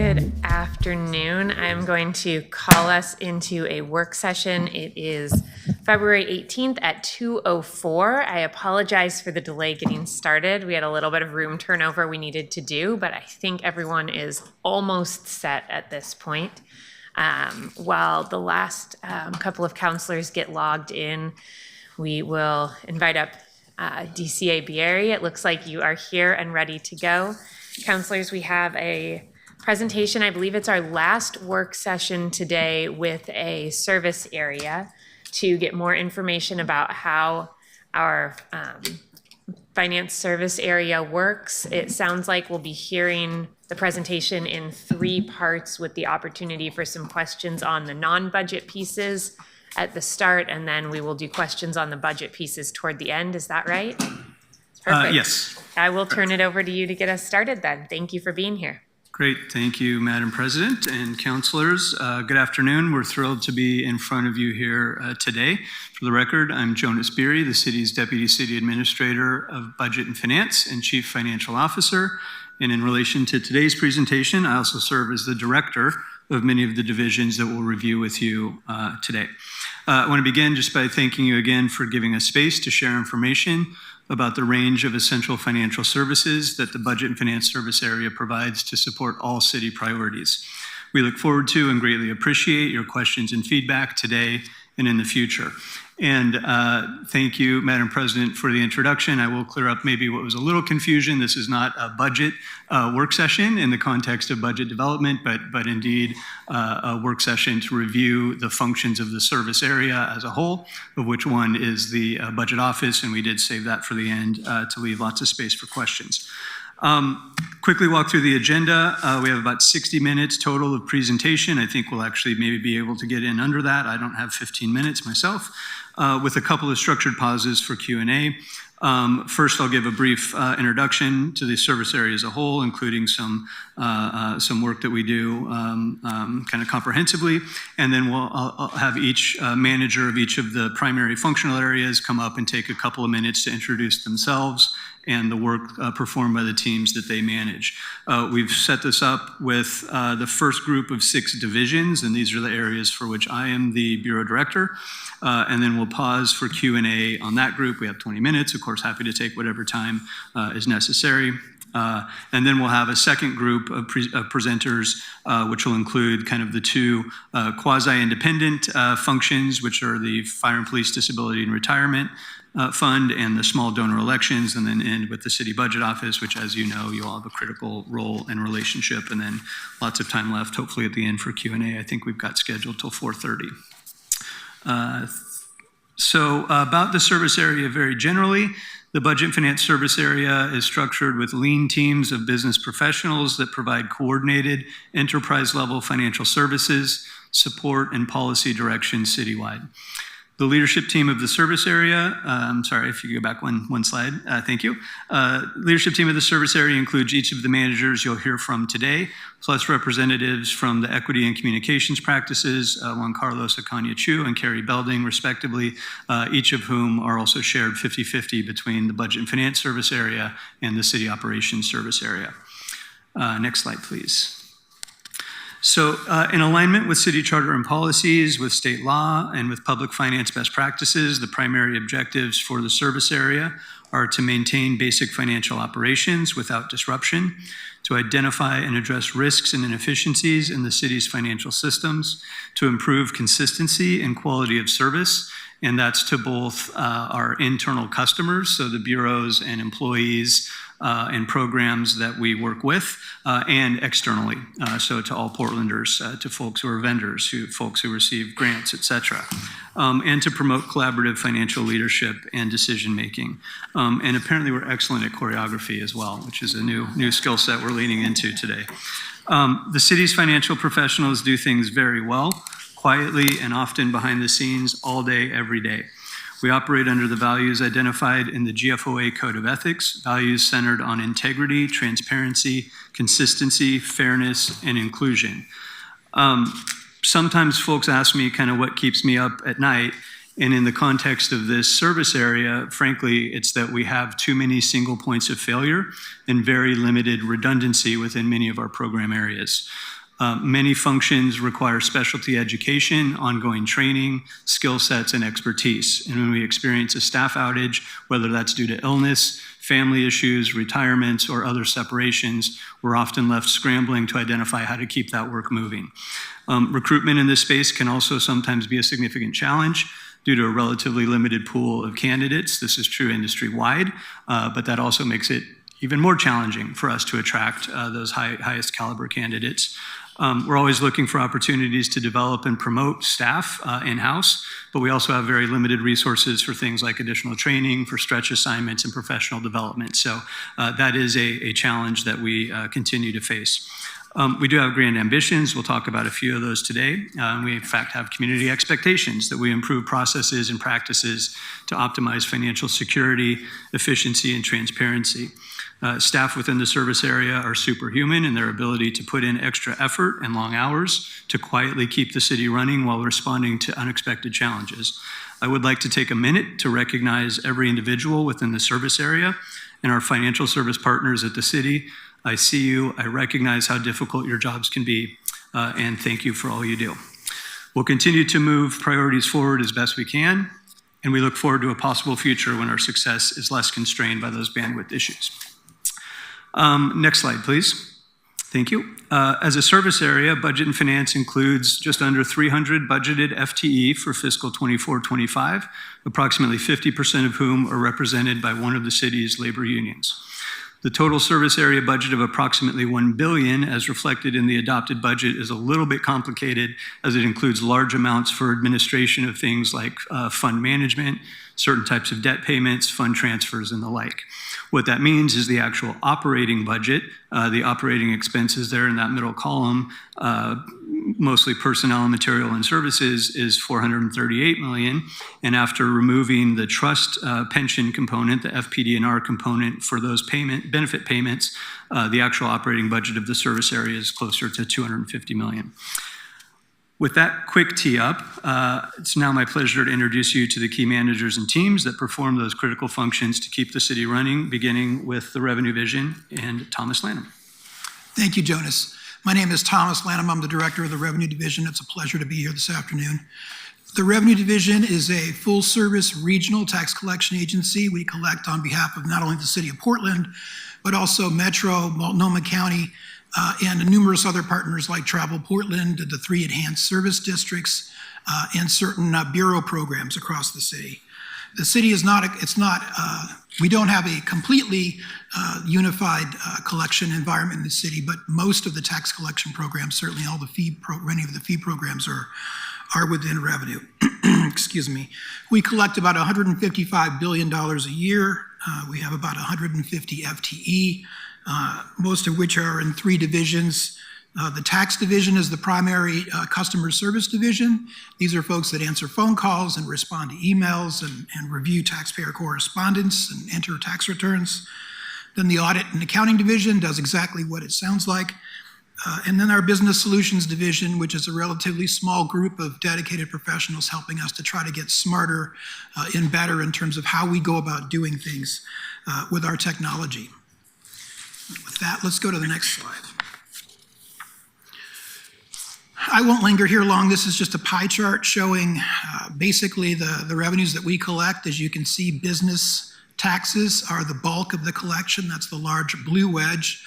Good afternoon. I'm going to call us into a work session. It is February 18th at 2:04. I apologize for the delay getting started. We had a little bit of room turnover we needed to do, but I think everyone is almost set at this point. While the last couple of counselors get logged in, we will invite up DCA Bieri. It looks like you are here and ready to go. Counselors, we have a presentation. I believe it's our last work session today with a service area to get more information about how our finance service area works. It sounds like we'll be hearing the presentation in 3 parts with the opportunity for some questions on the non-budget pieces at the start, and then we will do questions on the budget pieces toward the end. Is that right? Perfect. Yes. I will turn it over to you to get us started then. Thank you for being here. Great. Thank you, Madam President and counselors. Good afternoon. We're thrilled to be in front of you here today. For the record, I'm Jonas Bieri, the city's Deputy City Administrator of Budget and Finance and Chief Financial Officer. And in relation to today's presentation, I also serve as the Director of many of the divisions that we'll review with you today. I want to begin just by thanking you again for giving us space to share information about the range of essential financial services that the Budget and Finance Service Area provides to support all city priorities. We look forward to and greatly appreciate your questions and feedback today and in the future. And thank you, Madam President, for the introduction. I will clear up maybe what was a little confusion. This is not a budget work session in the context of budget development, but indeed a work session to review the functions of the service area as a whole, of which one is the budget office, and we did save that for the end to leave lots of space for questions. Quickly walk through the agenda. We have about 60 minutes total of presentation. I think we'll actually maybe be able to get in under that. I don't have 15 minutes myself, with a couple of structured pauses for Q&A. First, I'll give a brief introduction to the service area as a whole, including some work that we do kind of comprehensively, and then I'll have each manager of each of the primary functional areas come up and take a couple of minutes to introduce themselves and the work performed by the teams that they manage. We've set this up with the first group of 6 divisions, and these are the areas for which I am the Bureau Director. And then we'll pause for Q&A on that group. We have 20 minutes, of course, happy to take whatever time is necessary. And then we'll have a second group of presenters, which will include kind of the 2 quasi-independent functions, which are the Fire and Police Disability and Retirement Fund and the small donor elections, and then end with the City Budget Office, which, as you know, you all have a critical role and relationship, and then lots of time left, hopefully at the end for Q&A. I think we've got scheduled till 4:30. So about the service area very generally, the Budget and Finance Service Area is structured with lean teams of business professionals that provide coordinated enterprise-level financial services, support, and policy direction citywide. The leadership team of the service area, sorry, if you go back one slide, thank you. Leadership team of the service area includes each of the managers you'll hear from today, plus representatives from the equity and communications practices, Juan Carlos Acanya-Chu and Carrie Belding, respectively, each of whom are also shared 50-50 between the Budget and Finance Service Area and the City Operations Service Area. Next slide, please. So in alignment with city charter and policies, with state law, and with public finance best practices, the primary objectives for the service area are to maintain basic financial operations without disruption, to identify and address risks and inefficiencies in the city's financial systems, to improve consistency and quality of service, and that's to both our internal customers, so the bureaus and employees and programs that we work with, and externally, so to all Portlanders, to folks who are vendors, folks who receive grants, et cetera, and to promote collaborative financial leadership and decision-making. And apparently we're excellent at choreography as well, which is a new skill set we're leaning into today. The city's financial professionals do things very well, quietly and often behind the scenes, all day, every day. We operate under the values identified in the GFOA Code of Ethics, values centered on integrity, transparency, consistency, fairness, and inclusion. Sometimes folks ask me kind of what keeps me up at night, And in the context of this service area, frankly, it's that we have too many single points of failure and very limited redundancy within many of our program areas. Many functions require specialty education, ongoing training, skill sets, and expertise. And when we experience a staff outage, whether that's due to illness, family issues, retirements, or other separations, we're often left scrambling to identify how to keep that work moving. Recruitment in this space can also sometimes be a significant challenge due to a relatively limited pool of candidates. This is true industry-wide, but that also makes it even more challenging for us to attract those highest caliber candidates. We're always looking for opportunities to develop and promote staff in-house, but we also have very limited resources for things like additional training, for stretch assignments, and professional development. So that is a challenge that we continue to face. We do have grand ambitions. We'll talk about a few of those today. We, in fact, have community expectations that we improve processes and practices to optimize financial security, efficiency, and transparency. Staff within the service area are superhuman in their ability to put in extra effort and long hours to quietly keep the city running while responding to unexpected challenges. I would like to take a minute to recognize every individual within the service area and our financial service partners at the city. I see you, I recognize how difficult your jobs can be, and thank you for all you do. We'll continue to move priorities forward as best we can, and we look forward to a possible future when our success is less constrained by those bandwidth issues. Next slide, please. Thank you. As a service area, Budget and Finance includes just under 300 budgeted FTE for fiscal 24-25, approximately 50% of whom are represented by one of the city's labor unions. The total service area budget of approximately $1 billion, as reflected in the adopted budget, is a little bit complicated as it includes large amounts for administration of things like fund management, certain types of debt payments, fund transfers, and the like. What that means is the actual operating budget, the operating expenses there in that middle column, mostly personnel and material and services, is $438 million. And after removing the trust pension component, the FPD&R component for those benefit payments, the actual operating budget of the service area is closer to $250 million. With that quick tee up, it's now my pleasure to introduce you to the key managers and teams that perform those critical functions to keep the city running, beginning with the Revenue Division and Thomas Lanham. Thank you, Jonas. My name is Thomas Lanham. I'm the director of the Revenue Division. It's a pleasure to be here this afternoon. The Revenue Division is a full-service regional tax collection agency. We collect on behalf of not only the city of Portland, but also Metro, Multnomah County, and numerous other partners like Travel Portland, the 3 enhanced service districts, and certain bureau programs across the city. The city is not, we don't have a completely unified collection environment in the city, but most of the tax collection programs, certainly all the many of the fee programs are within revenue. Excuse me. We collect about $155 billion a year. We have about 150 FTE. Most of which are in 3 divisions. The tax division is the primary customer service division. These are folks that answer phone calls and respond to emails and review taxpayer correspondence and enter tax returns. Then the audit and accounting division does exactly what it sounds like. And then our business solutions division, which is a relatively small group of dedicated professionals helping us to try to get smarter and better in terms of how we go about doing things with our technology. With that, let's go to the next slide. I won't linger here long. This is just a pie chart showing basically the revenues that we collect. As you can see, business taxes are the bulk of the collection. That's the large blue wedge,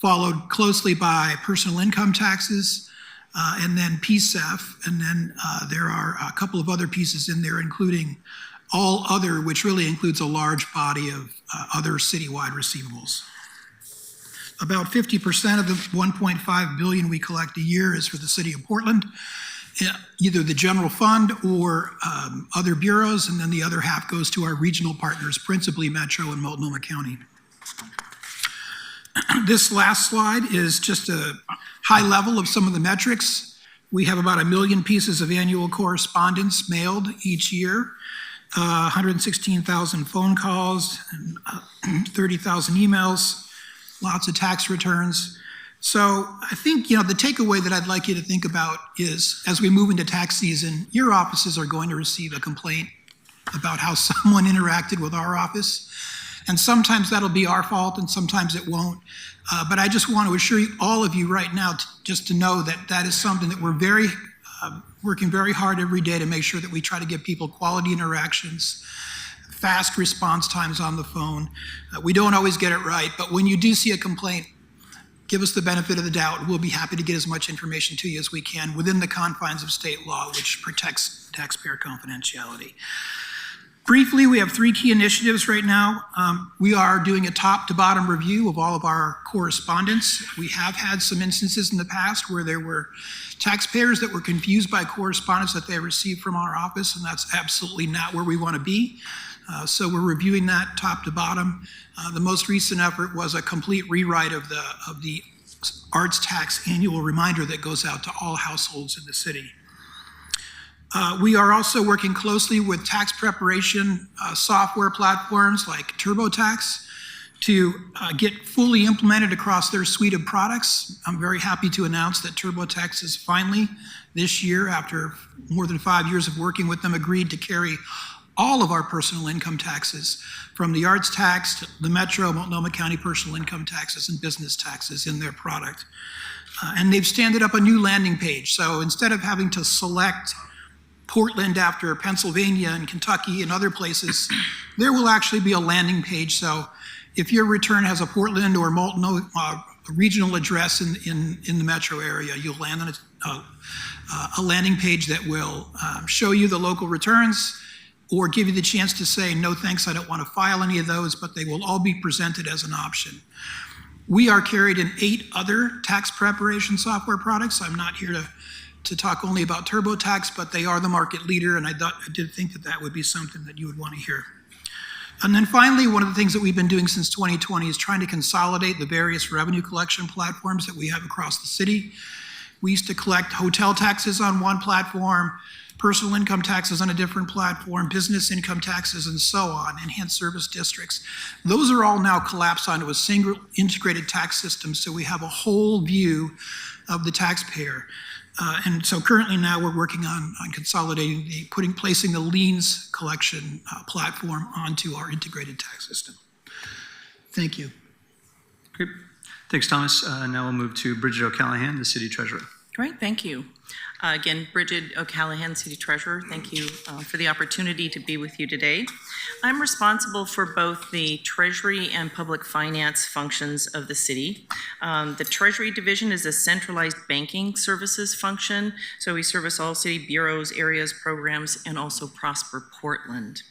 followed closely by personal income taxes, and then PSEF. And then there are a couple of other pieces in there, including all other, which really includes a large body of other citywide receivables. About 50% of the $1.5 billion we collect a year is for the city of Portland, either the general fund or other bureaus, and then the other half goes to our regional partners, principally Metro and Multnomah County. This last slide is just a high level of some of the metrics. We have about 1 million pieces of annual correspondence mailed each year, 116,000 phone calls, and 30,000 emails. Lots of tax returns. So I think, the takeaway that I'd like you to think about is, as we move into tax season, your offices are going to receive a complaint about how someone interacted with our office. And sometimes that'll be our fault and sometimes it won't. But I just want to assure all of you right now, just to know that that is something that we're working very hard every day to make sure that we try to give people quality interactions, fast response times on the phone. We don't always get it right, but when you do see a complaint, give us the benefit of the doubt. We'll be happy to get as much information to you as we can within the confines of state law, which protects taxpayer confidentiality. Briefly, we have 3 key initiatives right now. We are doing a top-to-bottom review of all of our correspondence. We have had some instances in the past where there were taxpayers that were confused by correspondence that they received from our office, and that's absolutely not where we want to be. So we're reviewing that top to bottom. The most recent effort was a complete rewrite of the arts tax annual reminder that goes out to all households in the city. We are also working closely with tax preparation software platforms like TurboTax to get fully implemented across their suite of products. I'm very happy to announce that TurboTax is finally, this year, after more than 5 years of working with them, agreed to carry all of our personal income taxes, from the arts tax to the Metro, Multnomah County personal income taxes and business taxes in their product. And they've standed up a new landing page. So instead of having to select Portland after Pennsylvania and Kentucky and other places, there will actually be a landing page. So if your return has a Portland or Multnomah regional address in the metro area, you'll land on a landing page that will show you the local returns, or give you the chance to say, no thanks, I don't want to file any of those, but they will all be presented as an option. We are carried in 8 other tax preparation software products. I'm not here to talk only about TurboTax, but they are the market leader, and I did think that would be something that you would want to hear. And then finally, one of the things that we've been doing since 2020 is trying to consolidate the various revenue collection platforms that we have across the city. We used to collect hotel taxes on one platform, personal income taxes on a different platform, business income taxes, and so on, enhanced service districts. Those are all now collapsed onto a single integrated tax system, so we have a whole view of the taxpayer. And so currently now we're working on consolidating, placing the liens collection platform onto our integrated tax system. Thank you. Great. Thanks, Thomas. Now we'll move to Bridget O'Callahan, the City Treasurer. Great, thank you. Again, Bridget O'Callahan, City Treasurer. Thank you for the opportunity to be with you today. I'm responsible for both the Treasury and public finance functions of the city. The Treasury Division is a centralized banking services function, so we service all city bureaus, areas, programs, and also Prosper Portland.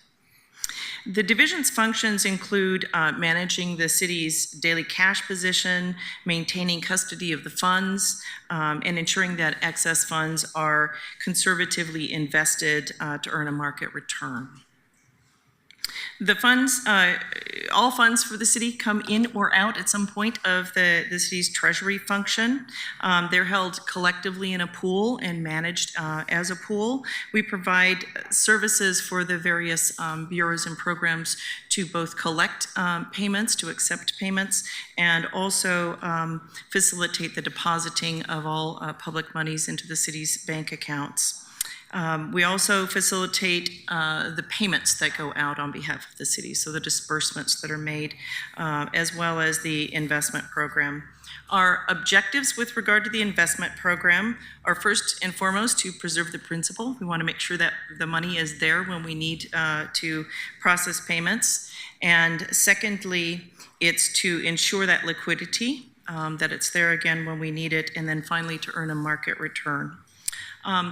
The division's functions include managing the city's daily cash position, maintaining custody of the funds, and ensuring that excess funds are conservatively invested to earn a market return. The funds, all funds for the city come in or out at some point of the city's treasury function. They're held collectively in a pool and managed as a pool. We provide services for the various bureaus and programs to both collect payments, to accept payments, and also facilitate the depositing of all public monies into the city's bank accounts. We also facilitate the payments that go out on behalf of the city, so the disbursements that are made, as well as the investment program. Our objectives with regard to the investment program are first and foremost to preserve the principal. We want to make sure that the money is there when we need to process payments. And secondly, it's to ensure that liquidity, that it's there again when we need it, and then finally to earn a market return.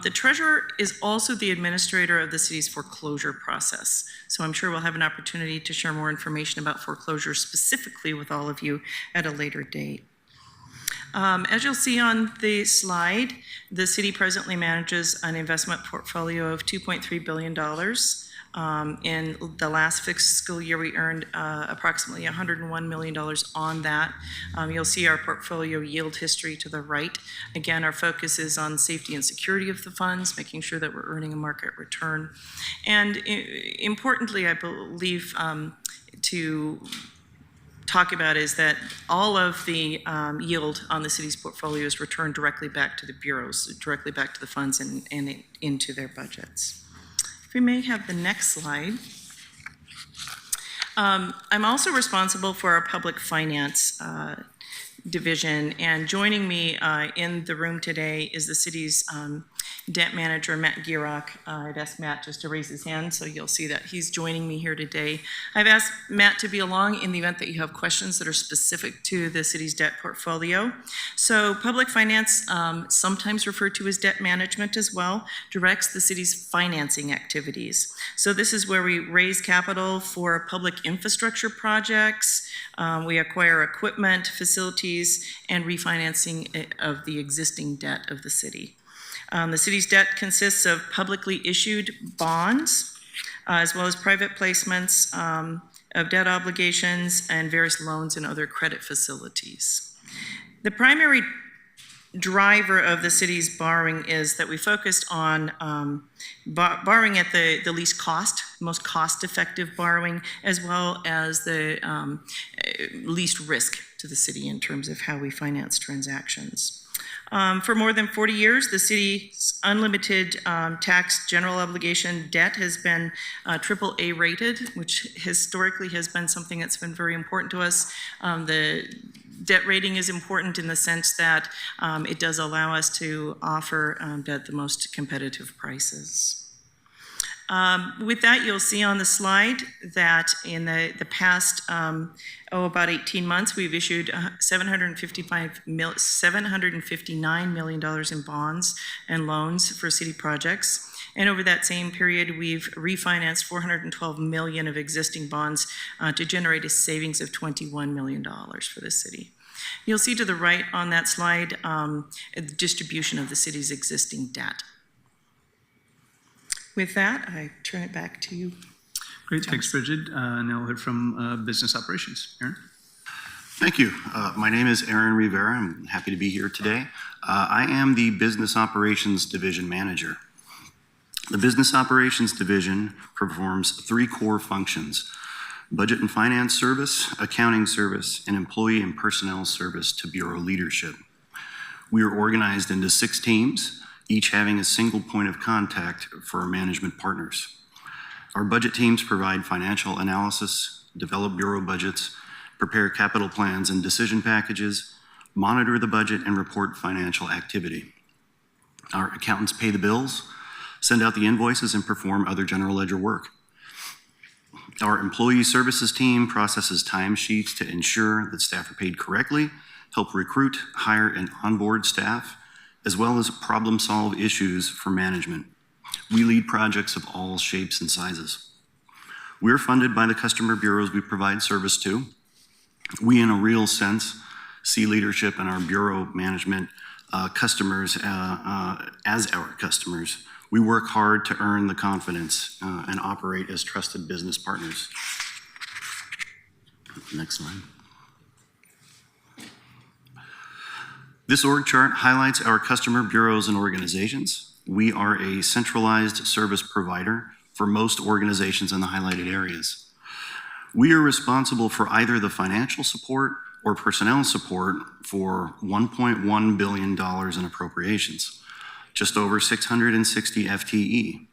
The treasurer is also the administrator of the city's foreclosure process. So I'm sure we'll have an opportunity to share more information about foreclosure specifically with all of you at a later date. As you'll see on the slide, the city presently manages an investment portfolio of $2.3 billion. In the last fiscal year, we earned approximately $101 million on that. You'll see our portfolio yield history to the right. Again, our focus is on safety and security of the funds, making sure that we're earning a market return. And importantly, I believe to talk about is that all of the yield on the city's portfolio is returned directly back to the bureaus, directly back to the funds and into their budgets. If we may have the next slide. I'm also responsible for our public finance division, and joining me in the room today is the city's debt manager, Matt Gierock. I'd asked Matt just to raise his hand, so you'll see that he's joining me here today. I've asked Matt to be along in the event that you have questions that are specific to the city's debt portfolio. So public finance, sometimes referred to as debt management as well, directs the city's financing activities. So this is where we raise capital for public infrastructure projects, we acquire equipment, facilities, and refinancing of the existing debt of the city. The city's debt consists of publicly issued bonds, as well as private placements of debt obligations and various loans and other credit facilities. The primary driver of the city's borrowing is that we focused on borrowing at the least cost, most cost-effective borrowing, as well as the least risk to the city in terms of how we finance transactions. For more than 40 years, the city's unlimited tax general obligation debt has been AAA rated, which historically has been something that's been very important to us. The debt rating is important in the sense that it does allow us to offer debt the most competitive prices. With that, you'll see on the slide that in the past, about 18 months, we've issued $759 million in bonds and loans for city projects. And over that same period, we've refinanced $412 million of existing bonds to generate a savings of $21 million for the city. You'll see to the right on that slide the distribution of the city's existing debt. With that, I turn it back to you. Great, thanks, Bridget. Now we'll hear from business operations. Aaron? Thank you. My name is Aaron Rivera. I'm happy to be here today. I am the Business Operations Division Manager. The Business Operations Division performs 3 core functions: budget and finance service, accounting service, and employee and personnel service to bureau leadership. We are organized into 6 teams, each having a single point of contact for our management partners. Our budget teams provide financial analysis, develop bureau budgets, prepare capital plans and decision packages, monitor the budget, and report financial activity. Our accountants pay the bills, send out the invoices, and perform other general ledger work. Our employee services team processes timesheets to ensure that staff are paid correctly, help recruit, hire, and onboard staff, as well as problem solve issues for management. We lead projects of all shapes and sizes. We're funded by the customer bureaus we provide service to. We, in a real sense, see leadership in our bureau management customers as our customers. We work hard to earn the confidence and operate as trusted business partners. Next slide. This org chart highlights our customer bureaus and organizations. We are a centralized service provider for most organizations in the highlighted areas. We are responsible for either the financial support or personnel support for $1.1 billion in appropriations, just over 660 FTE,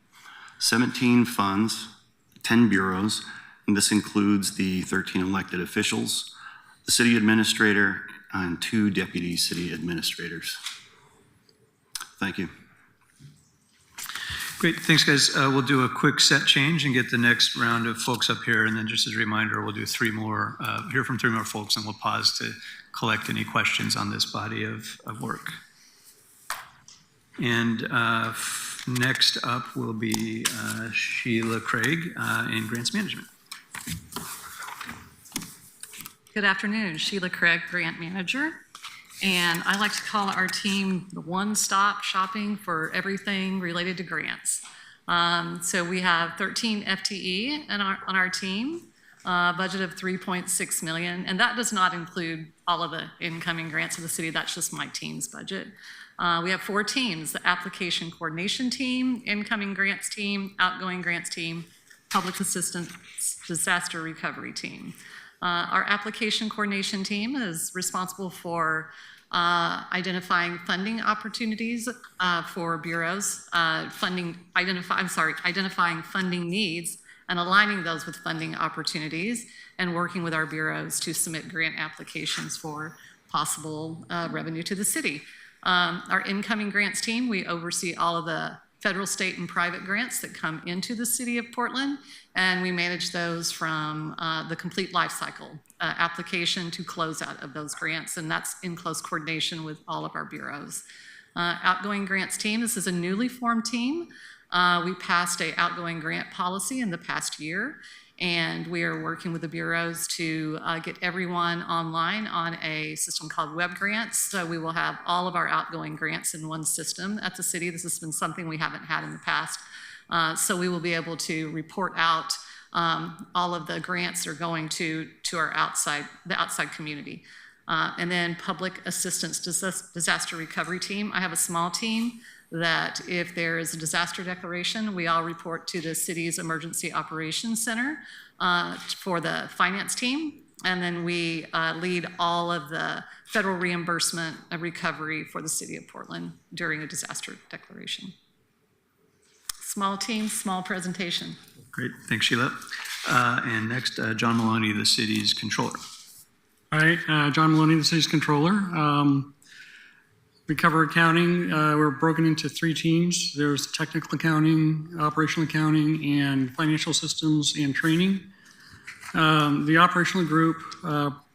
17 funds, 10 bureaus, and this includes the 13 elected officials, the city administrator, and 2 deputy city administrators. Thank you. Great, thanks, guys. We'll do a quick set change and get the next round of folks up here, and then just as a reminder, we'll do 3 more, hear from 3 more folks, and we'll pause to collect any questions on this body of work. And next up will be Sheila Craig in Grants Management. Good afternoon, Sheila Craig, Grant Manager. And I like to call our team the one-stop shopping for everything related to grants. So we have 13 FTE on our team, budget of $3.6 million, and that does not include all of the incoming grants of the city. That's just my team's budget. We have 4 teams: the application coordination team, incoming grants team, outgoing grants team, public assistance disaster recovery team. Our application coordination team is responsible for identifying funding opportunities for bureaus, identifying funding needs and aligning those with funding opportunities, and working with our bureaus to submit grant applications for possible revenue to the city. Our incoming grants team, we oversee all of the federal, state, and private grants that come into the city of Portland, and we manage those from the complete life cycle, application to closeout of those grants, and that's in close coordination with all of our bureaus. Outgoing grants team, this is a newly formed team. We passed a outgoing grant policy in the past year, and we are working with the bureaus to get everyone online on a system called Web Grants. So we will have all of our outgoing grants in one system at the city. This has been something we haven't had in the past. So we will be able to report out all of the grants that are going to the outside community. And then public assistance disaster recovery team. I have a small team that if there is a disaster declaration, we all report to the city's Emergency Operations Center for the finance team. And then we lead all of the federal reimbursement and recovery for the city of Portland during a disaster declaration. Small team, small presentation. Great, thanks, Sheila. And next, John Maloney, the city's controller. All right, John Maloney, the city's controller. We cover accounting. We're broken into 3 teams. There's technical accounting, operational accounting, and financial systems and training. The operational group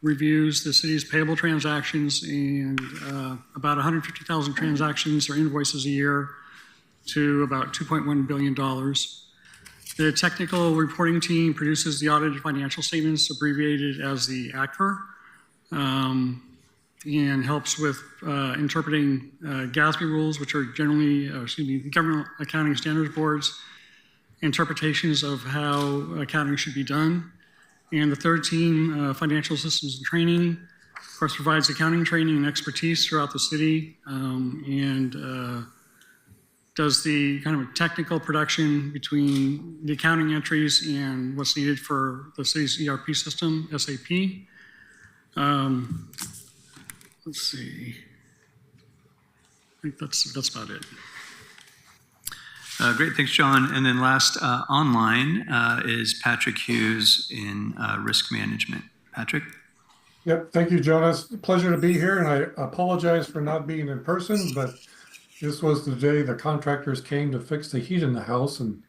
reviews the city's payable transactions and about 150,000 transactions or invoices a year to about $2.1 billion. The technical reporting team produces the audited financial statements, abbreviated as the ACFR. And helps with interpreting GASB rules, which are generally, Government Accounting Standards Board's interpretations of how accounting should be done. And the third team, Financial Systems and Training, of course, provides accounting training and expertise throughout the city, and does the kind of technical production between the accounting entries and what's needed for the city's ERP system, SAP. Let's see. I think that's about it. Great, thanks, John. And then last online is Patrick Hughes in risk management. Patrick? Yep, thank you, Jonas. Pleasure to be here, and I apologize for not being in person, but this was the day the contractors came to fix the heat in the house, and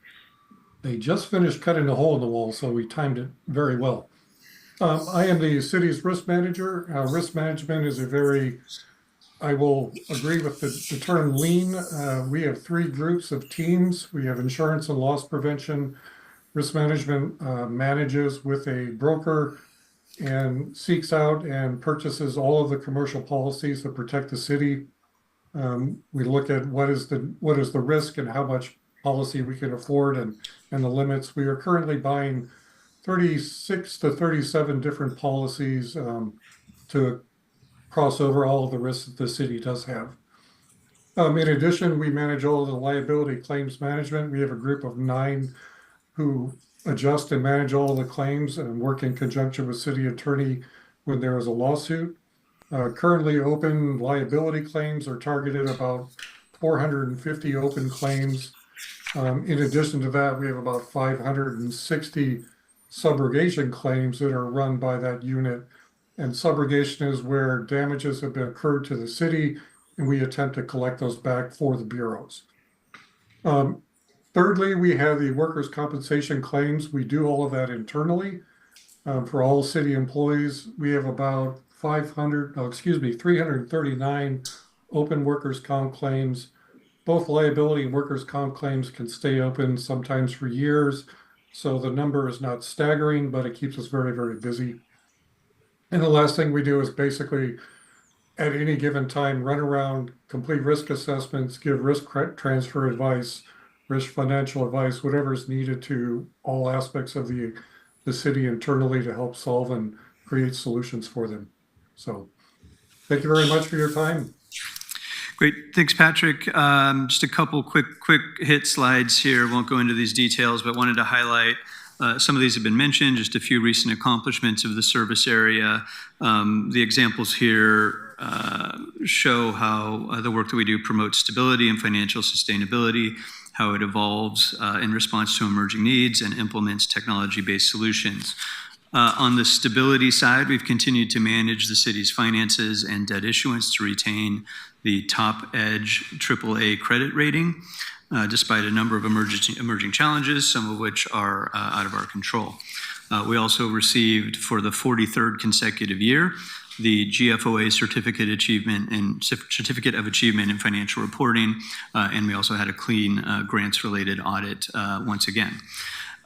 they just finished cutting a hole in the wall, so we timed it very well. I am the city's risk manager. Risk management is I will agree with the term lean. We have 3 groups of teams. We have insurance and loss prevention. Risk management manages with a broker and seeks out and purchases all of the commercial policies that protect the city. We look at what is the risk and how much policy we can afford and the limits. We are currently buying 36 to 37 different policies to cross over all of the risks that the city does have. In addition, we manage all of the liability claims management. We have a group of 9 who adjust and manage all of the claims and work in conjunction with city attorney when there is a lawsuit. Currently, open liability claims are targeted about 450 open claims. In addition to that, we have about 560 subrogation claims that are run by that unit. And subrogation is where damages have been occurred to the city, and we attempt to collect those back for the bureaus. Thirdly, we have the workers' compensation claims. We do all of that internally. For all city employees, we have about 339 open workers' comp claims. Both liability and workers' comp claims can stay open sometimes for years. So the number is not staggering, but it keeps us very, very busy. And the last thing we do is basically, at any given time, run around, complete risk assessments, give risk transfer advice, risk financial advice, whatever is needed to all aspects of the city internally to help solve and create solutions for them. So thank you very much for your time. Great, thanks, Patrick. Just a couple quick hit slides here. Won't go into these details, but wanted to highlight Some of these have been mentioned, just a few recent accomplishments of the service area. The examples here show how the work that we do promotes stability and financial sustainability, how it evolves in response to emerging needs and implements technology-based solutions. On the stability side, we've continued to manage the city's finances and debt issuance to retain the top edge AAA credit rating, despite a number of emerging challenges, some of which are out of our control. We also received, for the 43rd consecutive year, the GFOA Certificate of Achievement in Financial Reporting, and we also had a clean grants-related audit once again.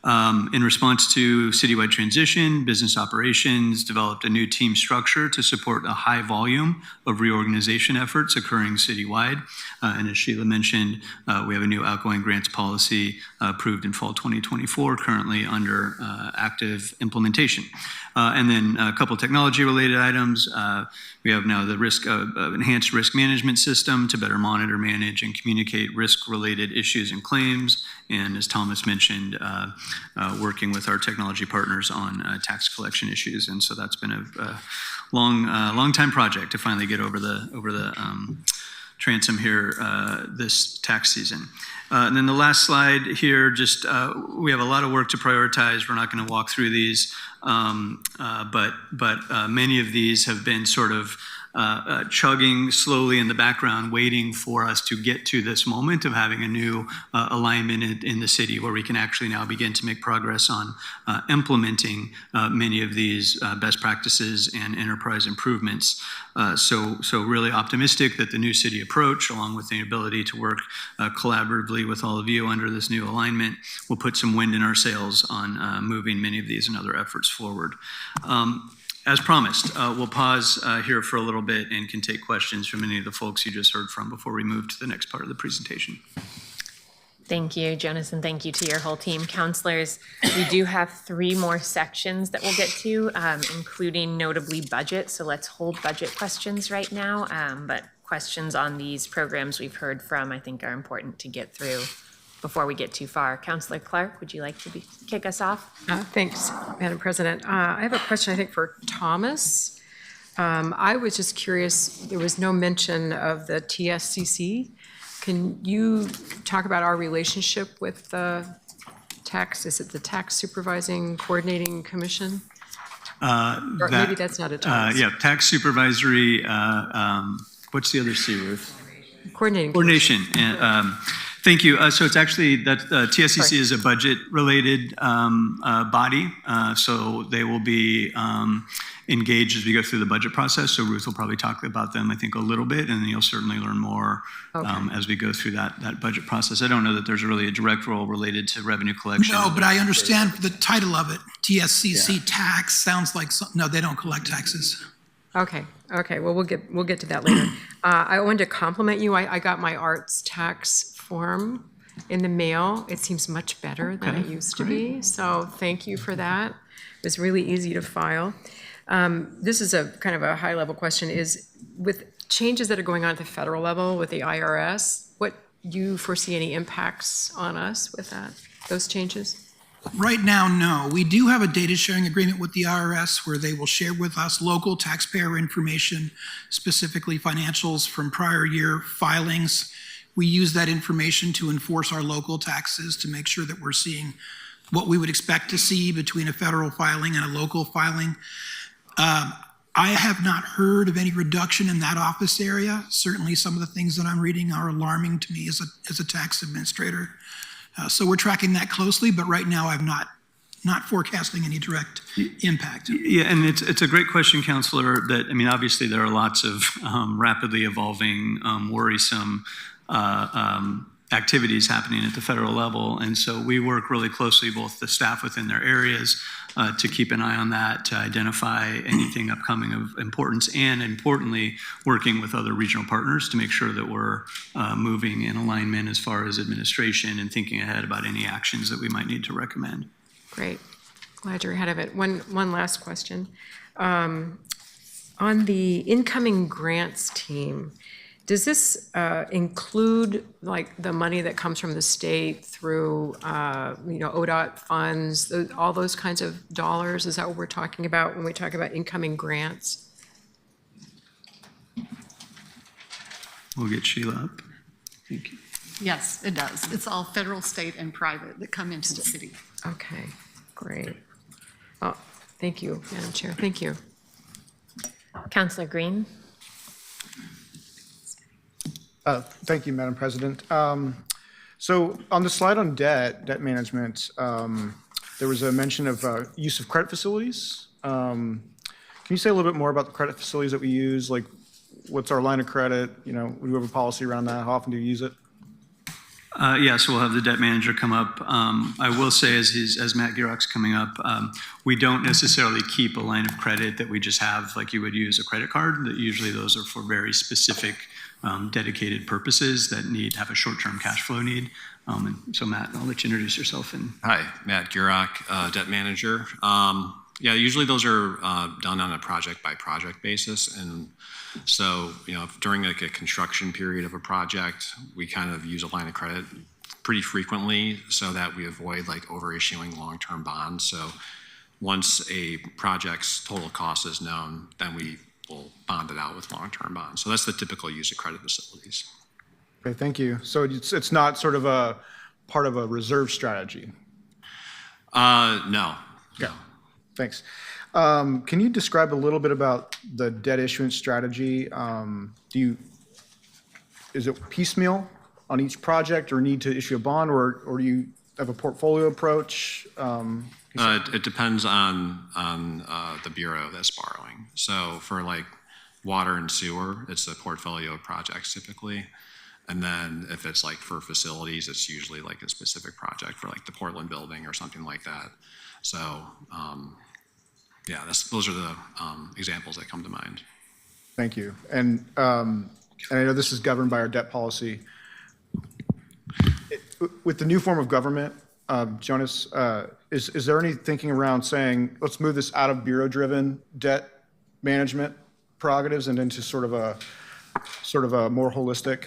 In response to citywide transition, business operations developed a new team structure to support a high volume of reorganization efforts occurring citywide. And as Sheila mentioned, we have a new outgoing grants policy approved in fall 2024, currently under active implementation. And then a couple technology-related items. We have now the enhanced risk management system to better monitor, manage, and communicate risk-related issues and claims. And as Thomas mentioned, working with our technology partners on tax collection issues. And so that's been a long time project to finally get over the transom here this tax season. And then the last slide here, just we have a lot of work to prioritize. We're not going to walk through these, but many of these have been sort of chugging slowly in the background, waiting for us to get to this moment of having a new alignment in the city where we can actually now begin to make progress on implementing many of these best practices and enterprise improvements. So really optimistic that the new city approach, along with the ability to work collaboratively with all of you under this new alignment, will put some wind in our sails on moving many of these and other efforts forward. As promised, we'll pause here for a little bit and can take questions from any of the folks you just heard from before we move to the next part of the presentation. Thank you, Jonas, and thank you to your whole team. Counselors, we do have 3 more sections that we'll get to, including notably budget. So let's hold budget questions right now. But questions on these programs we've heard from, I think, are important to get through before we get too far. Counselor Clark, would you like to kick us off? Thanks, Madam President. I have a question, I think, for Thomas. I was just curious, there was no mention of the TSCC. Can you talk about our relationship with the is it the Tax Supervising Coordinating Commission? Or maybe that's not a Thomas. Yeah, Tax Supervisory, what's the other C, Ruth? Coordination. And, thank you. So it's actually that TSCC is a budget-related body, so they will be engaged as we go through the budget process. So Ruth will probably talk about them, I think, a little bit, and then you'll certainly learn more as we go through that budget process. I don't know that there's really a direct role related to revenue collection. No, but I understand the title of it, TSCC tax, sounds like, no, they don't collect taxes. Okay, well, we'll get to that later. I wanted to compliment you. I got my arts tax form in the mail. It seems much better than it used to be, so thank you for that. It was really easy to file. This is a kind of a high-level question, is with changes that are going on at the federal level with the IRS, what do you foresee any impacts on us with those changes? Right now, no. We do have a data sharing agreement with the IRS where they will share with us local taxpayer information, specifically financials from prior year filings. We use that information to enforce our local taxes to make sure that we're seeing what we would expect to see between a federal filing and a local filing. I have not heard of any reduction in that office area. Certainly some of the things that I'm reading are alarming to me as a tax administrator. So we're tracking that closely, but right now I'm not forecasting any direct impact. Yeah, and it's a great question, Counselor, that, I mean, obviously there are lots of rapidly evolving, worrisome activities happening at the federal level. And so we work really closely, both the staff within their areas, to keep an eye on that, to identify anything upcoming of importance, and importantly, working with other regional partners to make sure that we're moving in alignment as far as administration and thinking ahead about any actions that we might need to recommend. Great. Glad you're ahead of it. One last question. On the incoming grants team, Does this include like the money that comes from the state through, ODOT funds, all those kinds of dollars? Is that what we're talking about when we talk about incoming grants? We'll get Sheila up. Thank you. Yes, it does. It's all federal, state, and private that come into the city. Okay, great. Oh, thank you, Madam Chair. Thank you. Counselor Green? Thank you, Madam President. So on the slide on debt management, there was a mention of use of credit facilities. Can you say a little bit more about the credit facilities that we use? Like, what's our line of credit? You know, we have a policy around that. How often do you use it? Yes, we'll have the debt manager come up. I will say, as Matt Girock's coming up, we don't necessarily keep a line of credit that we just have like you would use a credit card. That usually those are for very specific, dedicated purposes that have a short-term cash flow need. And so, Matt, I'll let you introduce yourself. Hi, Matt Girock, debt manager. Yeah, usually those are done on a project-by-project basis, and so, during like a construction period of a project, we kind of use a line of credit pretty frequently so that we avoid like overissuing long-term bonds. So once a project's total cost is known, then we will bond it out with long-term bonds. So that's the typical use of credit facilities. Okay, thank you. So it's not sort of a part of a reserve strategy? No. Okay, thanks. Can you describe a little bit about the debt issuance strategy? Is it piecemeal on each project, or need to issue a bond, or do you have a portfolio approach? It depends on the bureau that's borrowing. So for like water and sewer, it's a portfolio of projects typically. And then if it's like for facilities, it's usually like a specific project for like the Portland building or something like that. So yeah, those are the examples that come to mind. Thank you. And I know this is governed by our debt policy. With the new form of government, Jonas, is there any thinking around saying, let's move this out of bureau-driven debt management prerogatives and into sort of a more holistic?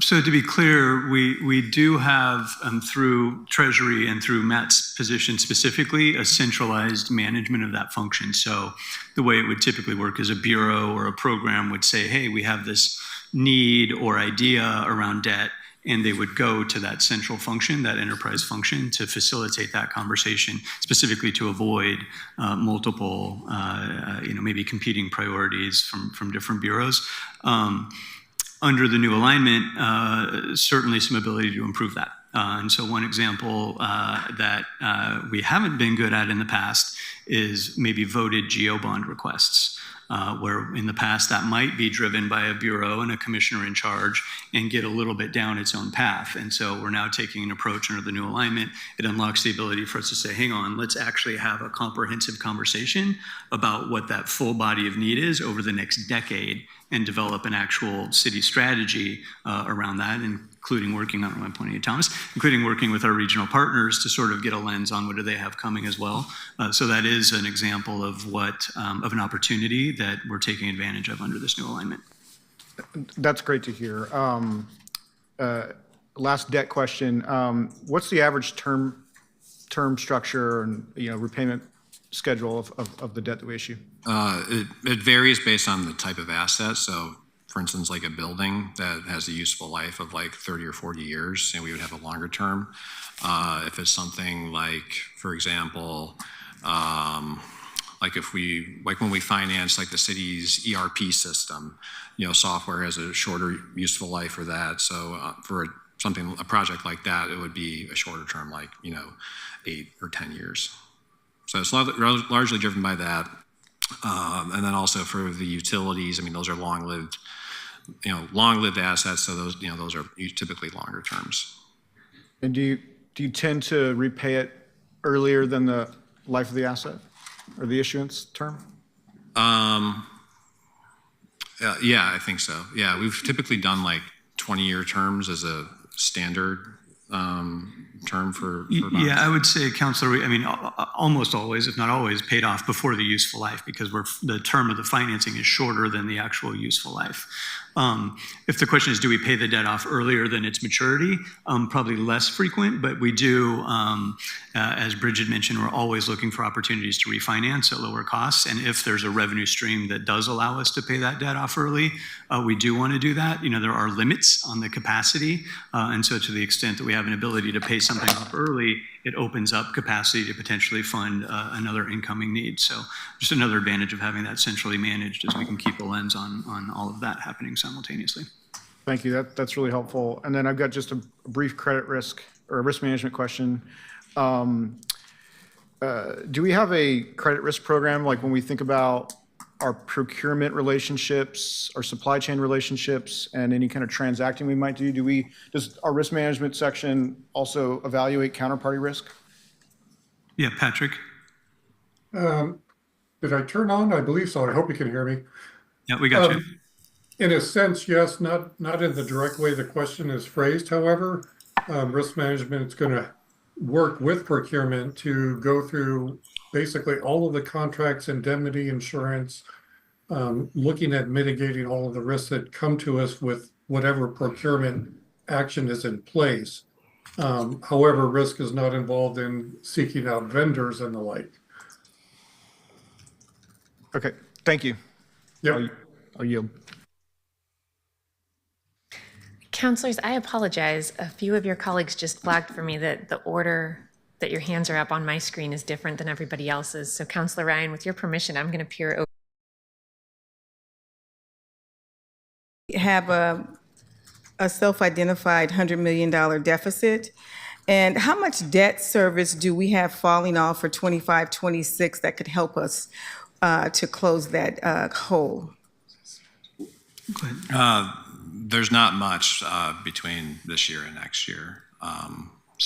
So to be clear, we do have, through Treasury and through Matt's position specifically, a centralized management of that function. So the way it would typically work is a bureau or a program would say, hey, we have this need or idea around debt, and they would go to that central function, that enterprise function, to facilitate that conversation, specifically to avoid multiple, maybe competing priorities from different bureaus. Under the new alignment, certainly some ability to improve that. And so one example that we haven't been good at in the past is maybe voted GO bond requests, where in the past that might be driven by a bureau and a commissioner in charge and get a little bit down its own path. And so we're now taking an approach under the new alignment. It unlocks the ability for us to say, hang on, let's actually have a comprehensive conversation about what that full body of need is over the next decade and develop an actual city strategy around that, including working on, I'm pointing at Thomas, including working with our regional partners to sort of get a lens on what do they have coming as well. So that is an example of of an opportunity that we're taking advantage of under this new alignment. That's great to hear. Last debt question. What's the average term structure and repayment schedule of the debt that we issue? It varies based on the type of asset. So for instance, like a building that has a useful life of like 30 or 40 years, and we would have a longer term. If it's something like, for example, like when we finance like the city's ERP system, software has a shorter useful life for that. So for a project like that, it would be a shorter term, like 8 or 10 years. So it's largely driven by that. And then also for the utilities, those are long-lived assets. So those are typically longer terms. And do you tend to repay it earlier than the life of the asset or the issuance term? Yeah, I think so. Yeah, we've typically done like 20-year terms as a standard term for bonds? Yeah, I would say, Counselor, I mean, almost always, if not always, paid off before the useful life because the term of the financing is shorter than the actual useful life. If the question is, do we pay the debt off earlier than its maturity? Probably less frequent, but we do, as Bridget mentioned, we're always looking for opportunities to refinance at lower costs. And if there's a revenue stream that does allow us to pay that debt off early, we do want to do that. You know, there are limits on the capacity. And so to the extent that we have an ability to pay something off early, it opens up capacity to potentially fund another incoming need. So just another advantage of having that centrally managed is we can keep a lens on all of that happening simultaneously. Thank you. That's really helpful. And then I've got just a brief credit risk or a risk management question. Do we have a credit risk program, like when we think about our procurement relationships, our supply chain relationships, and any kind of transacting we might do? Does our risk management section also evaluate counterparty risk? Yeah, Patrick? Did I turn on? I believe so. I hope you can hear me. Yeah, we got you. In a sense, yes, not in the direct way the question is phrased, however. Risk management is going to work with procurement to go through basically all of the contracts, indemnity, insurance, looking at mitigating all of the risks that come to us with whatever procurement action is in place. However, risk is not involved in seeking out vendors and the like. Okay, thank you. Yep. I'll yield. Counselors, I apologize. A few of your colleagues just flagged for me that the order that your hands are up on my screen is different than everybody else's. So Counselor Ryan, with your permission, I'm going to peer over. Have a self-identified $100 million deficit. And how much debt service do we have falling off for 25, 26 that could help us to close that hole? Go ahead. There's not much between this year and next year.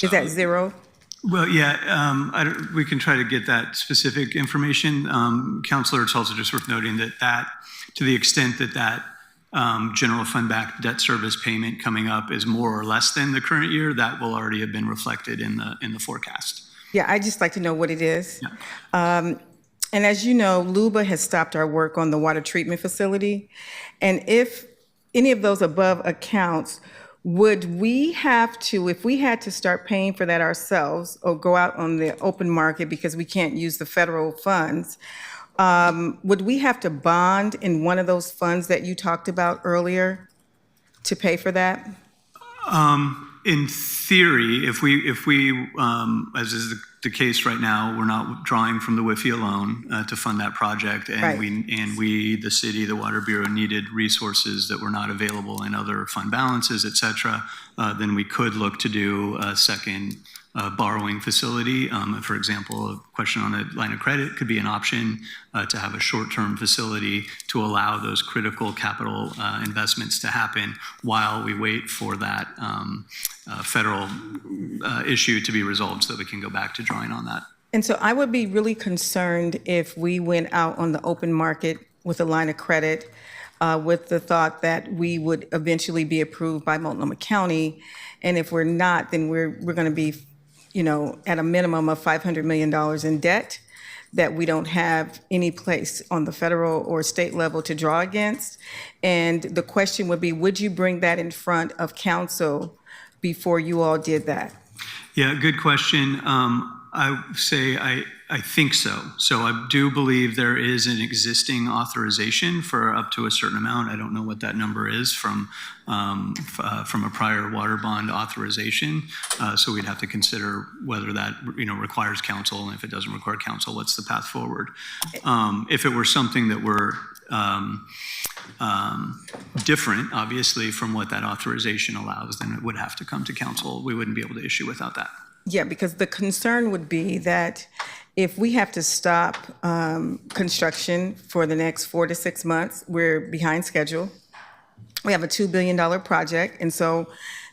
Is that zero? Well, yeah, we can try to get that specific information. Counselor, it's also just worth noting that to the extent that general fund backed debt service payment coming up is more or less than the current year, that will already have been reflected in the forecast. Yeah, I'd just like to know what it is. Yeah. And as you know, LUBA has stopped our work on the water treatment facility. And if any of those above accounts, would we have to, if we had to start paying for that ourselves or go out on the open market because we can't use the federal funds, would we have to bond in one of those funds that you talked about earlier to pay for that? In theory, if we, as is the case right now, we're not drawing from the WIFI alone to fund that project, and Right. we, the city, the Water Bureau, needed resources that were not available in other fund balances, et cetera, then we could look to do a second borrowing facility. For example, a question on a line of credit could be an option to have a short-term facility to allow those critical capital investments to happen while we wait for that federal issue to be resolved so that we can go back to drawing on that. And so I would be really concerned if we went out on the open market with a line of credit with the thought that we would eventually be approved by Multnomah County. And if we're not, then we're going to be, at a minimum of $500 million in debt that we don't have any place on the federal or state level to draw against. And the question would be, would you bring that in front of council before you all did that? Yeah, good question. I say I think so. So I do believe there is an existing authorization for up to a certain amount. I don't know what that number is from a prior water bond authorization. So we'd have to consider whether that requires council, and if it doesn't require council, what's the path forward? If it were something that were different, obviously, from what that authorization allows, then it would have to come to council. We wouldn't be able to issue without that. Yeah, because the concern would be that if we have to stop construction for the next 4 to 6 months, we're behind schedule. We have a $2 billion project, and so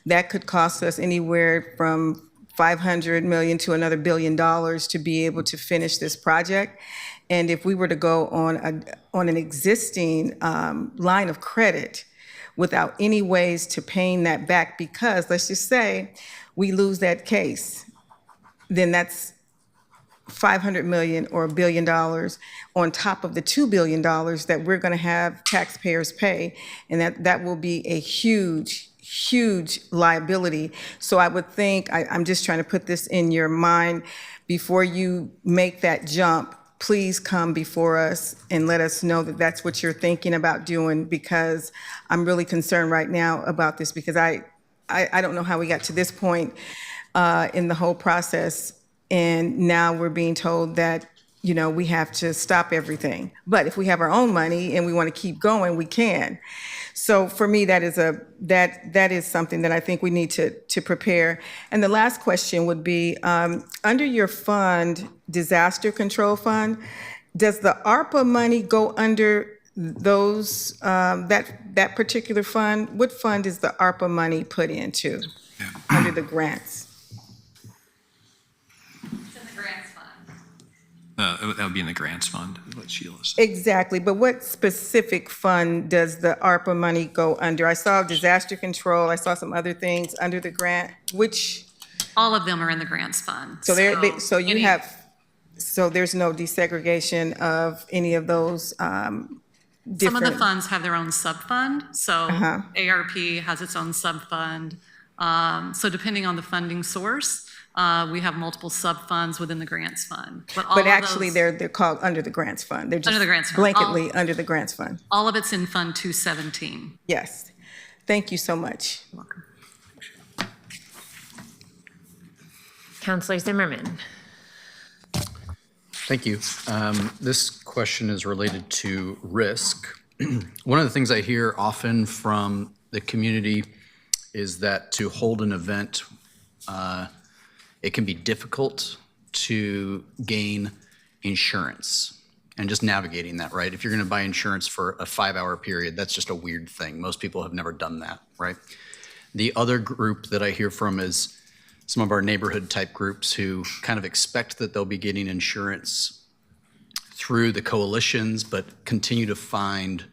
that could cost us anywhere from $500 million to another $1 billion to be able to finish this project. And if we were to go on an existing line of credit without any ways to paying that back, because let's just say we lose that case, then that's 500 million or $1 billion on top of the $2 billion that we're going to have taxpayers pay. And that will be a huge liability. So I would think, I'm just trying to put this in your mind, before you make that jump, please come before us and let us know that that's what you're thinking about doing, because I'm really concerned right now about this, because I don't know how we got to this point in the whole process. And now we're being told that, we have to stop everything. But if we have our own money and we want to keep going, we can. So for me, that is something that I think we need to prepare. And the last question would be, under your fund, disaster control fund, does the ARPA money go under those, that particular fund? What fund is the ARPA money put into, under the grants? That would be in the grants fund, what Sheila said. Exactly, but what specific fund does the ARPA money go under? I saw disaster control, I saw some other things under the grant, which, All of them are in the grants fund. so there's no desegregation of any of those Some of the different. funds have their own sub-fund, so ARP has its own sub-fund. So depending on the funding source, we have multiple sub-funds within the grants fund. But actually, they're called under the grants fund. They're just Under the grants fund. blanketly under the grants fund. All of it's in Fund 217. Yes. Thank you so much. Counselor Zimmerman. Thank you. This question is related to risk. One of the things I hear often from the community is that to hold an event, it can be difficult to gain insurance and just navigating that, right? If you're going to buy insurance for a 5-hour period, that's just a weird thing. Most people have never done that, right? The other group that I hear from is some of our neighborhood type groups who kind of expect that they'll be getting insurance through the coalitions, but continue to find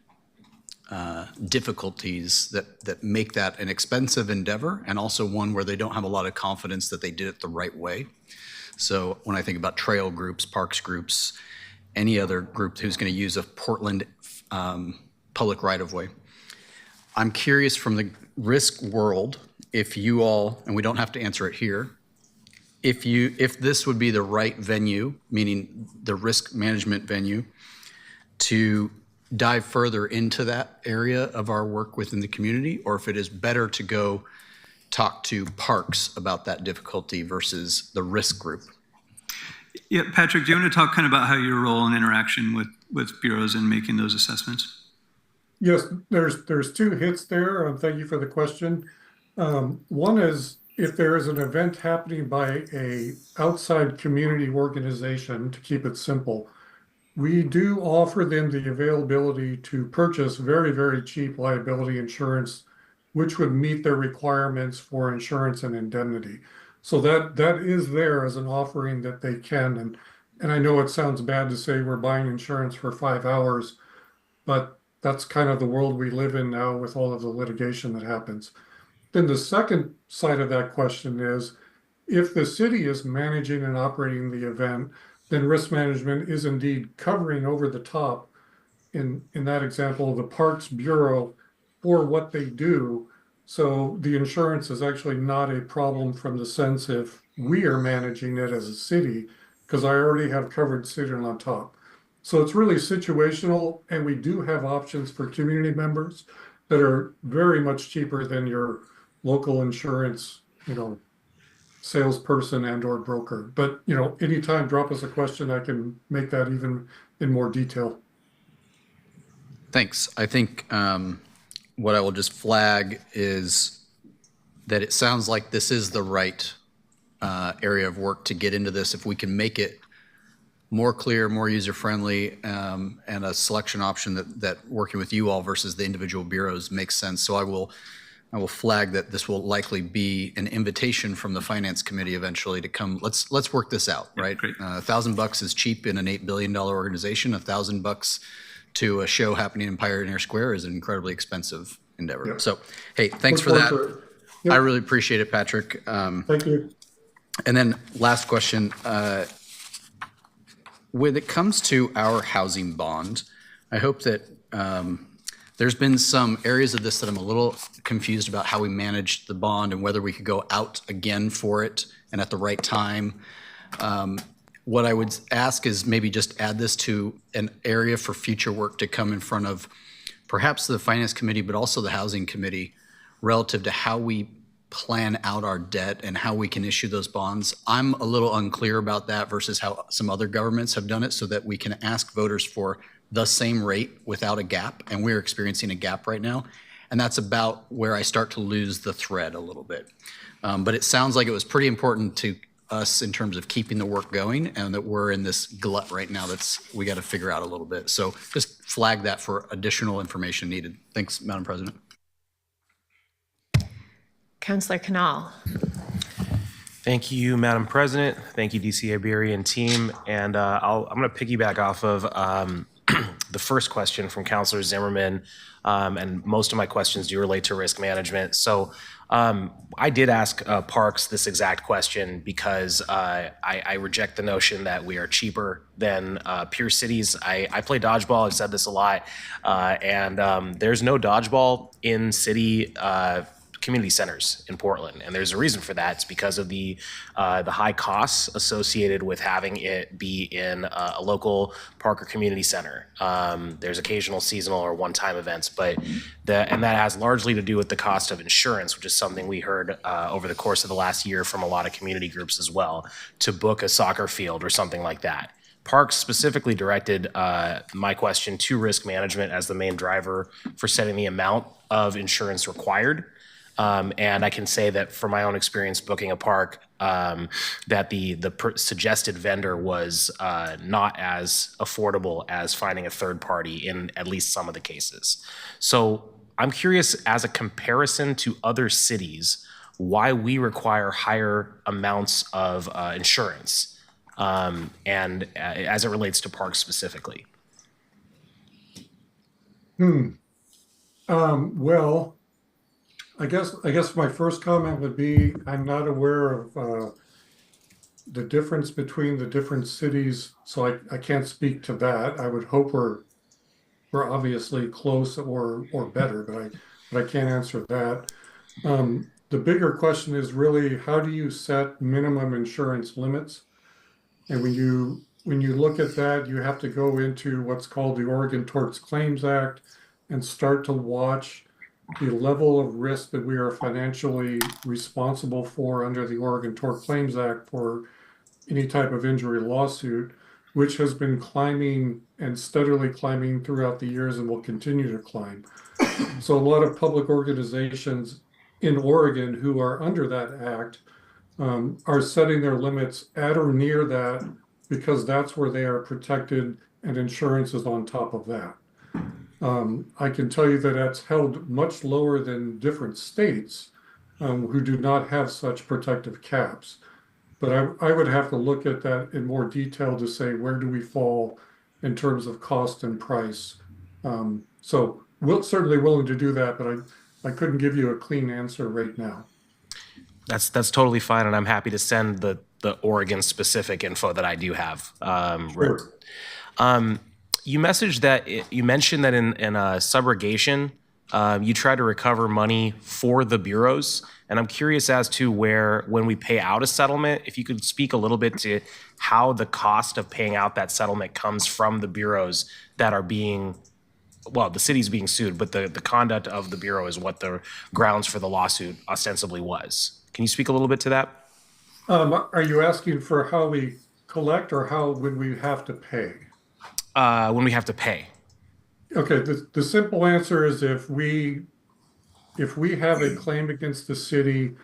difficulties that make that an expensive endeavor, and also one where they don't have a lot of confidence that they did it the right way. So when I think about trail groups, parks groups, any other group who's going to use a Portland public right-of-way, I'm curious from the risk world, if you all, and we don't have to answer it here, if this would be the right venue, meaning the risk management venue, to dive further into that area of our work within the community, or if it is better to go talk to parks about that difficulty versus the risk group. Yeah, Patrick, do you want to talk kind of about how your role and interaction with bureaus in making those assessments? Yes, there's two hits there. Thank you for the question. One is, if there is an event happening by a outside community organization, to keep it simple, we do offer them the availability to purchase very, very cheap liability insurance, which would meet their requirements for insurance and indemnity. So that is there as an offering that they can. And I know it sounds bad to say we're buying insurance for 5 hours, but that's kind of the world we live in now with all of the litigation that happens. Then the second side of that question is, if the city is managing and operating the event, then risk management is indeed covering over the top, in that example, the Parks Bureau for what they do. So the insurance is actually not a problem from the sense if we are managing it as a city, because I already have covered sitting on top. So it's really situational, and we do have options for community members that are very much cheaper than your local insurance, salesperson and or broker. But, anytime drop us a question, I can make that even in more detail. Thanks. I think what I will just flag is that it sounds like this is the right area of work to get into this. If we can make it more clear, more user-friendly, and a selection option that working with you all versus the individual bureaus makes sense. So I will flag that this will likely be an invitation from the Finance Committee eventually to come. Let's work this out, right? Great. $1,000 is cheap in an $8 billion organization. $1,000 to a show happening in Pioneer Square is incredibly expensive. endeavor. Yep. So, hey, thanks Look for that. forward to it. Yep. I really appreciate it, Patrick. Thank you. And then last question, when it comes to our housing bond, I hope that there's been some areas of this that I'm a little confused about how we managed the bond and whether we could go out again for it and at the right time. What I would ask is maybe just add this to an area for future work to come in front of perhaps the Finance Committee, but also the Housing Committee, relative to how we plan out our debt and how we can issue those bonds. I'm a little unclear about that versus how some other governments have done it, so that we can ask voters for the same rate without a gap, and we're experiencing a gap right now. And that's about where I start to lose the thread a little bit. But it sounds like it was pretty important to us in terms of keeping the work going, and that we're in this glut right now we got to figure out a little bit. So just flag that for additional information needed. Thanks, Madam President. Councillor Canal. Thank you, Madam President. Thank you, DC Iberi and team. And I'm going to piggyback off of the first question from Councillor Zimmerman, and most of my questions do relate to risk management. So I did ask Parks this exact question because I reject the notion that we are cheaper than peer cities. I play dodgeball. I've said this a lot. And there's no dodgeball in city community centers in Portland, and there's a reason for that. It's because of the high costs associated with having it be in a local park or community center. There's occasional seasonal or one-time events, and that has largely to do with the cost of insurance, which is something we heard over the course of the last year from a lot of community groups as well, to book a soccer field or something like that. Parks specifically directed my question to risk management as the main driver for setting the amount of insurance required. And I can say that from my own experience booking a park, that the suggested vendor was not as affordable as finding a third party in at least some of the cases. So I'm curious, as a comparison to other cities, why we require higher amounts of insurance, and as it relates to parks specifically. Well, I guess my first comment would be, I'm not aware of the difference between the different cities, so I can't speak to that. I would hope we're obviously close or better, but I can't answer that. The bigger question is really, how do you set minimum insurance limits? And when you look at that, you have to go into what's called the Oregon Tort Claims Act and start to watch the level of risk that we are financially responsible for under the Oregon Tort Claims Act for any type of injury lawsuit, which has been climbing and steadily climbing throughout the years and will continue to climb. So a lot of public organizations in Oregon who are under that act are setting their limits at or near that, because that's where they are protected and insurance is on top of that. I can tell you that that's held much lower than different states who do not have such protective caps. But I would have to look at that in more detail to say, where do we fall in terms of cost and price? So we're certainly willing to do that, but I couldn't give you a clean answer right now. That's totally fine, and I'm happy to send the Oregon specific info that I do have. Sure. You mentioned that in subrogation, you try to recover money for the bureaus, and I'm curious as to when we pay out a settlement, if you could speak a little bit to how the cost of paying out that settlement comes from the bureaus that are the city's being sued, but the conduct of the bureau is what the grounds for the lawsuit ostensibly was. Can you speak a little bit to that? Are you asking for how we collect or when we have to pay? When we have to pay. Okay, the simple answer is if we have a claim against the city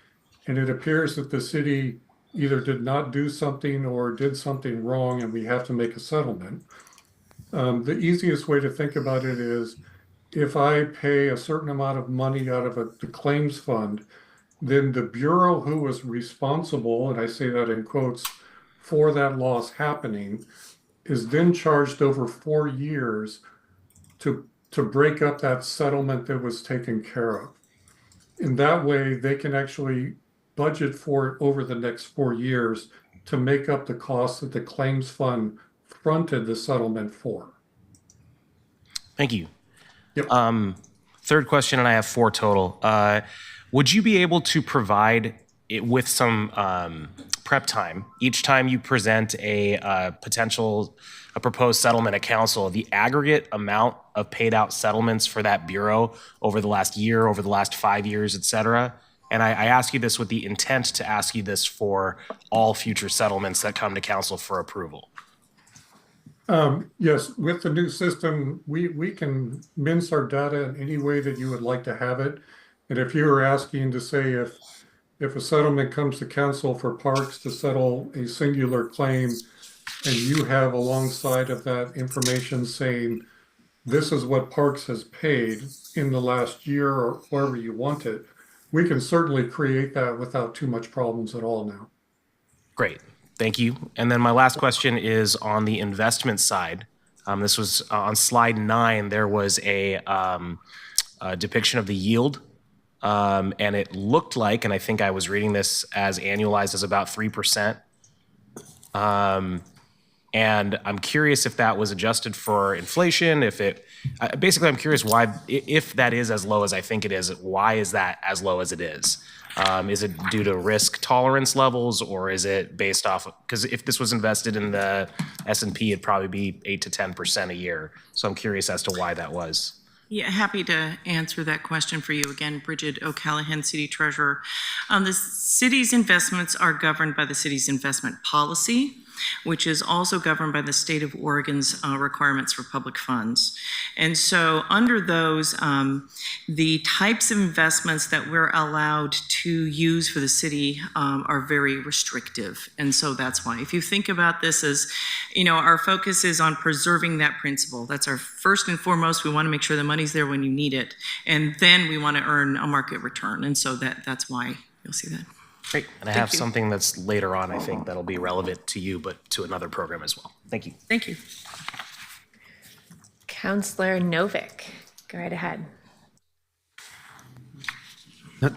and it appears that the city either did not do something or did something wrong and we have to make a settlement, the easiest way to think about it is, if I pay a certain amount of money out of the claims fund, then the bureau who was responsible, and I say that in quotes, for that loss happening, is then charged over 4 years to to break up that settlement that was taken care of. In that way, they can actually budget for it over the next 4 years to make up the costs that the claims fund fronted the settlement for. Thank you. Yep. Third question, and I have 4 total. Would you be able to provide it with some prep time each time you present a proposed settlement at council, the aggregate amount of paid out settlements for that bureau over the last year, over the last 5 years, et cetera? And I ask you this with the intent to ask you this for all future settlements that come to council for approval. Yes, with the new system, we can mince our data in any way that you would like to have it. And if you were asking to say if a settlement comes to council for parks to settle a singular claim, and you have alongside of that information saying, this is what parks has paid in the last year or wherever you want it, we can certainly create that without too much problems at all now. Great, thank you. And then my last question is on the investment side. This was on slide 9, there was a depiction of the yield. And it looked like, and I think I was reading this as annualized as about 3%. And I'm curious if that was adjusted for inflation, basically I'm curious why, if that is as low as I think it is, why is that as low as it is? Is it due to risk tolerance levels, or is it based off, because if this was invested in the S&P, it'd probably be 8 to 10% a year. So I'm curious as to why that was. Yeah, happy to answer that question for you. Again, Bridget O'Callahan, City Treasurer. The city's investments are governed by the city's investment policy, which is also governed by the state of Oregon's requirements for public funds. And so under those, the types of investments that we're allowed to use for the city are very restrictive. And so that's why. If you think about this as, our focus is on preserving that principle. That's our first and foremost. We want to make sure the money's there when you need it. And then we want to earn a market return. And so that's why you'll see that. Great. And I have something that's later on, I think, that'll be relevant to you, but to another program as well. Thank you. Thank you. Councillor Novick, go right ahead.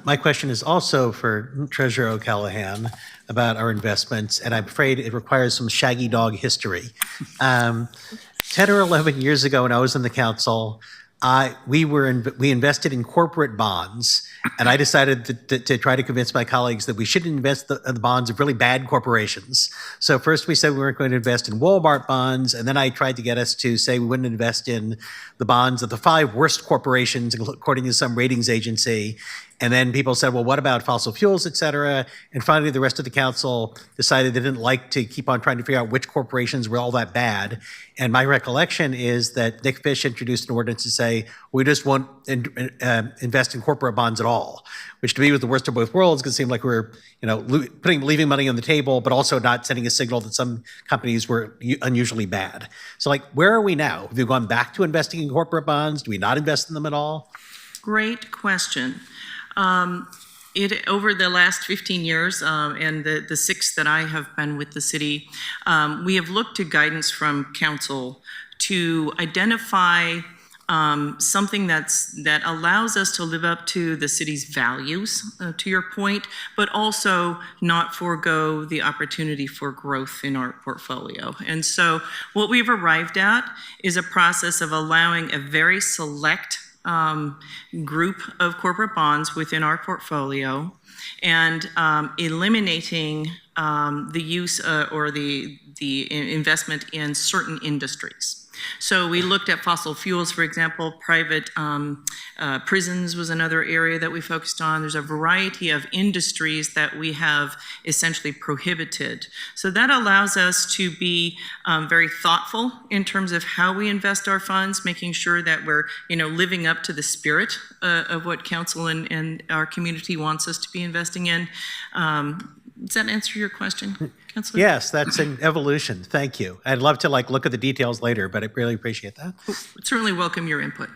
My question is also for Treasurer O'Callahan about our investments, and I'm afraid it requires some shaggy dog history. 10 or 11 years ago when I was in the council, we invested in corporate bonds, and I decided to try to convince my colleagues that we shouldn't invest in the bonds of really bad corporations. So first we said we weren't going to invest in Walmart bonds, and then I tried to get us to say we wouldn't invest in the bonds of the 5 worst corporations, according to some ratings agency. And then people said, well, what about fossil fuels, et cetera? And finally, the rest of the council decided they didn't like to keep on trying to figure out which corporations were all that bad. And my recollection is that Nick Fish introduced an ordinance to say, we just won't invest in corporate bonds at all, which to me was the worst of both worlds, because it seemed like we were leaving money on the table, but also not sending a signal that some companies were unusually bad. So where are we now? Have you gone back to investing in corporate bonds? Do we not invest in them at all? Great question. Over the last 15 years, and the 6 that I have been with the city, we have looked to guidance from council to identify something that allows us to live up to the city's values, to your point, but also not forego the opportunity for growth in our portfolio. And so what we've arrived at is a process of allowing a very select group of corporate bonds within our portfolio, and eliminating the use or the investment in certain industries. So we looked at fossil fuels, for example. Private prisons was another area that we focused on. There's a variety of industries that we have essentially prohibited. So that allows us to be very thoughtful in terms of how we invest our funds, making sure that we're living up to the spirit of what council and our community wants us to be investing in. Does that answer your question, Councilor? Yes, that's an evolution. Thank you. I'd love to look at the details later, but I really appreciate that. Certainly welcome your input.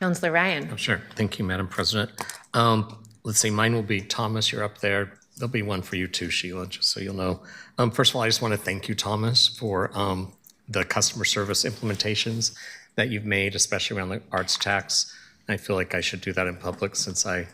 Councillor Ryan. Oh, sure. Thank you, Madam President. Let's see, mine will be Thomas, you're up there. There'll be one for you too, Sheila, just so you'll know. First of all, I just want to thank you, Thomas, for the customer service implementations that you've made, especially around the arts tax. I feel like I should do that in public since I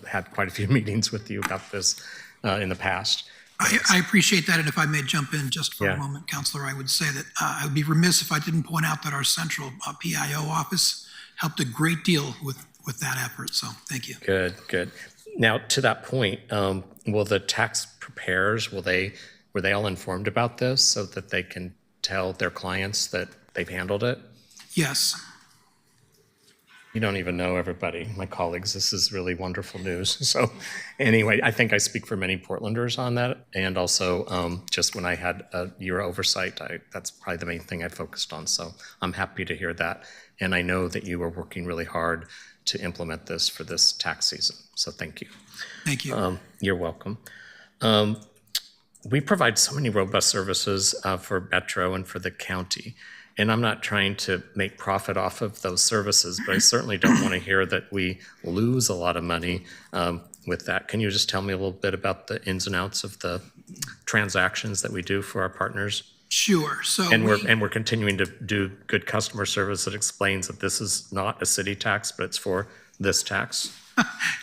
had quite a few meetings with you about this in the past. I appreciate that, and if I may jump in just for Yeah. a moment, Counselor, I would say that I would be remiss if I didn't point out that our central PIO office helped a great deal with that effort, so thank you. Good, good. Now, to that point, will the tax preparers, were they all informed about this so that they can tell their clients that they've handled it? Yes. You don't even know everybody, my colleagues. This is really wonderful news. So anyway, I think I speak for many Portlanders on that. And also just when I had your oversight, that's probably the main thing I focused on. So I'm happy to hear that. And I know that you are working really hard to implement this for this tax season. So thank you. Thank you. You're welcome. We provide so many robust services for Metro and for the county. And I'm not trying to make profit off of those services, but I certainly don't want to hear that we lose a lot of money with that. Can you just tell me a little bit about the ins and outs of the transactions that we do for our partners? Sure. So And we're continuing to do good customer service that explains that this is not a city tax, but it's for this tax.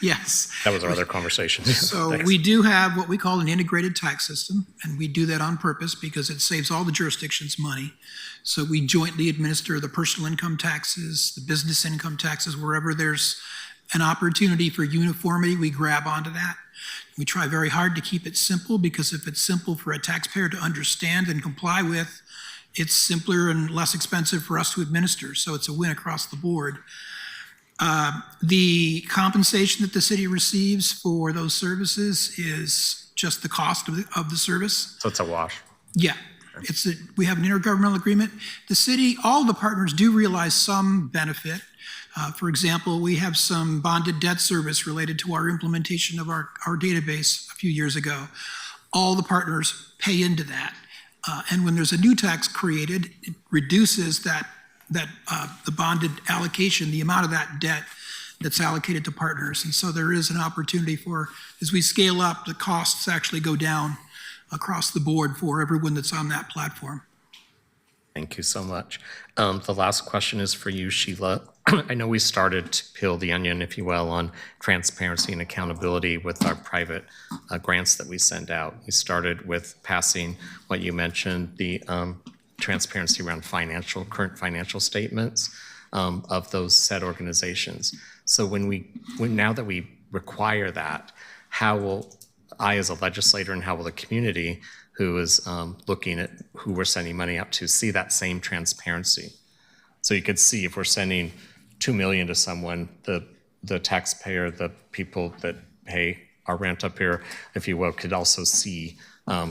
yes. That was our other conversation. So Thanks. we do have what we call an integrated tax system, and we do that on purpose because it saves all the jurisdictions money. So we jointly administer the personal income taxes, the business income taxes, wherever there's an opportunity for uniformity, we grab onto that. We try very hard to keep it simple because if it's simple for a taxpayer to understand and comply with, it's simpler and less expensive for us to administer. So it's a win across the board. The compensation that the city receives for those services is just the cost of the service. So it's a wash. Yeah, we have an intergovernmental agreement. The city, all the partners do realize some benefit. For example, we have some bonded debt service related to our implementation of our database a few years ago. All the partners pay into that. And when there's a new tax created, it reduces the bonded allocation, the amount of that debt that's allocated to partners. And so there is an opportunity for, as we scale up, the costs actually go down across the board for everyone that's on that platform. Thank you so much. The last question is for you, Sheila. I know we started to peel the onion, if you will, on transparency and accountability with our private grants that we send out. We started with passing what you mentioned, the transparency around current financial statements of those said organizations. So now that we require that, how will I as a legislator and how will the community who is looking at who we're sending money out to see that same transparency? So you could see if we're sending $2 million to someone, the taxpayer, the people that pay our rent up here, if you will, could also see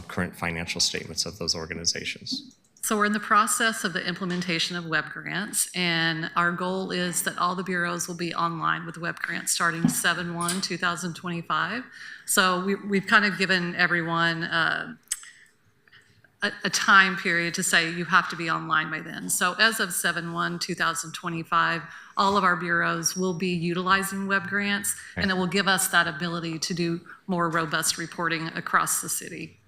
current financial statements of those organizations. So we're in the process of the implementation of web grants, and our goal is that all the bureaus will be online with web grants starting 7/1/2025. So we've kind of given everyone a time period to say you have to be online by then. So as of 7/1/2025, all of our bureaus will be utilizing web grants, and it will give us that ability to do more robust reporting across the city.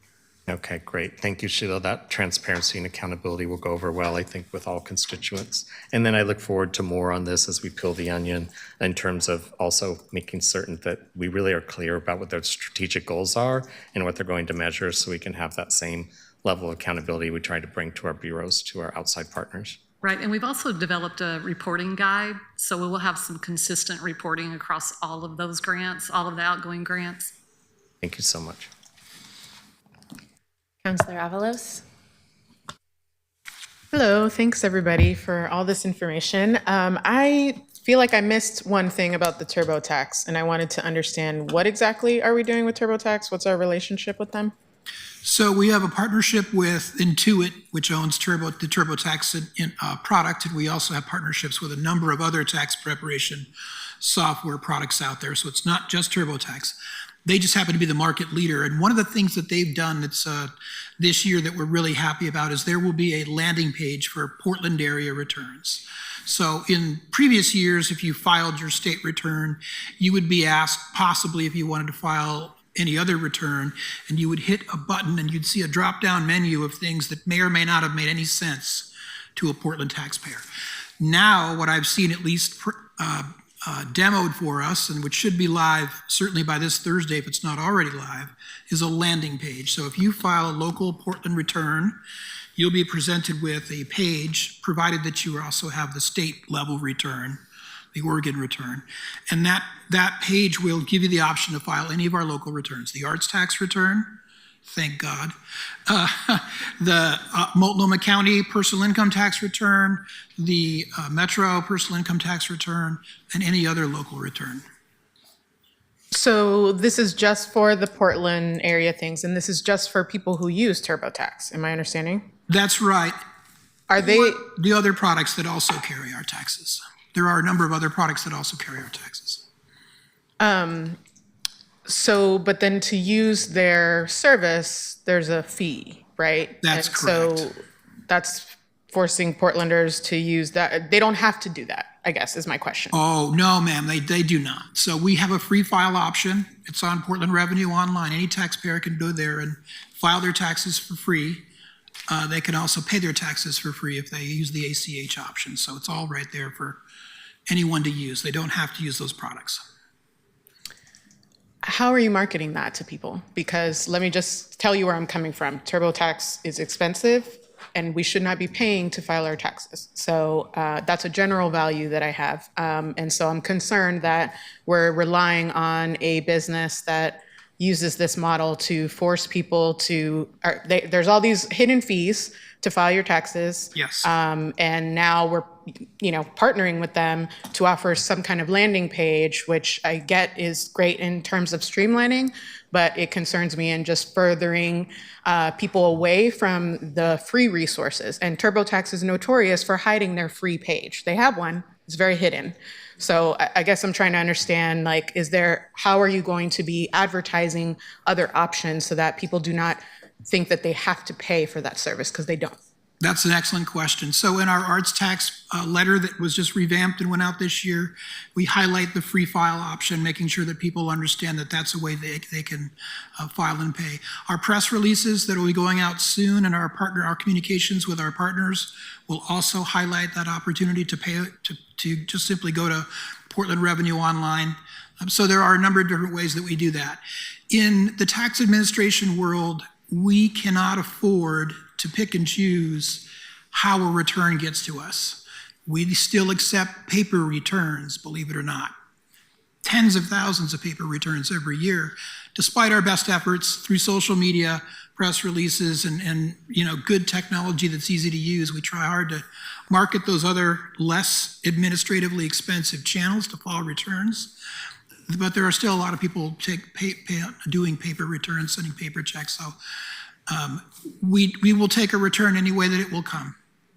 Okay, great. Thank you, Sheila. That transparency and accountability will go over well, I think, with all constituents. And then I look forward to more on this as we peel the onion in terms of also making certain that we really are clear about what their strategic goals are and what they're going to measure so we can have that same level of accountability we try to bring to our bureaus, to our outside partners. Right, and we've also developed a reporting guide, so we will have some consistent reporting across all of those grants, all of the outgoing grants. Thank you so much. Councilor Avalos. Hello, thanks everybody for all this information. I feel like I missed one thing about the TurboTax, and I wanted to understand what exactly are we doing with TurboTax? What's our relationship with them? So we have a partnership with Intuit, which owns the TurboTax product, and we also have partnerships with a number of other tax preparation software products out there. So it's not just TurboTax. They just happen to be the market leader. And one of the things that they've done that's this year that we're really happy about is there will be a landing page for Portland area returns. So in previous years, if you filed your state return, you would be asked possibly if you wanted to file any other return, and you would hit a button and you'd see a drop-down menu of things that may or may not have made any sense to a Portland taxpayer. Now, what I've seen at least demoed for us, and which should be live certainly by this Thursday if it's not already live, is a landing page. So if you file a local Portland return, you'll be presented with a page, provided that you also have the state level return, the Oregon return. And that page will give you the option to file any of our local returns. The arts tax return, thank God. The Multnomah County personal income tax return, the Metro personal income tax return, and any other local return. So this is just for the Portland area things, and this is just for people who use TurboTax. Am I understanding? That's right. Are they the other products that also carry our taxes? There are a number of other products that also carry our taxes. So, but then to use their service, there's a fee, right? That's And correct. So that's forcing Portlanders to use that. They don't have to do that, I guess, is my question. Oh, no, ma'am, they do not. So we have a free file option. It's on Portland Revenue Online. Any taxpayer can go there and file their taxes for free. They can also pay their taxes for free if they use the ACH option. So it's all right there for anyone to use. They don't have to use those products. How are you marketing that to people? Because let me just tell you where I'm coming from. TurboTax is expensive, and we should not be paying to file our taxes. So that's a general value that I have. And so I'm concerned that we're relying on a business that uses this model to force people to, there's all these hidden fees to file your taxes. Yes. And now we're, partnering with them to offer some kind of landing page, which I get is great in terms of streamlining, but it concerns me in just furthering people away from the free resources. And TurboTax is notorious for hiding their free page. They have one, it's very hidden. So I guess I'm trying to understand, how are you going to be advertising other options so that people do not think that they have to pay for that service, because they don't? That's an excellent question. So in our arts tax letter that was just revamped and went out this year, we highlight the free file option, making sure that people understand that that's a way they can file and pay. Our press releases that will be going out soon, and our communications with our partners will also highlight that opportunity to pay, to just simply go to Portland Revenue Online. So there are a number of different ways that we do that. In the tax administration world, we cannot afford to pick and choose how a return gets to us. We still accept paper returns, believe it or not. Tens of thousands of paper returns every year, despite our best efforts through social media, press releases, and good technology that's easy to use. We try hard to market those other less administratively expensive channels to file returns. But there are still a lot of people doing paper returns, sending paper checks. So we will take a return any way that it will come,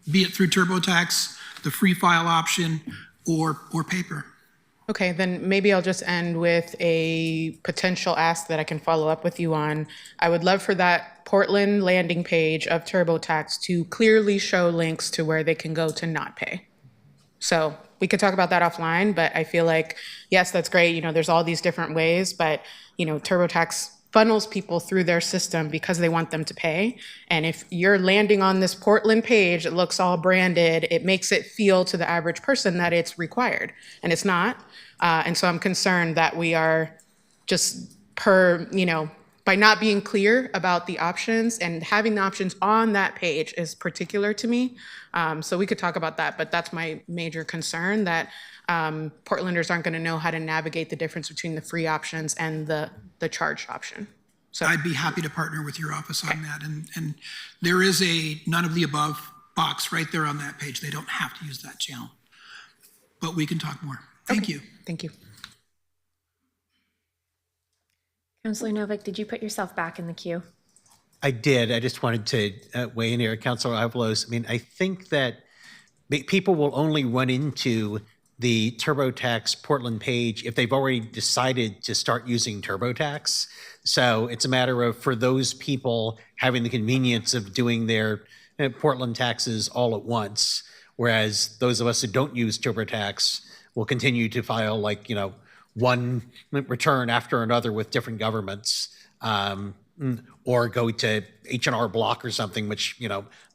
be it through TurboTax, the free file option, or paper. Okay, then maybe I'll just end with a potential ask that I can follow up with you on. I would love for that Portland landing page of TurboTax to clearly show links to where they can go to not pay. So we could talk about that offline, but I feel like, yes, that's great. There's all these different ways, but, TurboTax funnels people through their system because they want them to pay. And if you're landing on this Portland page, it looks all branded, it makes it feel to the average person that it's required, and it's not. And so I'm concerned that we are just by not being clear about the options, and having the options on that page is particular to me. So we could talk about that, but that's my major concern, that Portlanders aren't going to know how to navigate the difference between the free options and the charged option. So I'd be happy to partner with your office on that. And there is a none of the above box right there on that page. They don't have to use that channel. But we can talk more. Thank you. Thank you. Councilor Novick, did you put yourself back in the queue? I did. I just wanted to weigh in here. Councilor Avalos, I think that people will only run into the TurboTax Portland page if they've already decided to start using TurboTax. So it's a matter of, for those people, having the convenience of doing their Portland taxes all at once, whereas those of us who don't use TurboTax will continue to file one return after another with different governments. or go to H&R Block or something, which,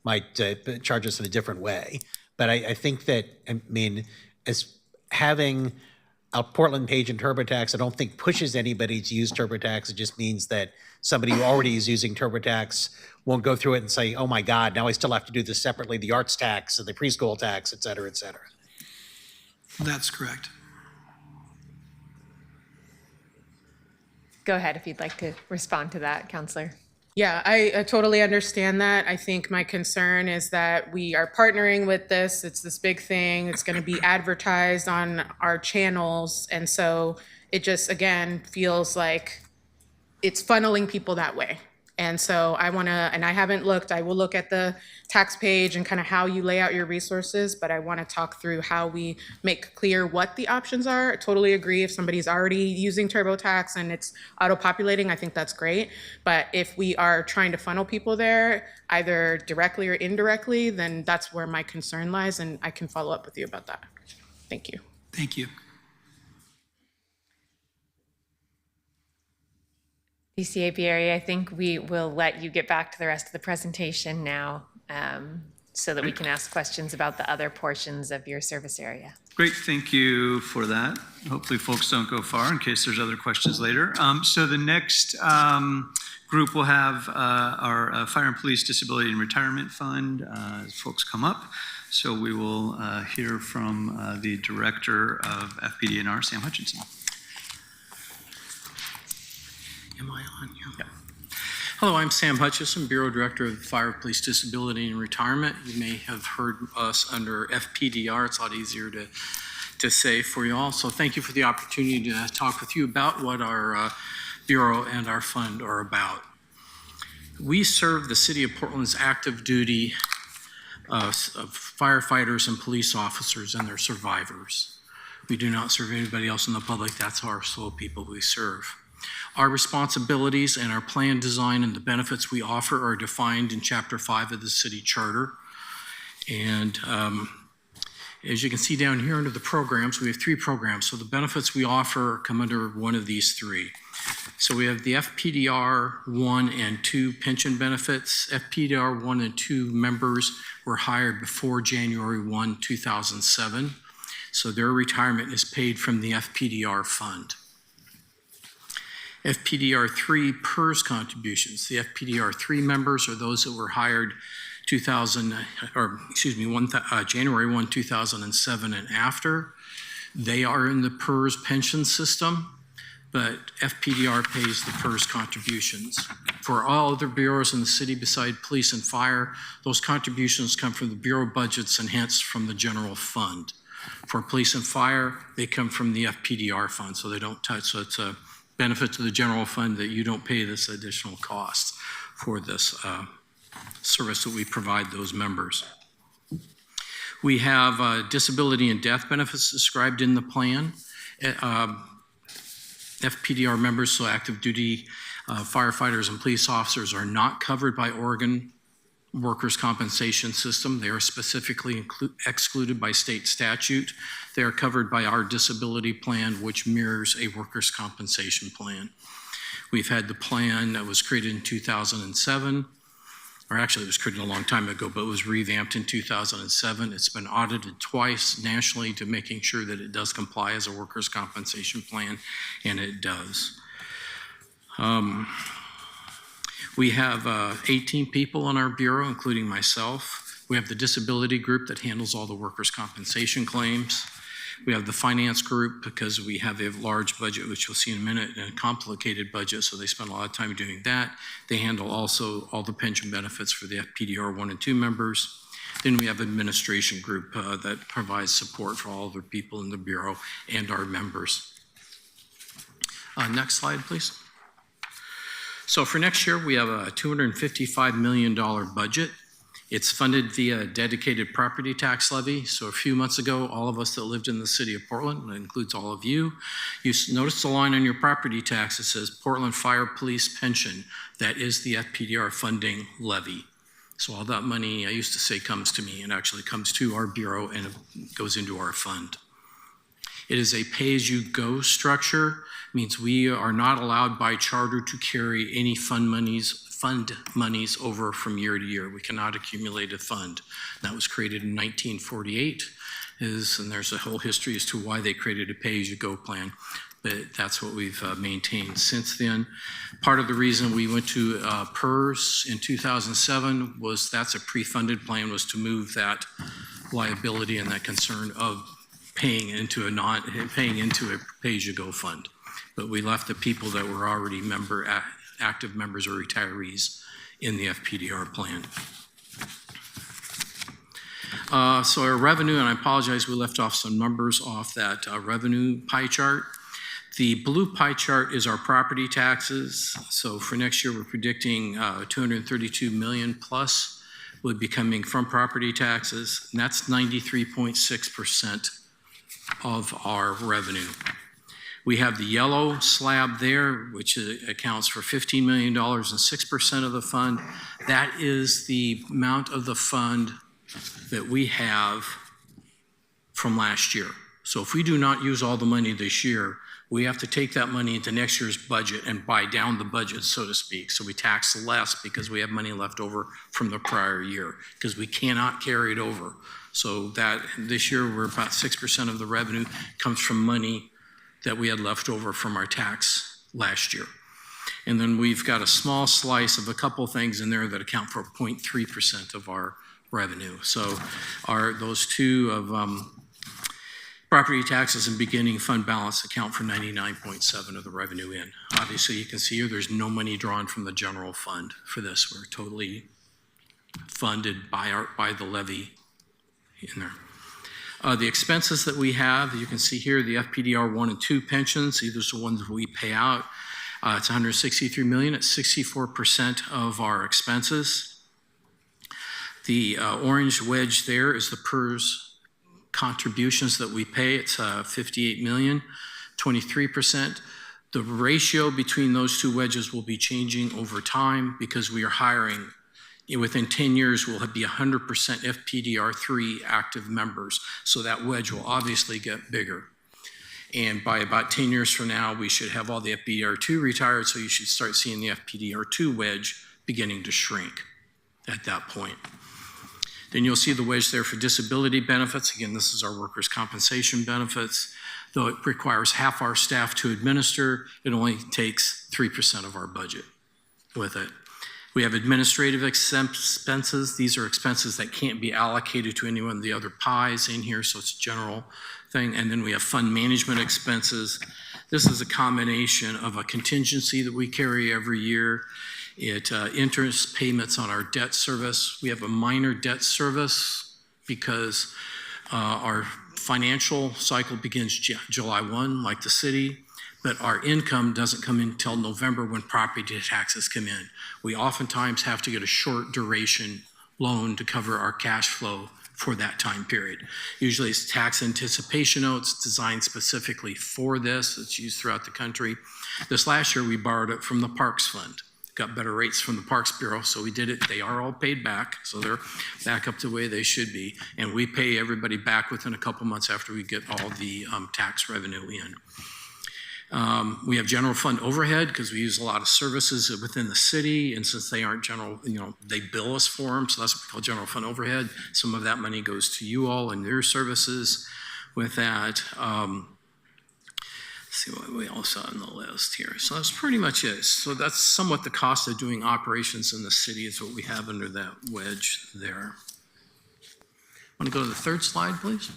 might charge us in a different way. But I think that, I mean, as having a Portland page in TurboTax, I don't think pushes anybody to use TurboTax. It just means that somebody who already is using TurboTax won't go through it and say, oh my God, now I still have to do this separately, the arts tax and the preschool tax, et cetera, et cetera. That's correct. Go ahead if you'd like to respond to that, Counselor. Yeah, I totally understand that. I think my concern is that we are partnering with this. It's this big thing. It's going to be advertised on our channels. And so it just, again, feels like it's funneling people that way. And so I want to, and I haven't looked, I will look at the tax page and kind of how you lay out your resources, but I want to talk through how we make clear what the options are. I totally agree if somebody's already using TurboTax and it's auto-populating, I think that's great. But if we are trying to funnel people there, either directly or indirectly, then that's where my concern lies, and I can follow up with you about that. Thank you. Thank you. DCA Barry, I think we will let you get back to the rest of the presentation now so that we can ask questions about the other portions of your service area. Great, thank you for that. Hopefully folks don't go far in case there's other questions later. So the next group will have our Fire and Police Disability and Retirement Fund as folks come up. So we will hear from the Director of FPD&R, Sam Hutchinson. Am I on? Yeah. Hello, I'm Sam Hutchison, Bureau Director of Fire, Police, Disability, and Retirement. You may have heard us under FPDR. It's a lot easier to say for you all. So thank you for the opportunity to talk with you about what our Bureau and our fund are about. We serve the City of Portland's active duty of firefighters and police officers and their survivors. We do not serve anybody else in the public. That's our sole people we serve. Our responsibilities and our plan design and the benefits we offer are defined in Chapter 5 of the City Charter. And as you can see down here under the programs, we have 3 programs. So the benefits we offer come under one of these 3. So we have the FPDR 1 and 2 pension benefits. FPDR 1 and 2 members were hired before January 1, 2007. So their retirement is paid from the FPDR fund. FPDR 3 PERS contributions. The FPDR 3 members are those that were hired January 1, 2007 and after. They are in the PERS pension system, but FPDR pays the PERS contributions. For all other bureaus in the city beside police and fire, those contributions come from the bureau budgets and hence from the general fund. For police and fire, they come from the FPDR fund, so they don't touch, so it's a benefit to the general fund that you don't pay this additional cost for this service that we provide those members. We have disability and death benefits described in the plan. FPDR members, so active duty firefighters and police officers, are not covered by Oregon workers' compensation system. They are specifically excluded by state statute. They are covered by our disability plan, which mirrors a workers' compensation plan. We've had the plan that was created in 2007, or actually it was created a long time ago, but it was revamped in 2007. It's been audited twice nationally to making sure that it does comply as a workers' compensation plan, and it does. We have 18 people on our bureau, including myself. We have the disability group that handles all the workers' compensation claims. We have the finance group because we have a large budget, which you'll see in a minute, and a complicated budget, so they spend a lot of time doing that. They handle also all the pension benefits for the FPDR 1 and 2 members. Then we have administration group that provides support for all other people in the bureau and our members. Next slide, please. So for next year, we have a $255 million budget. It's funded via dedicated property tax levy. So a few months ago, all of us that lived in the city of Portland, that includes all of you, you notice the line on your property tax that says Portland Fire Police Pension. That is the FPDR funding levy. So all that money, I used to say, comes to me, and actually comes to our bureau and it goes into our fund. It is a pay-as-you-go structure, means we are not allowed by charter to carry any fund monies over from year to year. We cannot accumulate a fund. That was created in 1948, and there's a whole history as to why they created a pay-as-you-go plan, but that's what we've maintained since then. Part of the reason we went to PERS in 2007 was that's a pre-funded plan, was to move that liability and that concern of paying into a pay-as-you-go fund. But we left the people that were already active members or retirees in the FPDR plan. So our revenue, and I apologize, we left off some numbers off that revenue pie chart. The blue pie chart is our property taxes. So for next year, we're predicting 232 million plus would be coming from property taxes, and that's 93.6% of our revenue. We have the yellow slab there, which accounts for $15 million and 6% of the fund. That is the amount of the fund that we have from last year. So if we do not use all the money this year, we have to take that money into next year's budget and buy down the budget, so to speak. So we tax less because we have money left over from the prior year, because we cannot carry it over. So that this year, we're about 6% of the revenue comes from money that we had left over from our tax last year. And then we've got a small slice of a couple things in there that account for 0.3% of our revenue. So those two of property taxes and beginning fund balance account for 99.7 of the revenue in. Obviously, you can see here there's no money drawn from the general fund for this. We're totally funded by the levy in there. The expenses that we have, you can see here, the FPDR 1 and 2 pensions, these are the ones that we pay out. It's $163 million at 64% of our expenses. The orange wedge there is the PERS contributions that we pay. It's $58 million, 23%. The ratio between those two wedges will be changing over time because we are hiring. Within 10 years, we'll be 100% FPDR3 active members. So that wedge will obviously get bigger. And by about 10 years from now, we should have all the FPDR2 retired, so you should start seeing the FPDR2 wedge beginning to shrink at that point. Then you'll see the wedge there for disability benefits. Again, this is our workers' compensation benefits. Though it requires half our staff to administer, it only takes 3% of our budget with it. We have administrative expenses. These are expenses that can't be allocated to any one of the other pies in here, so it's a general thing. And then we have fund management expenses. This is a combination of a contingency that we carry every year. It interest payments on our debt service. We have a minor debt service because our financial cycle begins July 1, like the city, but our income doesn't come in until November when property taxes come in. We oftentimes have to get a short duration loan to cover our cash flow for that time period. Usually it's tax anticipation notes designed specifically for this. It's used throughout the country. This last year we borrowed it from the Parks Fund. Got better rates from the Parks Bureau, so we did it. They are all paid back, so they're back up to the way they should be. And we pay everybody back within a couple months after we get all the tax revenue in. We have general fund overhead because we use a lot of services within the city, and since they aren't general, they bill us for them, so that's what we call general fund overhead. Some of that money goes to you all and your services with that. See what we also on the list here. So that's pretty much it. So that's somewhat the cost of doing operations in the city is what we have under that wedge there. Want to go to the third slide, please?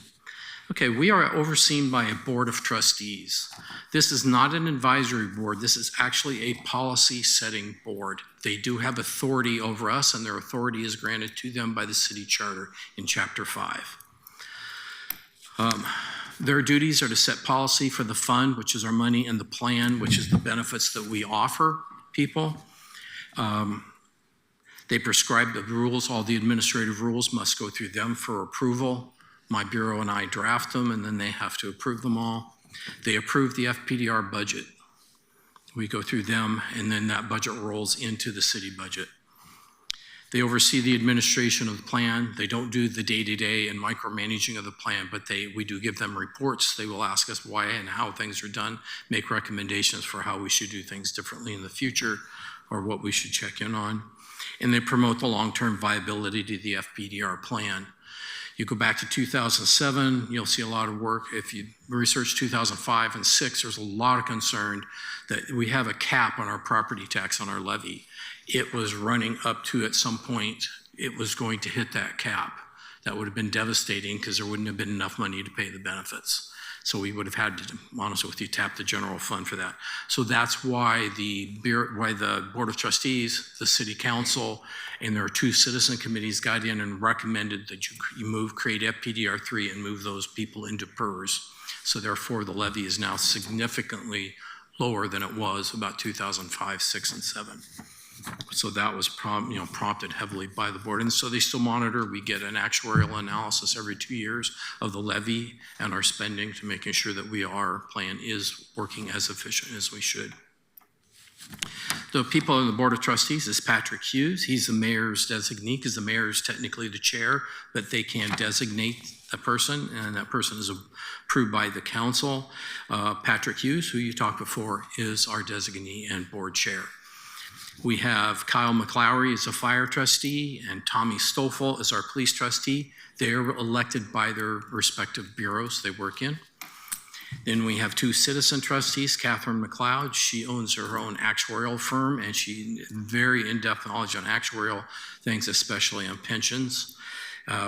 Okay, we are overseen by a board of trustees. This is not an advisory board. This is actually a policy setting board. They do have authority over us, and their authority is granted to them by the city charter in Chapter 5. Their duties are to set policy for the fund, which is our money, and the plan, which is the benefits that we offer people. They prescribe the rules. All the administrative rules must go through them for approval. My bureau and I draft them, and then they have to approve them all. They approve the FPDR budget. We go through them, and then that budget rolls into the city budget. They oversee the administration of the plan. They don't do the day-to-day and micromanaging of the plan, but we do give them reports. They will ask us why and how things are done, make recommendations for how we should do things differently in the future or what we should check in on. And they promote the long-term viability to the FPDR plan. You go back to 2007, you'll see a lot of work. If you research 2005 and 6, there's a lot of concern that we have a cap on our property tax on our levy. It was running up to, at some point, it was going to hit that cap. That would have been devastating because there wouldn't have been enough money to pay the benefits. So we would have had to, honestly with you, tap the general fund for that. So that's why the Board of Trustees, the City Council, and there are 2 citizen committees got in and recommended that you create FPDR 3 and move those people into PERS. So therefore, the levy is now significantly lower than it was about 2005, 6, and 7. So that was prompted heavily by the board. And so they still monitor. We get an actuarial analysis every 2 years of the levy and our spending to making sure that our plan is working as efficient as we should. The people on the Board of Trustees is Patrick Hughes. He's the mayor's designee because the mayor is technically the chair, but they can designate a person, and that person is approved by the council. Patrick Hughes, who you talked before, is our designee and board chair. We have Kyle McLowry as a fire trustee, and Tommy Stoffel is our police trustee. They're elected by their respective bureaus they work in. Then we have 2 citizen trustees, Catherine McLeod. She owns her own actuarial firm, and she very in-depth knowledge on actuarial things, especially on pensions.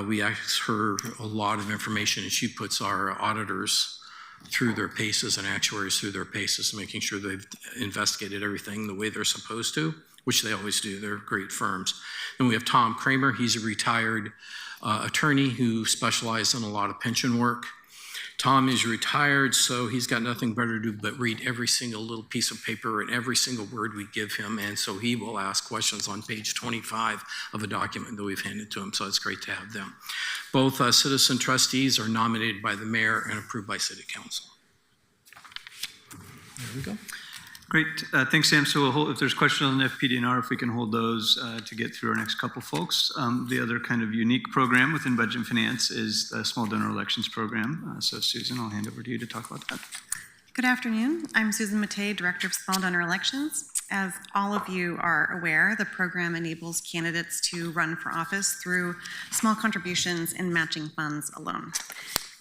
We ask her a lot of information, and she puts our auditors through their paces and actuaries through their paces, making sure they've investigated everything the way they're supposed to, which they always do. They're great firms. Then we have Tom Kramer. He's a retired attorney who specializes in a lot of pension work. Tom is retired, so he's got nothing better to do but read every single little piece of paper and every single word we give him, and so he will ask questions on page 25 of a document that we've handed to him, so it's great to have them. Both citizen trustees are nominated by the mayor and approved by City Council. There we go. Great. Thanks, Sam. So if there's questions on the FPDNR, if we can hold those to get through our next couple folks. The other kind of unique program within Budget and Finance is the Small Donor Elections Program. So Susan, I'll hand over to you to talk about that. Good afternoon. I'm Susan Matei, Director of Small Donor Elections. As all of you are aware, the program enables candidates to run for office through small contributions and matching funds alone.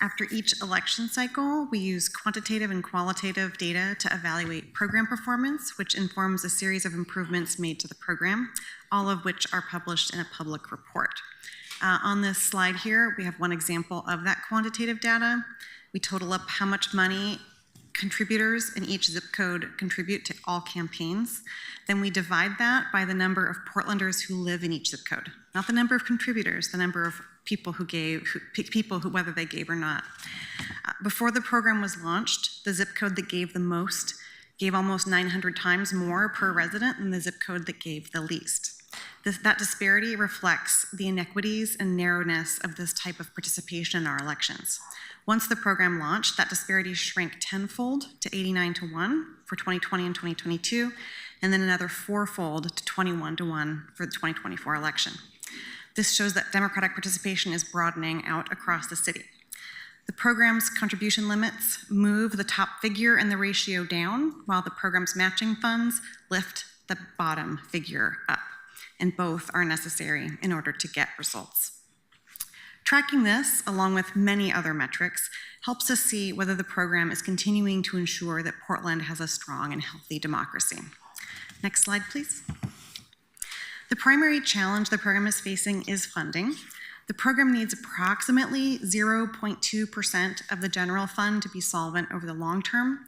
After each election cycle, we use quantitative and qualitative data to evaluate program performance, which informs a series of improvements made to the program, all of which are published in a public report. On this slide here, we have one example of that quantitative data. We total up how much money contributors in each zip code contribute to all campaigns. Then we divide that by the number of Portlanders who live in each zip code. Not the number of contributors, the number of people who whether they gave or not. Before the program was launched, the zip code that gave the most gave almost 900 times more per resident than the zip code that gave the least. That disparity reflects the inequities and narrowness of this type of participation in our elections. Once the program launched, that disparity shrank tenfold to 89-1 for 2020 and 2022, and then another fourfold to 21-1 for the 2024 election. This shows that Democratic participation is broadening out across the city. The program's contribution limits move the top figure in the ratio down, while the program's matching funds lift the bottom figure up, and both are necessary in order to get results. Tracking this, along with many other metrics, helps us see whether the program is continuing to ensure that Portland has a strong and healthy democracy. Next slide, please. The primary challenge the program is facing is funding. The program needs approximately 0.2% of the general fund to be solvent over the long term.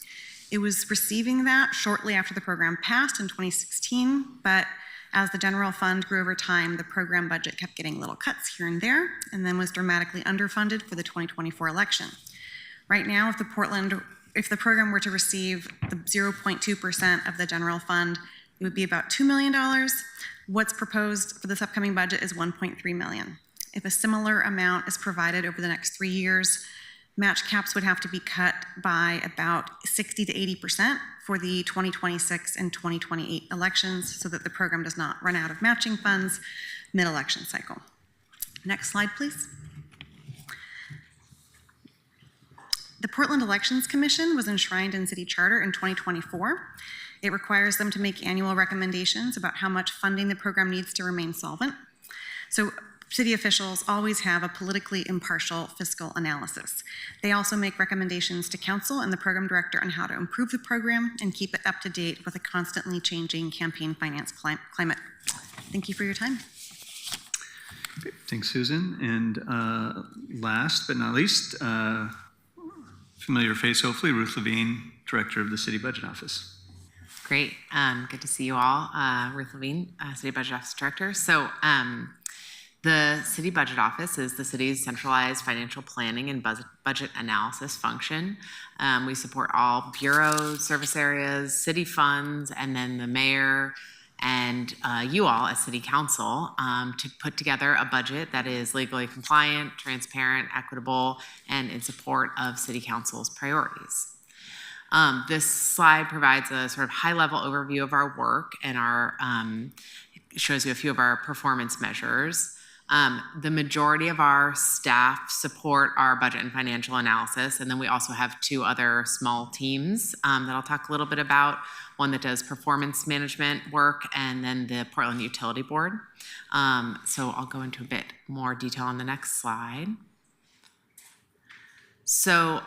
It was receiving that shortly after the program passed in 2016, but as the general fund grew over time, the program budget kept getting little cuts here and there, and then was dramatically underfunded for the 2024 election. Right now, if the program were to receive the 0.2% of the general fund, it would be about $2 million. What's proposed for this upcoming budget is $1.3 million. If a similar amount is provided over the next 3 years, match caps would have to be cut by about 60 to 80% for the 2026 and 2028 elections so that the program does not run out of matching funds mid-election cycle. Next slide, please. The Portland Elections Commission was enshrined in city charter in 2024. It requires them to make annual recommendations about how much funding the program needs to remain solvent. So city officials always have a politically impartial fiscal analysis. They also make recommendations to council and the program director on how to improve the program and keep it up to date with a constantly changing campaign finance climate. Thank you for your time. Okay, thanks, Susan. And last but not least, familiar face, hopefully, Ruth Levine, Director of the City Budget Office. Great. Good to see you all. Ruth Levine, City Budget Office Director. So the City Budget Office is the city's centralized financial planning and budget analysis function. We support all bureaus, service areas, city funds, and then the mayor and you all as City Council to put together a budget that is legally compliant, transparent, equitable, and in support of City Council's priorities. This slide provides a sort of high-level overview of our work and shows you a few of our performance measures. The majority of our staff support our budget and financial analysis, and then we also have two other small teams that I'll talk a little bit about, one that does performance management work, and then the Portland Utility Board. So I'll go into a bit more detail on the next slide. So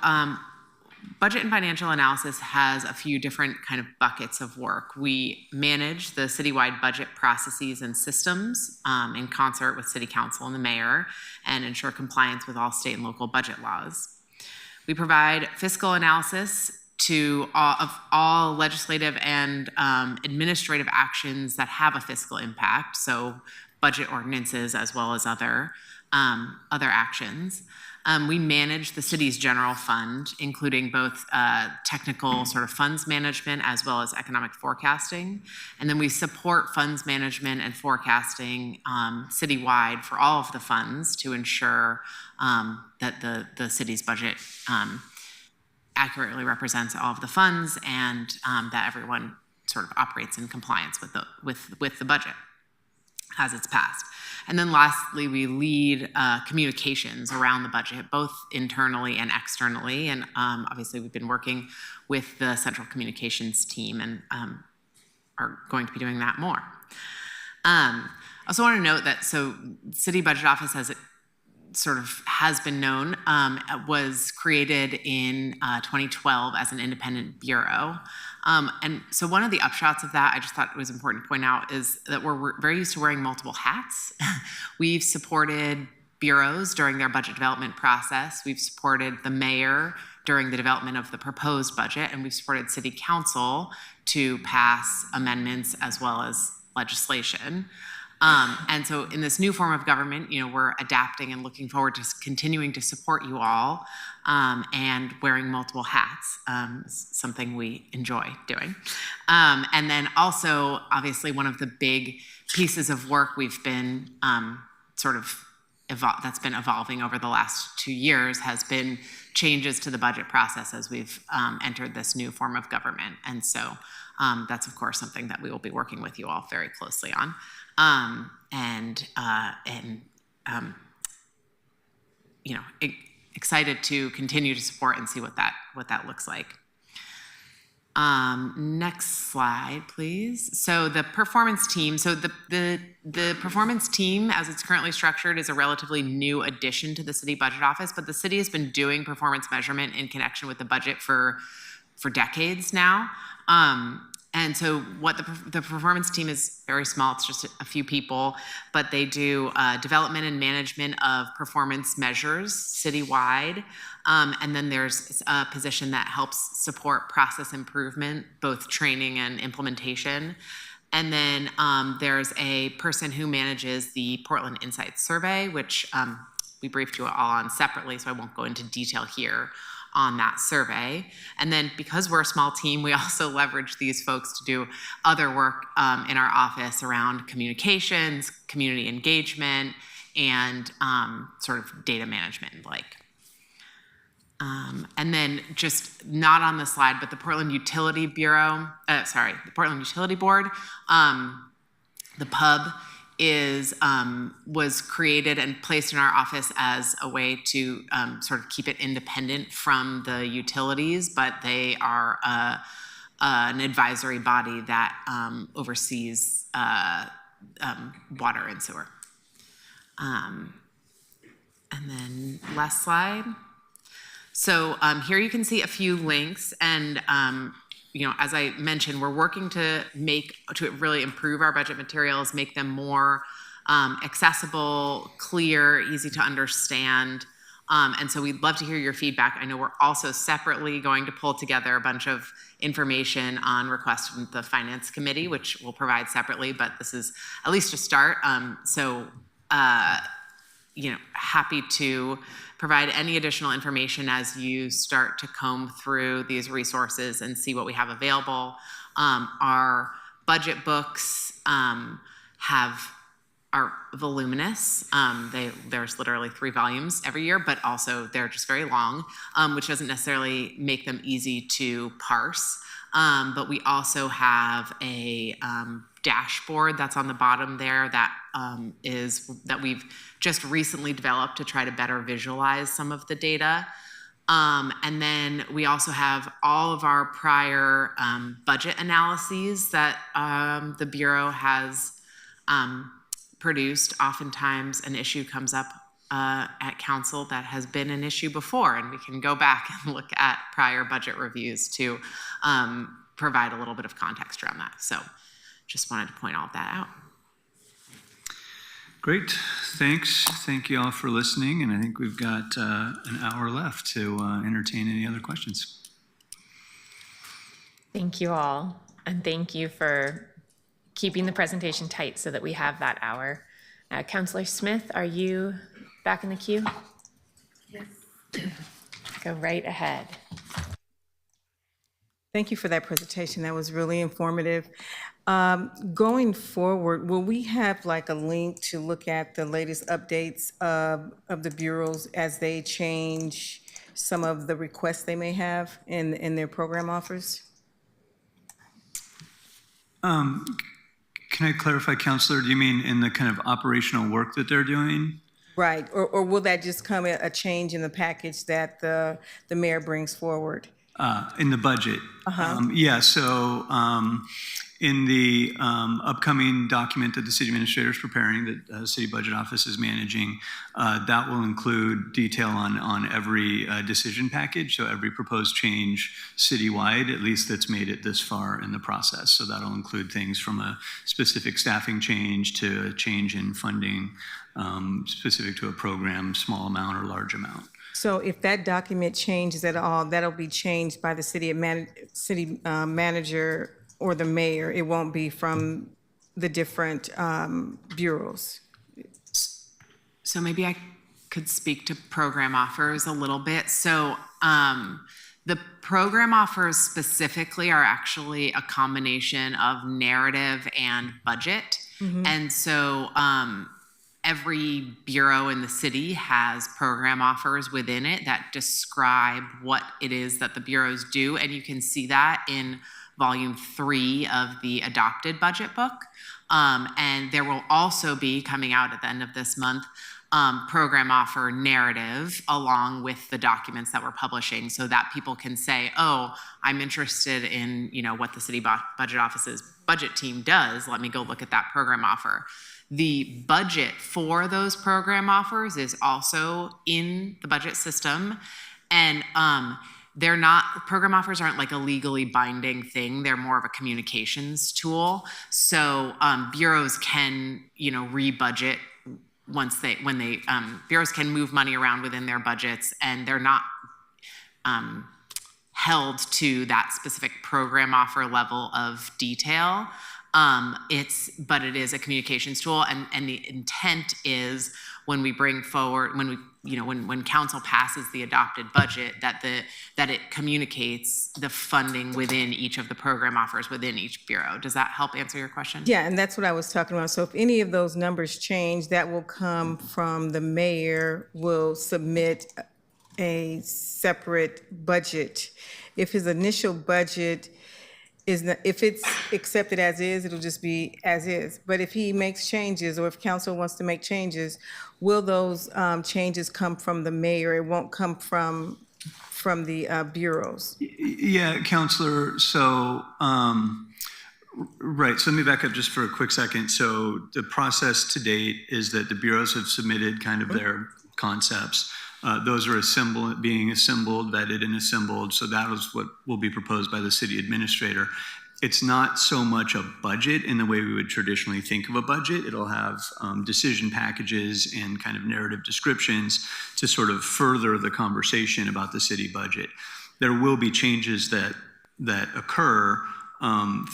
budget and financial analysis has a few different kind of buckets of work. We manage the citywide budget processes and systems in concert with City Council and the mayor and ensure compliance with all state and local budget laws. We provide fiscal analysis to all legislative and administrative actions that have a fiscal impact, so budget ordinances as well as other actions. We manage the city's general fund, including both technical sort of funds management as well as economic forecasting. And then we support funds management and forecasting citywide for all of the funds to ensure that the city's budget accurately represents all of the funds and that everyone sort of operates in compliance with the budget as it's passed. And then lastly, we lead communications around the budget, both internally and externally. And obviously, we've been working with the central communications team and are going to be doing that more. I also want to note that City Budget Office has been known, was created in 2012 as an independent bureau. And so one of the upshots of that, I just thought it was important to point out, is that we're very used to wearing multiple hats. We've supported bureaus during their budget development process. We've supported the mayor during the development of the proposed budget, and we've supported City Council to pass amendments as well as legislation. And so in this new form of government, we're adapting and looking forward to continuing to support you all and wearing multiple hats, something we enjoy doing. And then also, obviously, one of the big pieces of work we've been that's been evolving over the last 2 years has been changes to the budget process as we've entered this new form of government. And so that's, of course, something that we will be working with you all very closely on. Excited to continue to support and see what that looks like. Next slide, please. So the performance team. So the performance team, as it's currently structured, is a relatively new addition to the City Budget Office, but the city has been doing performance measurement in connection with the budget for decades now. And so what the performance team is very small, it's just a few people, but they do development and management of performance measures citywide. And then there's a position that helps support process improvement, both training and implementation. And then there's a person who manages the Portland Insights Survey, which we briefed you all on separately, so I won't go into detail here on that survey. And then because we're a small team, we also leverage these folks to do other work in our office around communications, community engagement, and sort of data management and like. And then just not on the slide, but the Portland Utility Board, the pub was created and placed in our office as a way to sort of keep it independent from the utilities, but they are an advisory body that oversees water and sewer. And then last slide. So here you can see a few links, and as I mentioned, we're working to really improve our budget materials, make them more accessible, clear, easy to understand. And so we'd love to hear your feedback. I know we're also separately going to pull together a bunch of information on request from the Finance Committee, which we'll provide separately, but this is at least a start. Happy to provide any additional information as you start to comb through these resources and see what we have available. Our budget books are voluminous. There's literally 3 volumes every year, but also they're just very long, which doesn't necessarily make them easy to parse. But we also have a dashboard that's on the bottom there that we've just recently developed to try to better visualize some of the data. And then we also have all of our prior budget analyses that the Bureau has produced. Oftentimes an issue comes up at council that has been an issue before, and we can go back and look at prior budget reviews to provide a little bit of context around that. So just wanted to point all of that out. Great, thanks. Thank you all for listening, and I think we've got an hour left to entertain any other questions. Thank you all, and thank you for keeping the presentation tight so that we have that hour. Councillor Smith, are you back in the queue? Yes. Go right ahead. Thank you for that presentation. That was really informative. Going forward, will we have like a link to look at the latest updates of the bureaus as they change some of the requests they may have in their program offers? Can I clarify, Councillor? Do you mean in the kind of operational work that they're doing? Right, or will that just come a change in the package that the mayor brings forward? In the budget? Yeah, so in the upcoming document that the city administrator is preparing, that the city budget office is managing, that will include detail on every decision package, so every proposed change citywide, at least that's made it this far in the process. So that'll include things from a specific staffing change to a change in funding specific to a program, small amount or large amount. So if that document changes at all, that'll be changed by the city manager or the mayor. It won't be from the different bureaus. So maybe I could speak to program offers a little bit. So the program offers specifically are actually a combination of narrative and budget. Mm-hmm. And so every bureau in the city has program offers within it that describe what it is that the bureaus do. And you can see that in volume 3 of the adopted budget book. And there will also be, coming out at the end of this month, program offer narrative along with the documents that we're publishing so that people can say, oh, I'm interested in what the city budget office's budget team does. Let me go look at that program offer. The budget for those program offers is also in the budget system, and program offers aren't like a legally binding thing. They're more of a communications tool. So bureaus can, re-budget bureaus can move money around within their budgets, and they're not held to that specific program offer level of detail. But it is a communications tool, and the intent is when we bring forward, when council passes the adopted budget, that it communicates the funding within each of the program offers within each bureau. Does that help answer your question? Yeah, and that's what I was talking about. So if any of those numbers change, that will come from the mayor will submit a separate budget. If his initial budget if it's accepted as is, it'll just be as is. But if he makes changes, or if council wants to make changes, will those changes come from the mayor? It won't come from the bureaus? Yeah, Counselor, so, right, so let me back up just for a quick second. So the process to date is that the bureaus have submitted kind of their concepts. Those are being assembled, vetted and assembled, so that is what will be proposed by the city administrator. It's not so much a budget in the way we would traditionally think of a budget. It'll have decision packages and kind of narrative descriptions to sort of further the conversation about the city budget. There will be changes that occur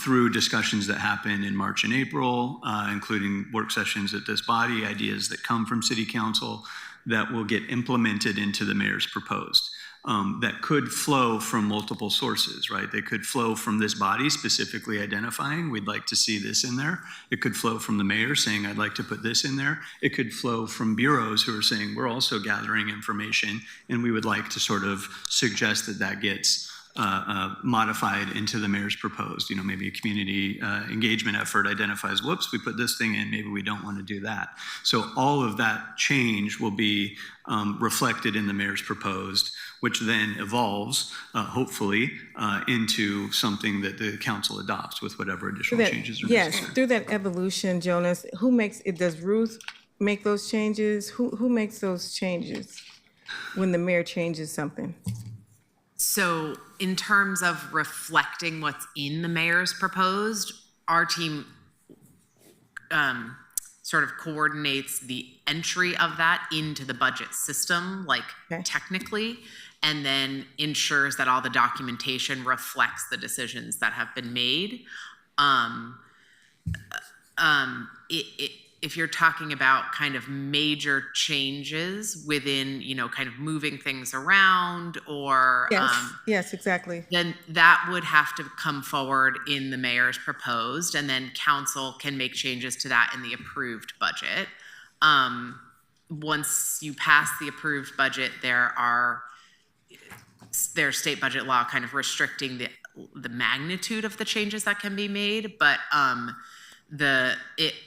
through discussions that happen in March and April, including work sessions at this body, ideas that come from city council that will get implemented into the mayor's proposed. That could flow from multiple sources, right? They could flow from this body specifically identifying, we'd like to see this in there. It could flow from the mayor saying, I'd like to put this in there. It could flow from bureaus who are saying, we're also gathering information and we would like to sort of suggest that that gets modified into the mayor's proposed. You know, maybe a community engagement effort identifies, whoops, we put this thing in, maybe we don't want to do that. So all of that change will be reflected in the mayor's proposed, which then evolves, hopefully, into something that the council adopts with whatever additional changes are necessary. Yes, through that evolution, Jonas, who makes it? Does Ruth make those changes? Who makes those changes when the mayor changes something? So in terms of reflecting what's in the mayor's proposed, our team sort of coordinates the entry of that into the budget system, like technically, and then ensures that all the documentation reflects the decisions that have been made. If you're talking about kind of major changes within, you know, kind of moving things around or yes, exactly. Then that would have to come forward in the mayor's proposed, and then council can make changes to that in the approved budget. Once you pass the approved budget, there's state budget law kind of restricting the magnitude of the changes that can be made, but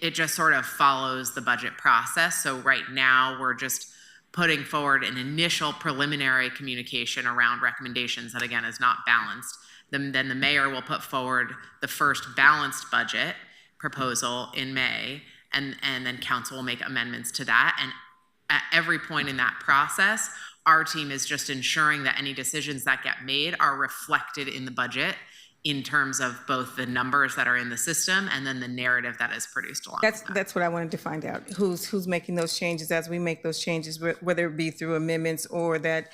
it just sort of follows the budget process. So right now we're just putting forward an initial preliminary communication around recommendations that again is not balanced. Then the mayor will put forward the first balanced budget proposal in May, and then council will make amendments to that. And at every point in that process, our team is just ensuring that any decisions that get made are reflected in the budget in terms of both the numbers that are in the system and then the narrative that is produced along with that. That's what I wanted to find out. Who's making those changes as we make those changes, whether it be through amendments or that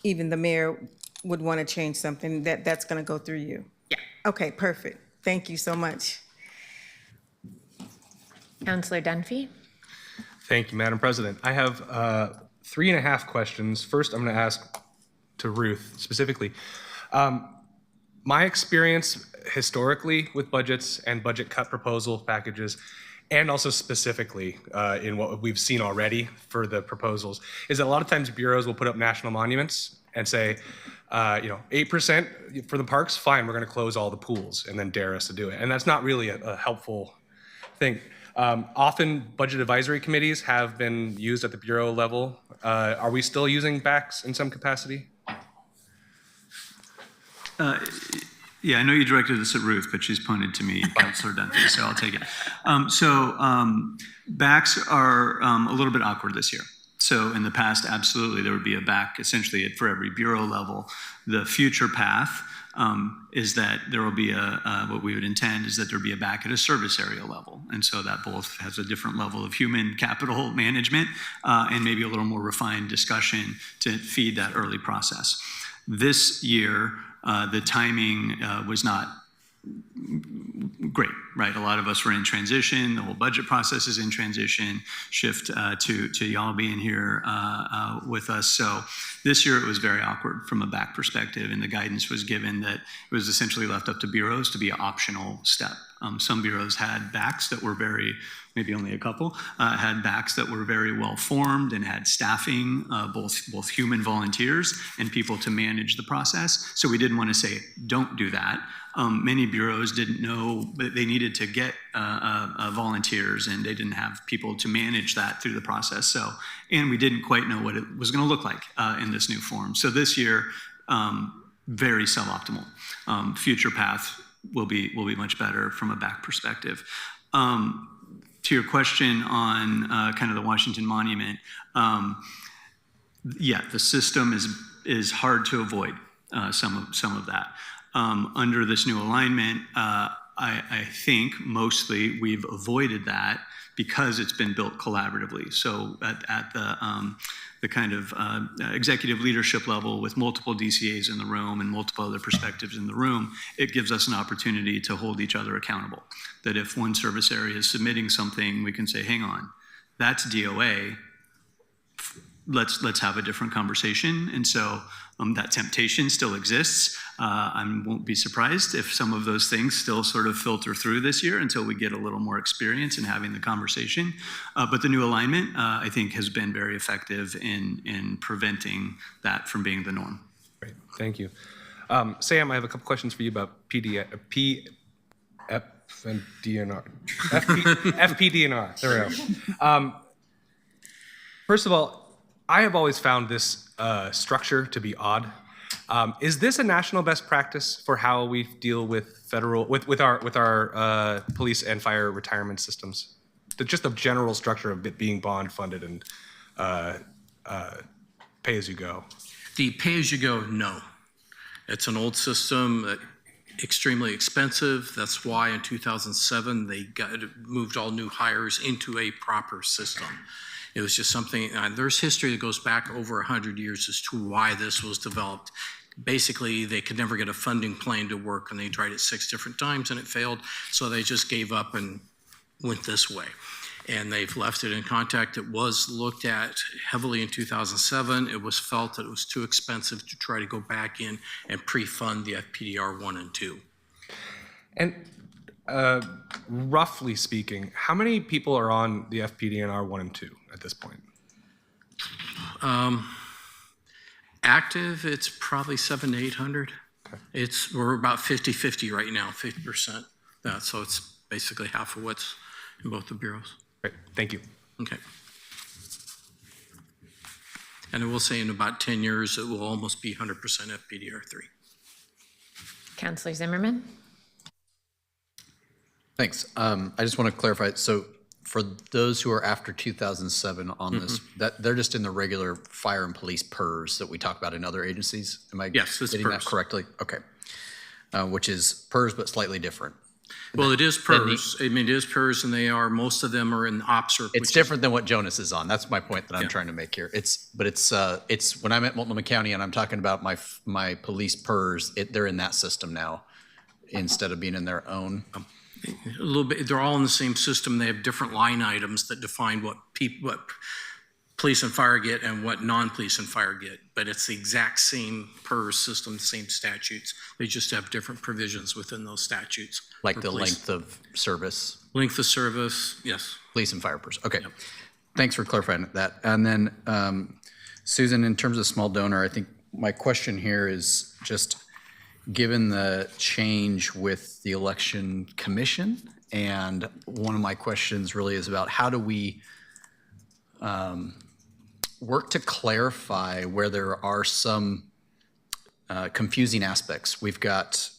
even the mayor would want to change something, that's going to go through you? Yeah. Okay, perfect. Thank you so much. Councillor Dunphy. Thank you, Madam President. I have 3.5 questions. First, I'm going to ask to Ruth specifically. My experience historically with budgets and budget cut proposal packages, and also specifically in what we've seen already for the proposals, is that a lot of times bureaus will put up national monuments and say, 8% for the parks, fine, we're going to close all the pools, and then dare us to do it. And that's not really a helpful thing. Often budget advisory committees have been used at the bureau level. Are we still using BACs in some capacity? Yeah, I know you directed this at Ruth, but she's pointed to me, Councilor Dunphy, so I'll take it. BACs are a little bit awkward this year. So in the past, absolutely, there would be a BAC essentially for every bureau level. The future path is that there will be what we would intend is that there will be a BAC at a service area level. And so that both has a different level of human capital management and maybe a little more refined discussion to feed that early process. This year, the timing was not great, right? A lot of us were in transition. The whole budget process is in transition. Shift to y'all being here with us. So this year it was very awkward from a back perspective, and the guidance was given that it was essentially left up to bureaus to be an optional step. Some bureaus had backs that were maybe only a couple, had backs that were very well formed and had staffing, both human volunteers and people to manage the process. So we didn't want to say, don't do that. Many bureaus didn't know that they needed to get volunteers, and they didn't have people to manage that through the process. So, and we didn't quite know what it was going to look like in this new form. So this year, very suboptimal. Future path will be much better from a back perspective. To your question on kind of the Washington Monument, yeah, the system is hard to avoid some of that. Under this new alignment, I think mostly we've avoided that because it's been built collaboratively. So at the kind of executive leadership level with multiple DCAs in the room and multiple other perspectives in the room, it gives us an opportunity to hold each other accountable. That if one service area is submitting something, we can say, hang on, that's DOA, let's have a different conversation. And so that temptation still exists. I won't be surprised if some of those things still sort of filter through this year until we get a little more experience in having the conversation. But the new alignment, I think, has been very effective in preventing that from being the norm. Great, thank you. Sam, I have a couple questions for you about FPDNR. FPDNR, there we go. First of all, I have always found this structure to be odd. Is this a national best practice for how we deal with federal, with our police and fire retirement systems? Just the general structure of it being bond funded and pay as you go. The pay as you go, no. It's an old system, extremely expensive. That's why in 2007 they moved all new hires into a proper system. It was just something, there's history that goes back over 100 years as to why this was developed. Basically, they could never get a funding plan to work, and they tried it 6 different times and it failed, so they just gave up and went this way. And they've left it in contact. It was looked at heavily in 2007. It was felt that it was too expensive to try to go back in and pre-fund the FPDR 1 and 2. And roughly speaking, how many people are on the FPDNR 1 and 2 at this point? Active, it's probably 700 to 800. Okay. We're about 50-50 right now, 50%. So it's basically half of what's in both the bureaus. Great, thank you. Okay. And I will say in about 10 years, it will almost be 100% FPDR 3. Councilor Zimmerman? Thanks. I just want to clarify. So for those who are after 2007 on this, that they're just in the regular fire and police PERS that we talk about in other agencies? Am I getting that correctly? Okay. Which is PERS, but slightly different. Well, it is PERS. I mean, it is PERS, and most of them are in OPSRP. It's different than what Jonas is on. That's my point that I'm trying to make here. It's when I'm at Multnomah County and I'm talking about my police PERS, they're in that system now instead of being in their own. A little bit. They're all in the same system. They have different line items that define what police and fire get and what non-police and fire get. But it's the exact same PERS system, the same statutes. They just have different provisions within those statutes. Like the length of service. Length of service, yes. Police and fire PERS. Okay. Yep. Thanks for clarifying that. And then, Susan, in terms of small donor, I think my question here is just, given the change with the election commission, and one of my questions really is about how do we work to clarify where there are some confusing aspects. We've got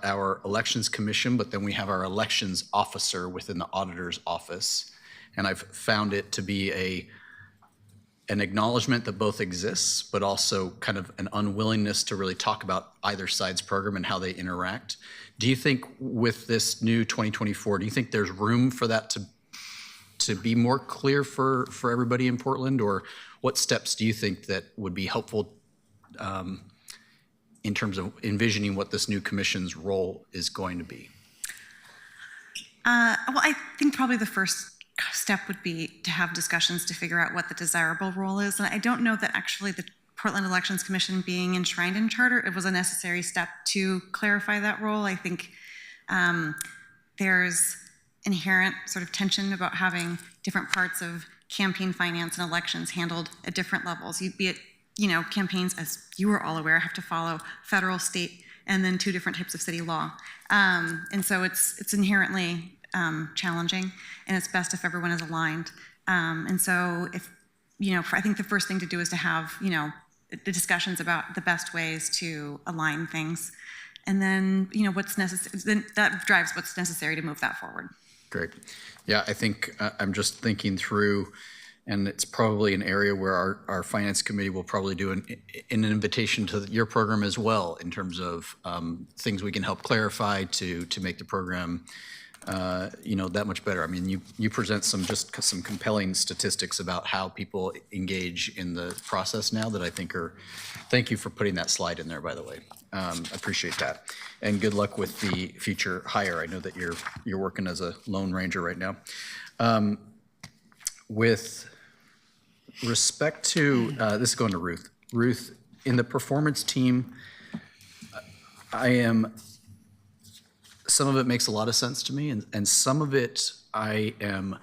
our elections commission, but then we have our elections officer within the auditor's office, and I've found it to be an acknowledgement that both exists, but also kind of an unwillingness to really talk about either side's program and how they interact. Do you think with this new 2024, do you think there's room for that to be more clear for everybody in Portland? Or what steps do you think that would be helpful in terms of envisioning what this new commission's role is going to be? Well, I think probably the first step would be to have discussions to figure out what the desirable role is. And I don't know that actually the Portland Elections Commission being enshrined in charter, it was a necessary step to clarify that role. I think there's inherent sort of tension about having different parts of campaign finance and elections handled at different levels. Be it, campaigns, as you are all aware, have to follow federal, state, and then 2 different types of city law. And so it's inherently challenging, and it's best if everyone is aligned. And so I think the first thing to do is to have, the discussions about the best ways to align things. And then, what's necessary, then that drives what's necessary to move that forward. Great. Yeah, I think I'm just thinking through, and it's probably an area where our finance committee will probably do an invitation to your program as well, in terms of things we can help clarify to make the program that much better. I mean, you present some compelling statistics about how people engage in the process now that I think thank you for putting that slide in there, by the way. Appreciate that. And good luck with the future hire. I know that you're working as a Lone Ranger right now. With respect to, this is going to Ruth. Ruth, in the performance team, some of it makes a lot of sense to me, and some of it I am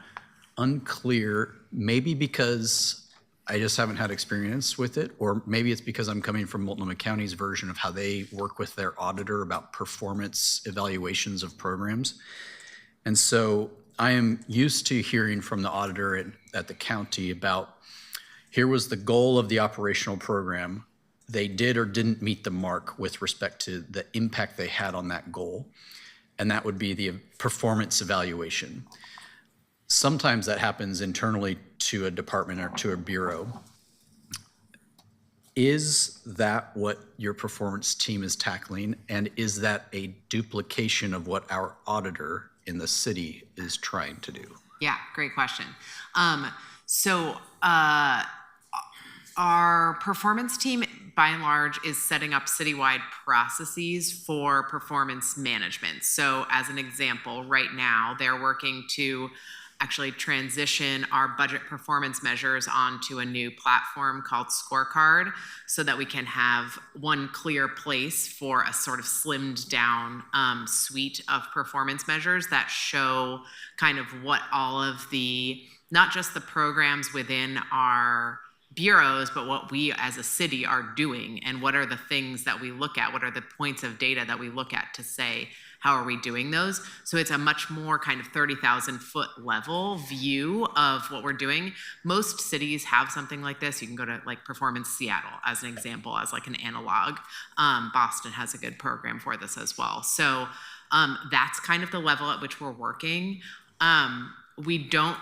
unclear, maybe because I just haven't had experience with it, or maybe it's because I'm coming from Multnomah County's version of how they work with their auditor about performance evaluations of programs. And so I am used to hearing from the auditor at the county about, here was the goal of the operational program. They did or didn't meet the mark with respect to the impact they had on that goal. And that would be the performance evaluation. Sometimes that happens internally to a department or to a bureau. Is that what your performance team is tackling? And is that a duplication of what our auditor in the city is trying to do? Yeah, great question. Our performance team, by and large, is setting up citywide processes for performance management. So as an example, right now, they're working to actually transition our budget performance measures onto a new platform called Scorecard, so that we can have one clear place for a sort of slimmed down suite of performance measures that show kind of what all of the, not just the programs within our bureaus, but what we as a city are doing, and what are the things that we look at, what are the points of data that we look at to say, how are we doing those? So it's a much more kind of 30,000 foot level view of what we're doing. Most cities have something like this. You can go to like Performance Seattle as an example, as like an analog. Boston has a good program for this as well. So that's kind of the level at which we're working. We don't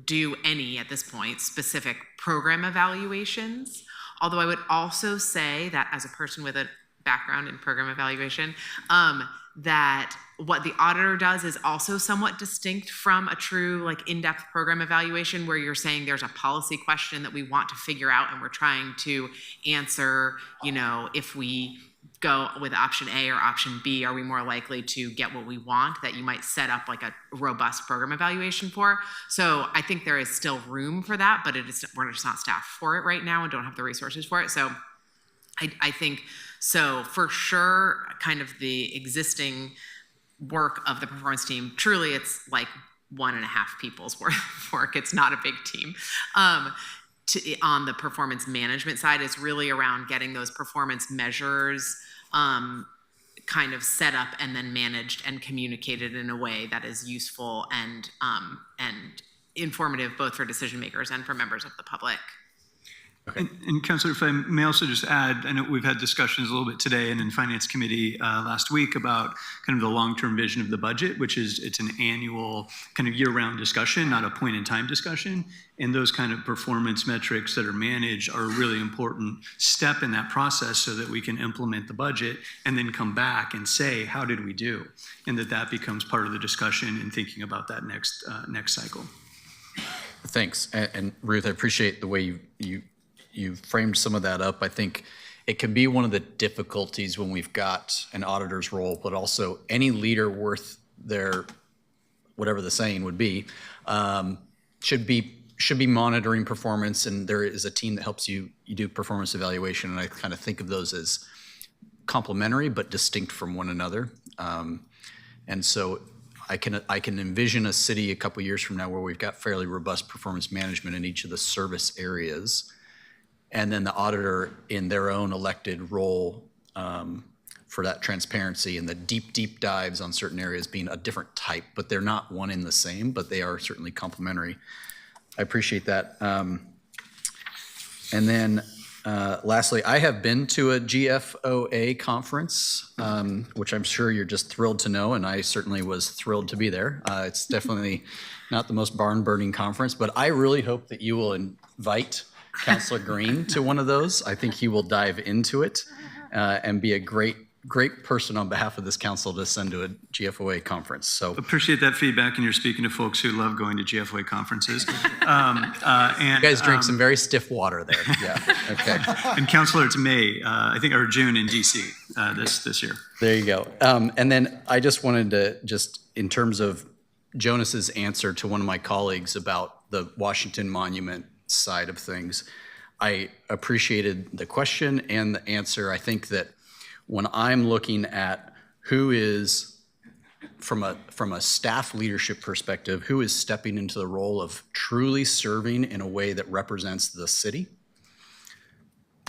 do any, at this point, specific program evaluations. Although I would also say that as a person with a background in program evaluation, that what the auditor does is also somewhat distinct from a true like in-depth program evaluation, where you're saying there's a policy question that we want to figure out and we're trying to answer, if we go with option A or option B, are we more likely to get what we want, that you might set up like a robust program evaluation for. So I think there is still room for that, but we're just not staffed for it right now and don't have the resources for it. So I think, so for sure, kind of the existing work of the performance team, truly it's like 1.5 people's worth of work. It's not a big team. On the performance management side is really around getting those performance measures kind of set up and then managed and communicated in a way that is useful and informative both for decision makers and for members of the public. Okay. And Councilor, if I may also just add, I know we've had discussions a little bit today and in Finance Committee last week about kind of the long-term vision of the budget, which is it's an annual kind of year-round discussion, not a point-in-time discussion. And those kind of performance metrics that are managed are a really important step in that process so that we can implement the budget and then come back and say, how did we do? And that becomes part of the discussion in thinking about that next cycle. Thanks. And Ruth, I appreciate the way you framed some of that up. I think it can be one of the difficulties when we've got an auditor's role, but also any leader worth their whatever the saying would be, should be monitoring performance, and there is a team that helps you do performance evaluation, and I kind of think of those as complementary but distinct from one another. And so I can envision a city a couple years from now where we've got fairly robust performance management in each of the service areas, and then the auditor in their own elected role for that transparency and the deep dives on certain areas being a different type, but they're not one in the same, but they are certainly complementary. I appreciate that. And then lastly, I have been to a GFOA conference, which I'm sure you're just thrilled to know, and I certainly was thrilled to be there. It's definitely not the most barn-burning conference, but I really hope that you will invite Councilor Green to one of those. I think he will dive into it and be a great person on behalf of this council to send to a GFOA conference. So appreciate that feedback, and you're speaking to folks who love going to GFOA conferences. You guys drink some very stiff water there. Yeah. Okay. And Councilor, it's May, I think, or June in DC this year. There you go. And then I just wanted to in terms of Jonas's answer to one of my colleagues about the Washington Monument side of things, I appreciated the question and the answer. I think that when I'm looking at who is, from a staff leadership perspective, who is stepping into the role of truly serving in a way that represents the city,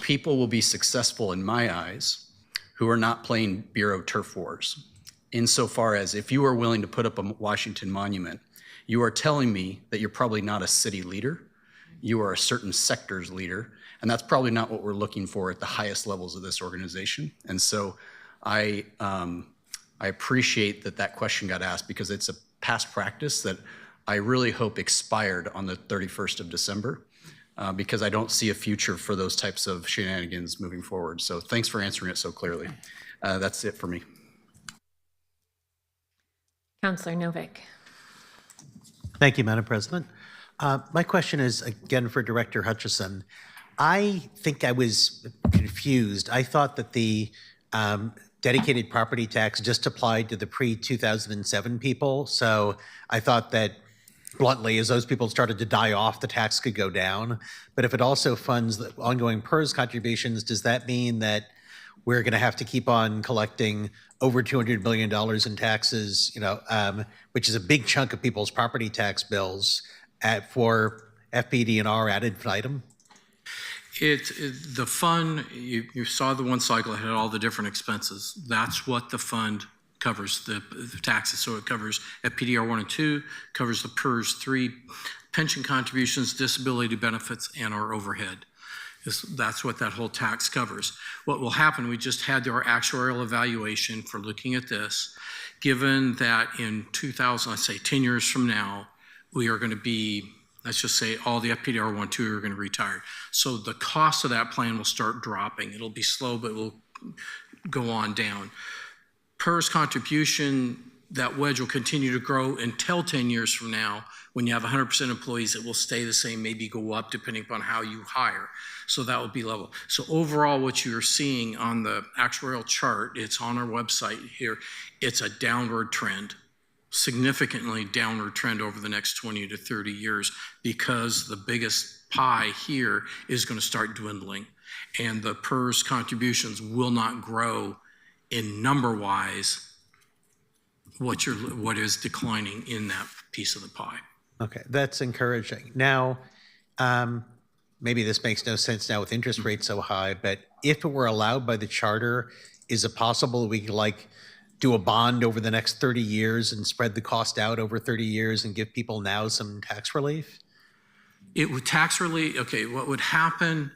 people will be successful in my eyes who are not playing Bureau turf wars. Insofar as if you are willing to put up a Washington Monument, you are telling me that you're probably not a city leader, you are a certain sector's leader, and that's probably not what we're looking for at the highest levels of this organization. And so I appreciate that question got asked, because it's a past practice that I really hope expired on the 31st of December, because I don't see a future for those types of shenanigans moving forward. So thanks for answering it so clearly. That's it for me. Councilor Novick. Thank you, Madam President. My question is again for Director Hutchison. I think I was confused. I thought that the dedicated property tax just applied to the pre-2007 people. So I thought that, bluntly, as those people started to die off, the tax could go down. But if it also funds the ongoing PERS contributions, does that mean that we're going to have to keep on collecting over $200 million in taxes, which is a big chunk of people's property tax bills for FPD&R ad infinitum? The fund, you saw the one cycle, it had all the different expenses. That's what the fund covers, the taxes. So it covers FPDR 1 and 2, covers the PERS 3, pension contributions, disability benefits, and our overhead. That's what that whole tax covers. What will happen, we just had our actuarial evaluation for looking at this. Given that in 2000, let's say 10 years from now, we are going to be, let's just say all the FPDR 1, 2 are going to retire. So the cost of that plan will start dropping. It'll be slow, but it will go on down. PERS contribution, that wedge will continue to grow until 10 years from now. When you have 100% employees, it will stay the same, maybe go up depending upon how you hire. So that will be level. So overall, what you're seeing on the actuarial chart, it's on our website here, it's a downward trend. Significantly downward trend over the next 20 to 30 years, because the biggest pie here is going to start dwindling, and the PERS contributions will not grow in number-wise what is declining in that piece of the pie. Okay, that's encouraging. Now, maybe this makes no sense now with interest rates so high, but if it were allowed by the charter, is it possible we could do a bond over the next 30 years and spread the cost out over 30 years and give people now some tax relief? It would tax relief, okay, what would happen,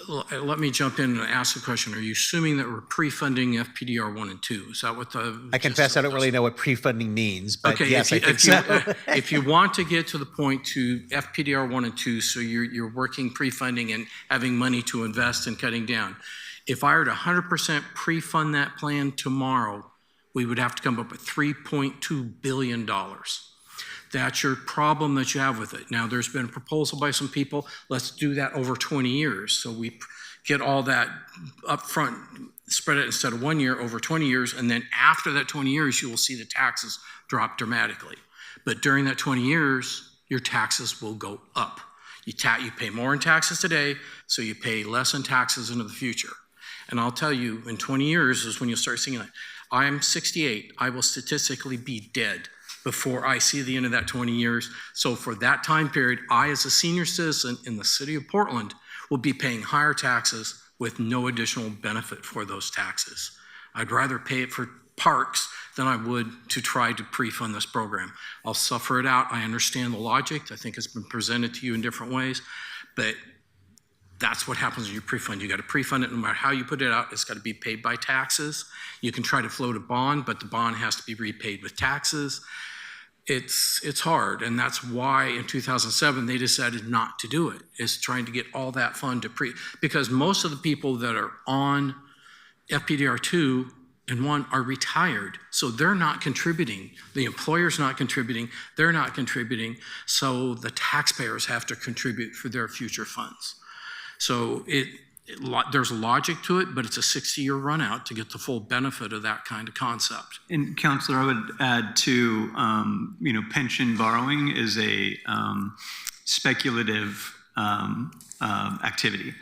let me jump in and ask a question. Are you assuming that we're pre-funding FPDR 1 and 2? Is that what the... I confess I don't really know what pre-funding means, but okay, yes, I think so. If you want to get to the point to FPDR 1 and 2, so you're working pre-funding and having money to invest and cutting down, if I were to 100% pre-fund that plan tomorrow, we would have to come up with $3.2 billion. That's your problem that you have with it. Now, there's been a proposal by some people, let's do that over 20 years. So we get all that upfront spread it instead of 1 year over 20 years, and then after that 20 years, you will see the taxes drop dramatically. But during that 20 years, your taxes will go up. You pay more in taxes today, so you pay less in taxes into the future. And I'll tell you, in 20 years is when you'll start seeing that. I'm 68. I will statistically be dead before I see the end of that 20 years. So for that time period, I, as a senior citizen in the city of Portland, will be paying higher taxes with no additional benefit for those taxes. I'd rather pay it for parks than I would to try to pre-fund this program. I'll suffer it out. I understand the logic. I think it's been presented to you in different ways, but that's what happens when you pre-fund. You got to pre-fund it no matter how you put it out. It's got to be paid by taxes. You can try to float a bond, but the bond has to be repaid with taxes. It's hard, and that's why in 2007 they decided not to do it, is trying to get all that fund to because most of the people that are on FPDR 2 and 1 are retired, so they're not contributing. The employer's not contributing, they're not contributing, so the taxpayers have to contribute for their future funds. So there's logic to it, but it's a 60-year run out to get the full benefit of that kind of concept. And Counselor, I would add to, pension borrowing is a speculative activity.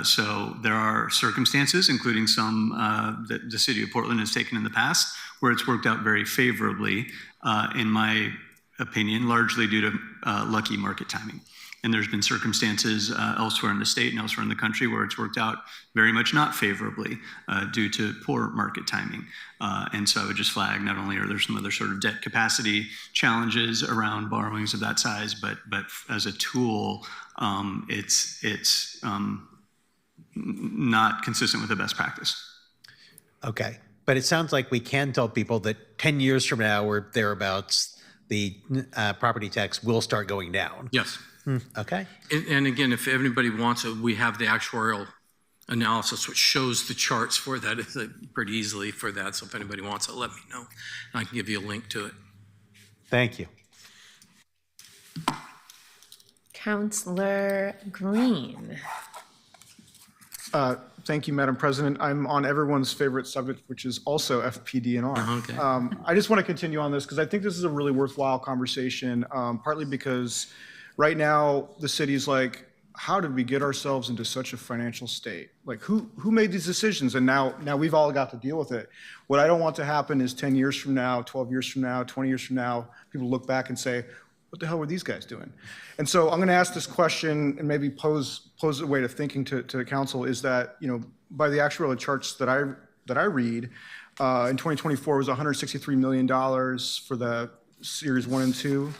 So there are circumstances, including some that the city of Portland has taken in the past, where it's worked out very favorably, in my opinion, largely due to lucky market timing. And there's been circumstances elsewhere in the state and elsewhere in the country where it's worked out very much not favorably due to poor market timing. And so I would just flag, not only are there some other sort of debt capacity challenges around borrowings of that size, but as a tool, it's not consistent with the best practice. Okay, but it sounds like we can tell people that 10 years from now or thereabouts, the property tax will start going down. Yes. Okay. And again, if anybody wants it, we have the actuarial analysis, which shows the charts for that pretty easily for that. So if anybody wants it, let me know. I can give you a link to it. Thank you. Counselor Green. Thank you, Madam President. I'm on everyone's favorite subject, which is also FPD&R. Okay. I just want to continue on this because I think this is a really worthwhile conversation, partly because right now the city's like, how did we get ourselves into such a financial state? Like, who made these decisions? And now we've all got to deal with it. What I don't want to happen is 10 years from now, 12 years from now, 20 years from now, people look back and say, what the hell were these guys doing? And so I'm going to ask this question and maybe pose a way of thinking to the council is that, by the actuarial charts that I read, in 2024 was $163 million for the Series 1 and 2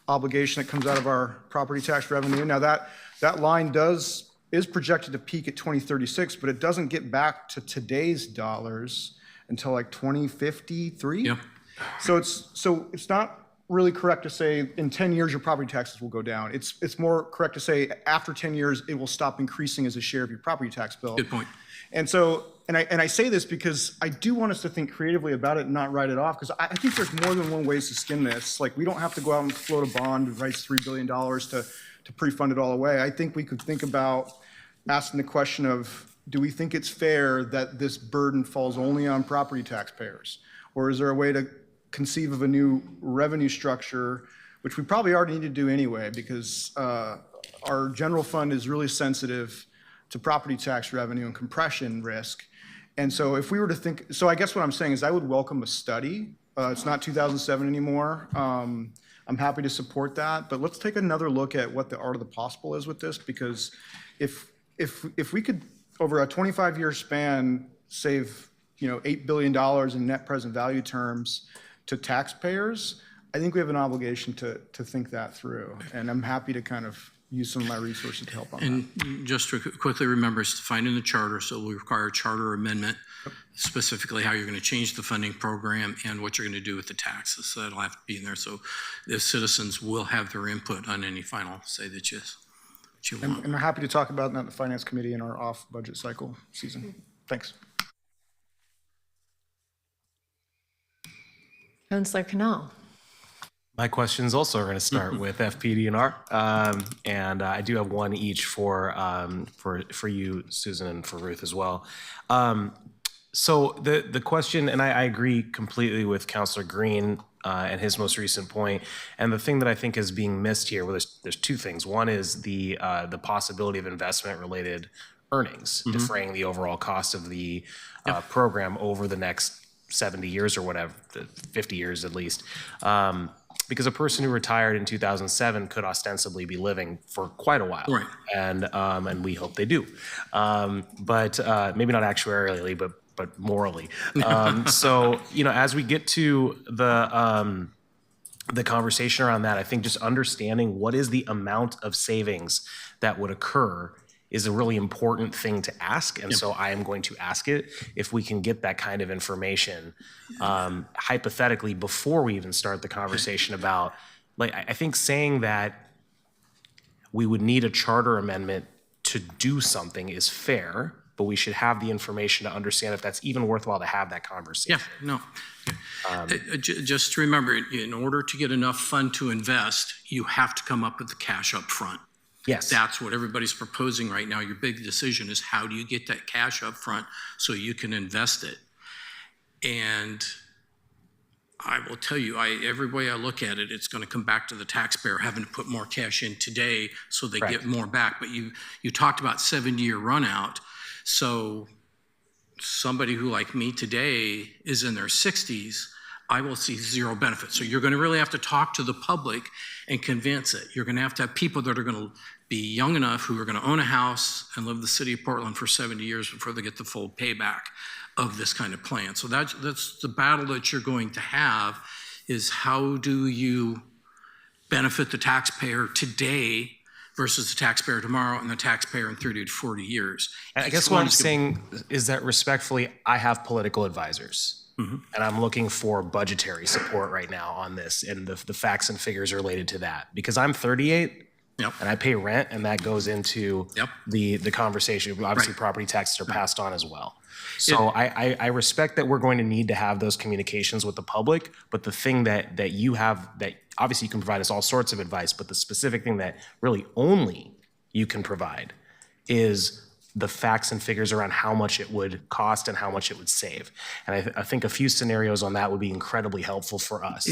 obligation that comes out of our property tax revenue. Now that line is projected to peak at 2036, but it doesn't get back to today's dollars until like 2053. Yep. So it's not really correct to say in 10 years your property taxes will go down. It's more correct to say after 10 years it will stop increasing as a share of your property tax bill. Good point. And so, and I say this because I do want us to think creatively about it and not write it off, because I think there's more than one ways to skin this. Like, we don't have to go out and float a bond that writes $3 billion to pre-fund it all away. I think we could think about asking the question of, do we think it's fair that this burden falls only on property taxpayers? Or is there a way to conceive of a new revenue structure, which we probably already need to do anyway, because our general fund is really sensitive to property tax revenue and compression risk. And so if we were to think, so I guess what I'm saying is I would welcome a study. It's not 2007 anymore. I'm happy to support that, but let's take another look at what the art of the possible is with this, because if we could, over a 25-year span, save $8 billion in net present value terms to taxpayers, I think we have an obligation to think that through. And I'm happy to kind of use some of my resources to help on that. And just to quickly remember, it's defined in the charter, so we require a charter amendment, specifically how you're going to change the funding program and what you're going to do with the taxes. So that'll have to be in there. So the citizens will have their input on any final say that you want. And I'm happy to talk about that in the Finance Committee in our off-budget cycle season. Thanks. Councillor Canal. My questions also are going to start with FPD&R, and I do have one each for you, Susan, and for Ruth as well. So the question, and I agree completely with Councilor Green and his most recent point. And the thing that I think is being missed here, well, there's two things. One is the possibility of investment related earnings, defraying the overall cost of the program over the next 70 years or whatever, 50 years at least. Because a person who retired in 2007 could ostensibly be living for quite a while. Right. And we hope they do. But maybe not actuarially, but morally. So, as we get to the conversation around that, I think just understanding what is the amount of savings that would occur is a really important thing to ask. And so I am going to ask it if we can get that kind of information, hypothetically, before we even start the conversation about, I think saying that we would need a charter amendment to do something is fair, but we should have the information to understand if that's even worthwhile to have that conversation. Yeah, no. Just remember, in order to get enough fund to invest, you have to come up with the cash up front. Yes. That's what everybody's proposing right now. Your big decision is how do you get that cash up front so you can invest it? And I will tell you, every way I look at it, it's going to come back to the taxpayer having to put more cash in today so they get more back. But you talked about 7-year run out. So somebody who, like me today, is in their 60s, I will see zero benefit. So you're going to really have to talk to the public and convince it. You're going to have people that are going to be young enough who are going to own a house and live in the city of Portland for 70 years before they get the full payback of this kind of plan. So that's the battle that you're going to have, is how do you benefit the taxpayer today versus the taxpayer tomorrow and the taxpayer in 30 to 40 years. I guess what I'm saying is that respectfully, I have political advisors. Mm-hmm. And I'm looking for budgetary support right now on this and the facts and figures related to that. Because I'm 38 and I pay rent, and that goes into the conversation. Obviously, property taxes are passed on as well. So I respect that we're going to need to have those communications with the public, but the thing that you have, that obviously you can provide us all sorts of advice, but the specific thing that really only you can provide is the facts and figures around how much it would cost and how much it would save. And I think a few scenarios on that would be incredibly helpful for us.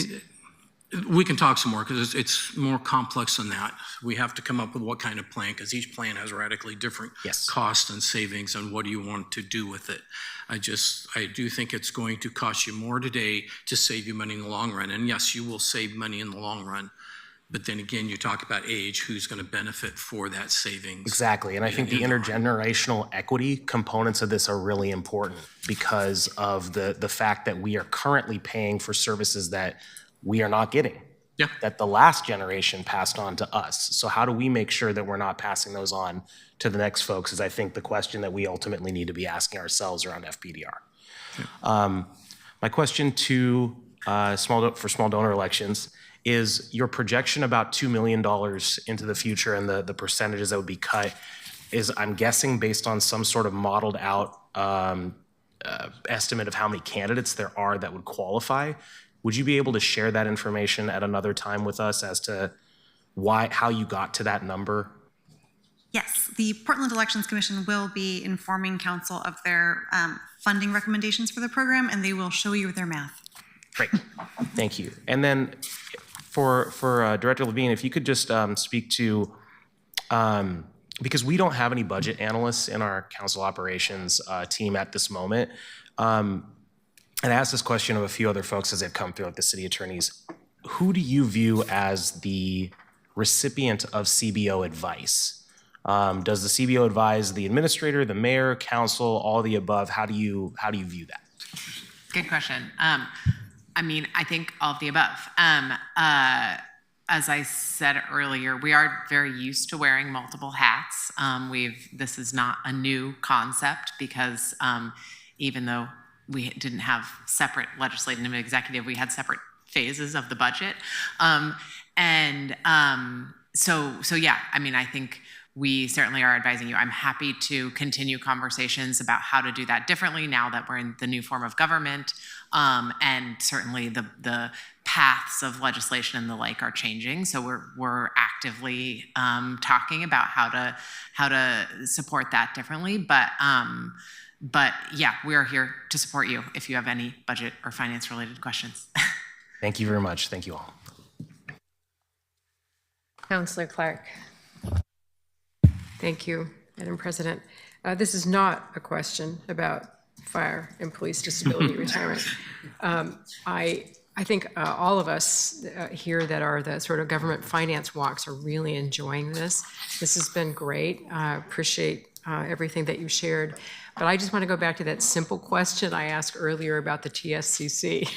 We can talk some more because it's more complex than that. We have to come up with what kind of plan, because each plan has radically different costs and savings, and what do you want to do with it. I do think it's going to cost you more today to save you money in the long run. And yes, you will save money in the long run. But then again, you talk about age, who's going to benefit for that savings. Exactly. And I think the intergenerational equity components of this are really important because of the fact that we are currently paying for services that we are not getting, that the last generation passed on to us. So how do we make sure that we're not passing those on to the next folks is, I think, the question that we ultimately need to be asking ourselves around FPDR. My question to small donor elections is your projection about $2 million into the future and the percentages that would be cut is, I'm guessing, based on some sort of modeled out estimate of how many candidates there are that would qualify. Would you be able to share that information at another time with us as to how you got to that number? Yes, the Portland Elections Commission will be informing council of their funding recommendations for the program, and they will show you their math. Great, thank you. And then for Director Levine, if you could just speak to, because we don't have any budget analysts in our council operations team at this moment, and I asked this question of a few other folks as they've come through, like the city attorneys. Who do you view as the recipient of CBO advice? Does the CBO advise the administrator, the mayor, council, all the above? How do you view that? Good question. I mean, I think all of the above. As I said earlier, we are very used to wearing multiple hats. This is not a new concept because even though we didn't have separate legislative and executive, we had separate phases of the budget. So yeah, I mean, I think we certainly are advising you. I'm happy to continue conversations about how to do that differently now that we're in the new form of government. And certainly the paths of legislation and the like are changing. So we're actively talking about how to support that differently. But But yeah, we are here to support you if you have any budget or finance related questions. Thank you very much. Thank you all. Counselor Clark. Thank you, Madam President. This is not a question about fire and police disability retirement. I think all of us here that are the sort of government finance walks are really enjoying this. This has been great. I appreciate everything that you shared. But I just want to go back to that simple question I asked earlier about the TSCC.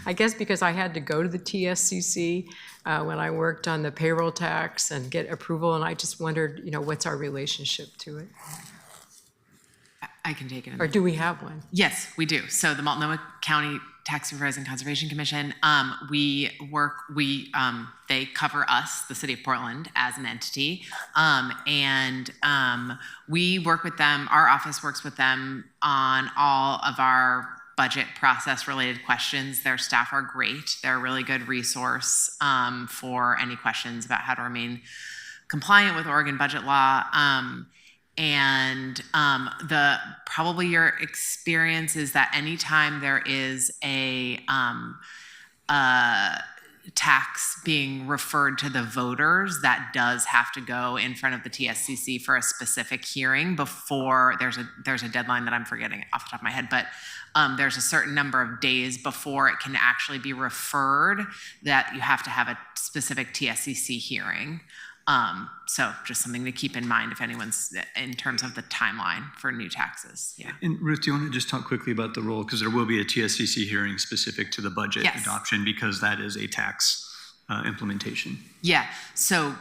I guess because I had to go to the TSCC when I worked on the payroll tax and get approval, and I just wondered, what's our relationship to it? I can take it. Or do we have one? Yes, we do. So the Multnomah County Tax Supervisors and Conservation Commission, they cover us, the city of Portland, as an entity. We work with them, our office works with them on all of our budget process related questions. Their staff are great. They're a really good resource for any questions about how to remain compliant with Oregon budget law. Probably your experience is that anytime there is a tax being referred to the voters, that does have to go in front of the TSCC for a specific hearing before there's a deadline that I'm forgetting off the top of my head, but there's a certain number of days before it can actually be referred that you have to have a specific TSCC hearing. So just something to keep in mind if anyone's in terms of the timeline for new taxes. Yeah. And Ruth, do you want to just talk quickly about the role? Because there will be a TSCC hearing specific to the budget adoption because that is a tax implementation. Yeah. So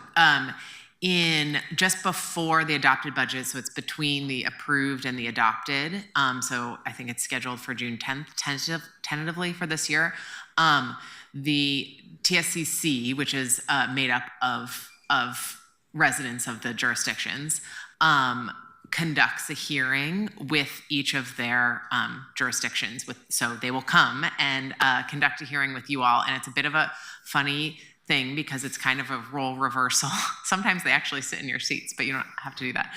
in just before the adopted budget, so it's between the approved and the adopted. So I think it's scheduled for June 10th, tentatively for this year. The TSCC, which is made up of residents of the jurisdictions, conducts a hearing with each of their jurisdictions. So they will come and conduct a hearing with you all, and it's a bit of a funny thing because it's kind of a role reversal. Sometimes they actually sit in your seats, but you don't have to do that.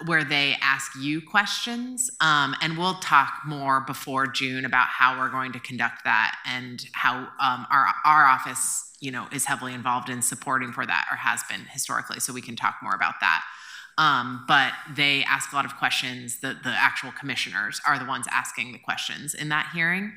Where they ask you questions, and we'll talk more before June about how we're going to conduct that and how our office, is heavily involved in supporting for that, or has been historically, so we can talk more about that. But they ask a lot of questions. The actual commissioners are the ones asking the questions in that hearing.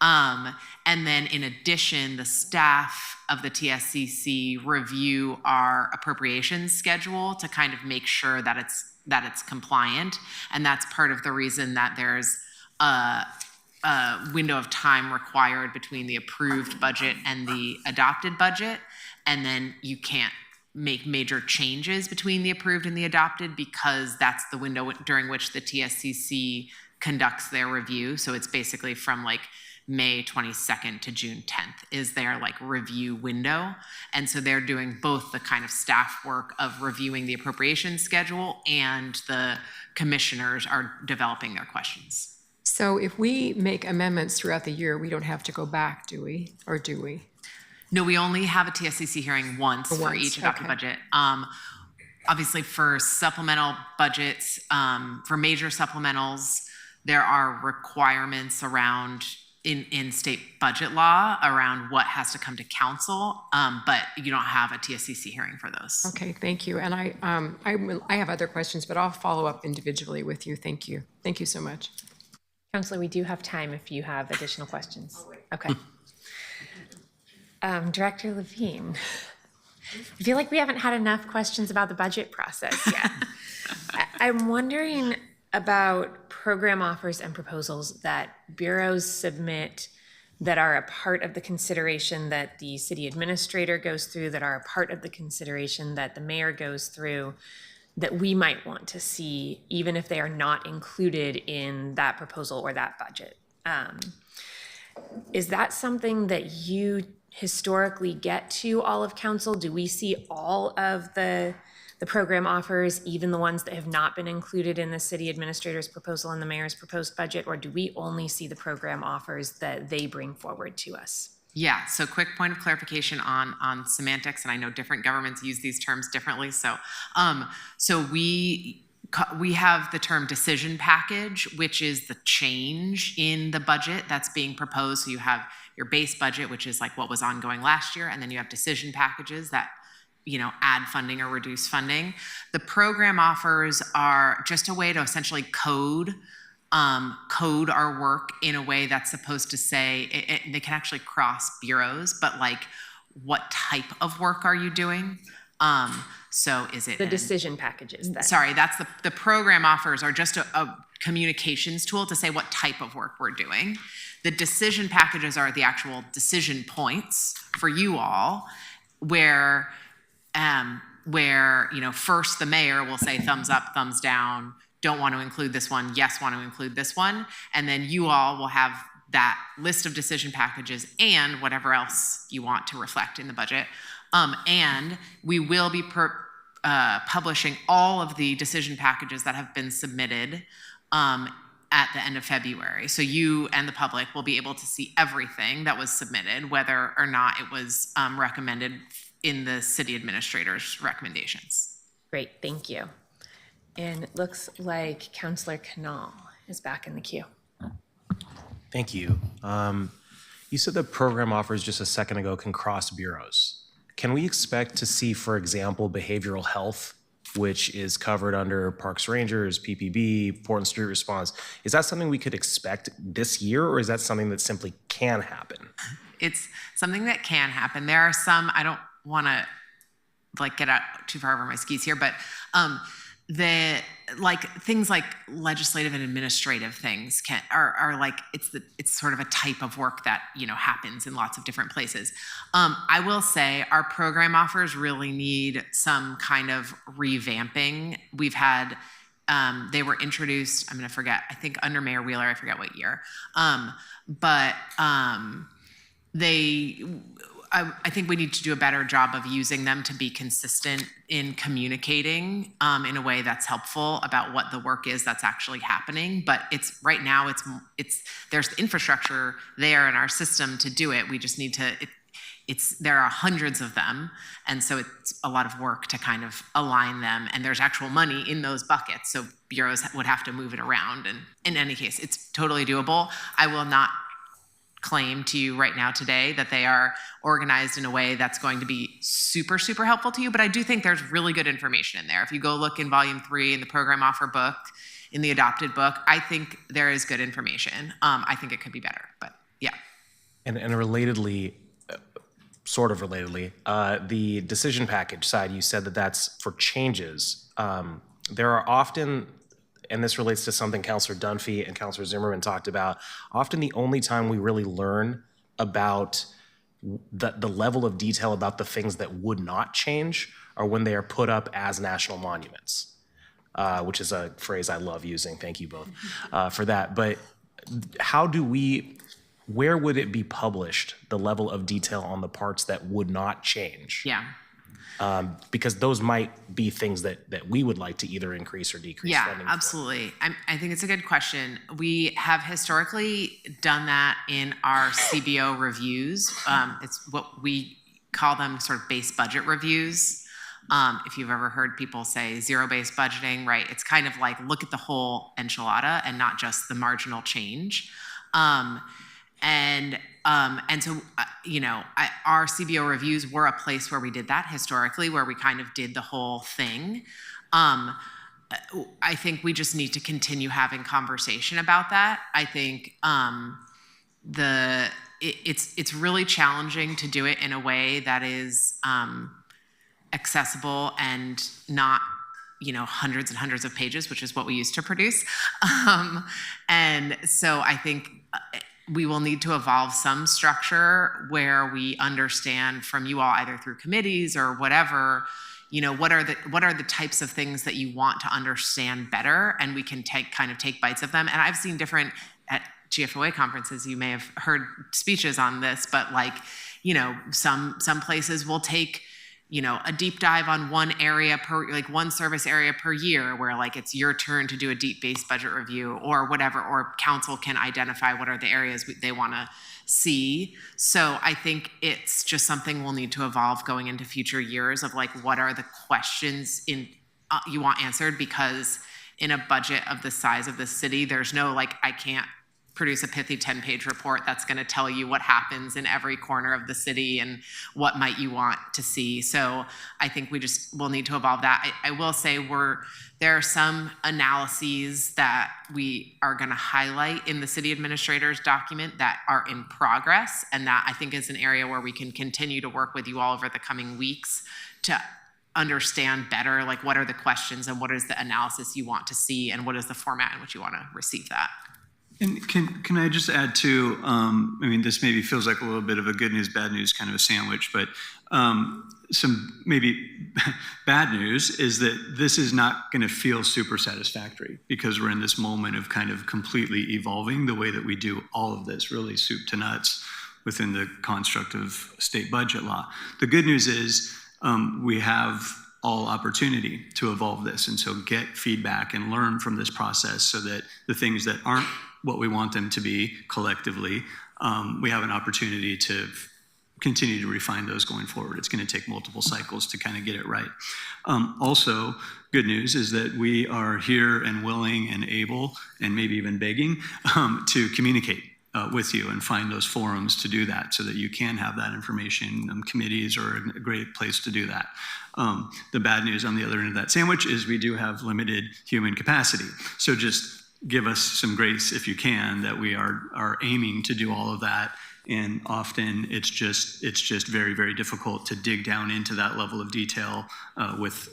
And then in addition, the staff of the TSCC review our appropriations schedule to kind of make sure that it's compliant. And that's part of the reason that there's a window of time required between the approved budget and the adopted budget. And then you can't make major changes between the approved and the adopted because that's the window during which the TSCC conducts their review. So it's basically from May 22nd to June 10th is their review window. And so they're doing both the kind of staff work of reviewing the appropriation schedule, and the commissioners are developing their questions. So if we make amendments throughout the year, we don't have to go back, do we? Or do we? No, we only have a TSCC hearing once for each adopted budget. Obviously for supplemental budgets, for major supplementals, there are requirements around in state budget law around what has to come to council, but you don't have a TSCC hearing for those. Okay, thank you. And I have other questions, but I'll follow up individually with you. Thank you. Thank you so much. Counselor, we do have time if you have additional questions. Okay. Director Levine, I feel like we haven't had enough questions about the budget process yet. I'm wondering about program offers and proposals that bureaus submit that are a part of the consideration that the city administrator goes through, that are a part of the consideration that the mayor goes through, that we might want to see, even if they are not included in that proposal or that budget. Is that something that you historically get to all of council? Do we see all of the program offers, even the ones that have not been included in the city administrator's proposal and the mayor's proposed budget, or do we only see the program offers that they bring forward to us? Yeah, so quick point of clarification on semantics, and I know different governments use these terms differently. So we have the term decision package, which is the change in the budget that's being proposed. So you have your base budget, which is like what was ongoing last year, and then you have decision packages that add funding or reduce funding. The program offers are just a way to essentially code our work in a way that's supposed to say, they can actually cross bureaus, but like, what type of work are you doing? So is it The decision packages. Sorry, that's the program offers are just a communications tool to say what type of work we're doing. The decision packages are the actual decision points for you all, where first the mayor will say thumbs up, thumbs down, don't want to include this one, yes, want to include this one. And then you all will have that list of decision packages and whatever else you want to reflect in the budget. And we will be publishing all of the decision packages that have been submitted at the end of February. So you and the public will be able to see everything that was submitted, whether or not it was recommended in the city administrator's recommendations. Great, thank you. And it looks like Councillor Canal is back in the queue. Thank you. You said the program offers just a second ago can cross bureaus. Can we expect to see, for example, behavioral health, which is covered under Parks Rangers, PPB, Port and Street Response? Is that something we could expect this year, or is that something that simply can happen? It's something that can happen. There are some, I don't want to get out too far over my skis here, but things like legislative and administrative things are like it's sort of a type of work that happens in lots of different places. I will say our program offers really need some kind of revamping. We've had they were introduced, I'm going to forget, I think under Mayor Wheeler, I forget what year, but I think we need to do a better job of using them to be consistent in communicating in a way that's helpful about what the work is that's actually happening. But right now there's the infrastructure there in our system to do it. We just need to. There are hundreds of them, and so it's a lot of work to kind of align them. And there's actual money in those buckets, so bureaus would have to move it around. And in any case, it's totally doable. I will not claim to you right now today that they are organized in a way that's going to be super, super helpful to you, but I do think there's really good information in there. If you go look in volume 3 in the program offer book, in the adopted book, I think there is good information. I think it could be better, but yeah. And relatedly, sort of relatedly, the decision package side, you said that that's for changes. There are often, and this relates to something Councillor Dunphy and Councillor Zimmerman talked about, often the only time we really learn about the level of detail about the things that would not change are when they are put up as national monuments, which is a phrase I love using. Thank you both for that. But where would it be published, the level of detail on the parts that would not change? Yeah. Because those might be things that we would like to either increase or decrease funding. Yeah, absolutely. I think it's a good question. We have historically done that in our CBO reviews. It's what we call them sort of base budget reviews. If you've ever heard people say zero-based budgeting, right? It's kind of like look at the whole enchilada and not just the marginal change. And so, our CBO reviews were a place where we did that historically, where we kind of did the whole thing. I think we just need to continue having conversation about that. I think it's really challenging to do it in a way that is accessible and not hundreds and hundreds of pages, which is what we used to produce. And so I think we will need to evolve some structure where we understand from you all, either through committees or whatever, what are the types of things that you want to understand better, and we can take bites of them. And I've seen different at GFOA conferences, you may have heard speeches on this, but some places will take a deep dive on one area one service area per year, where like it's your turn to do a deep based budget review or whatever, or council can identify what are the areas they want to see. So I think it's just something we'll need to evolve going into future years of like, what are the questions you want answered? Because in a budget of the size of the city, there's no like, I can't produce a pithy 10-page report that's going to tell you what happens in every corner of the city and what might you want to see. So I think we'll need to evolve that. I will say there are some analyses that we are going to highlight in the city administrator's document that are in progress, and that I think is an area where we can continue to work with you all over the coming weeks to understand better, like what are the questions and what is the analysis you want to see and what is the format in which you want to receive that. And can I just add too, this maybe feels like a little bit of a good news, bad news kind of a sandwich, but some maybe bad news is that this is not going to feel super satisfactory, because we're in this moment of kind of completely evolving the way that we do all of this, really soup to nuts within the construct of state budget law. The good news is we have all opportunity to evolve this, and so get feedback and learn from this process so that the things that aren't what we want them to be collectively, we have an opportunity to continue to refine those going forward. It's going to take multiple cycles to kind of get it right. Also, good news is that we are here and willing and able, and maybe even begging, to communicate with you and find those forums to do that so that you can have that information. Committees are a great place to do that. The bad news on the other end of that sandwich is we do have limited human capacity. So just give us some grace if you can, that we are aiming to do all of that. And often it's just very, very difficult to dig down into that level of detail with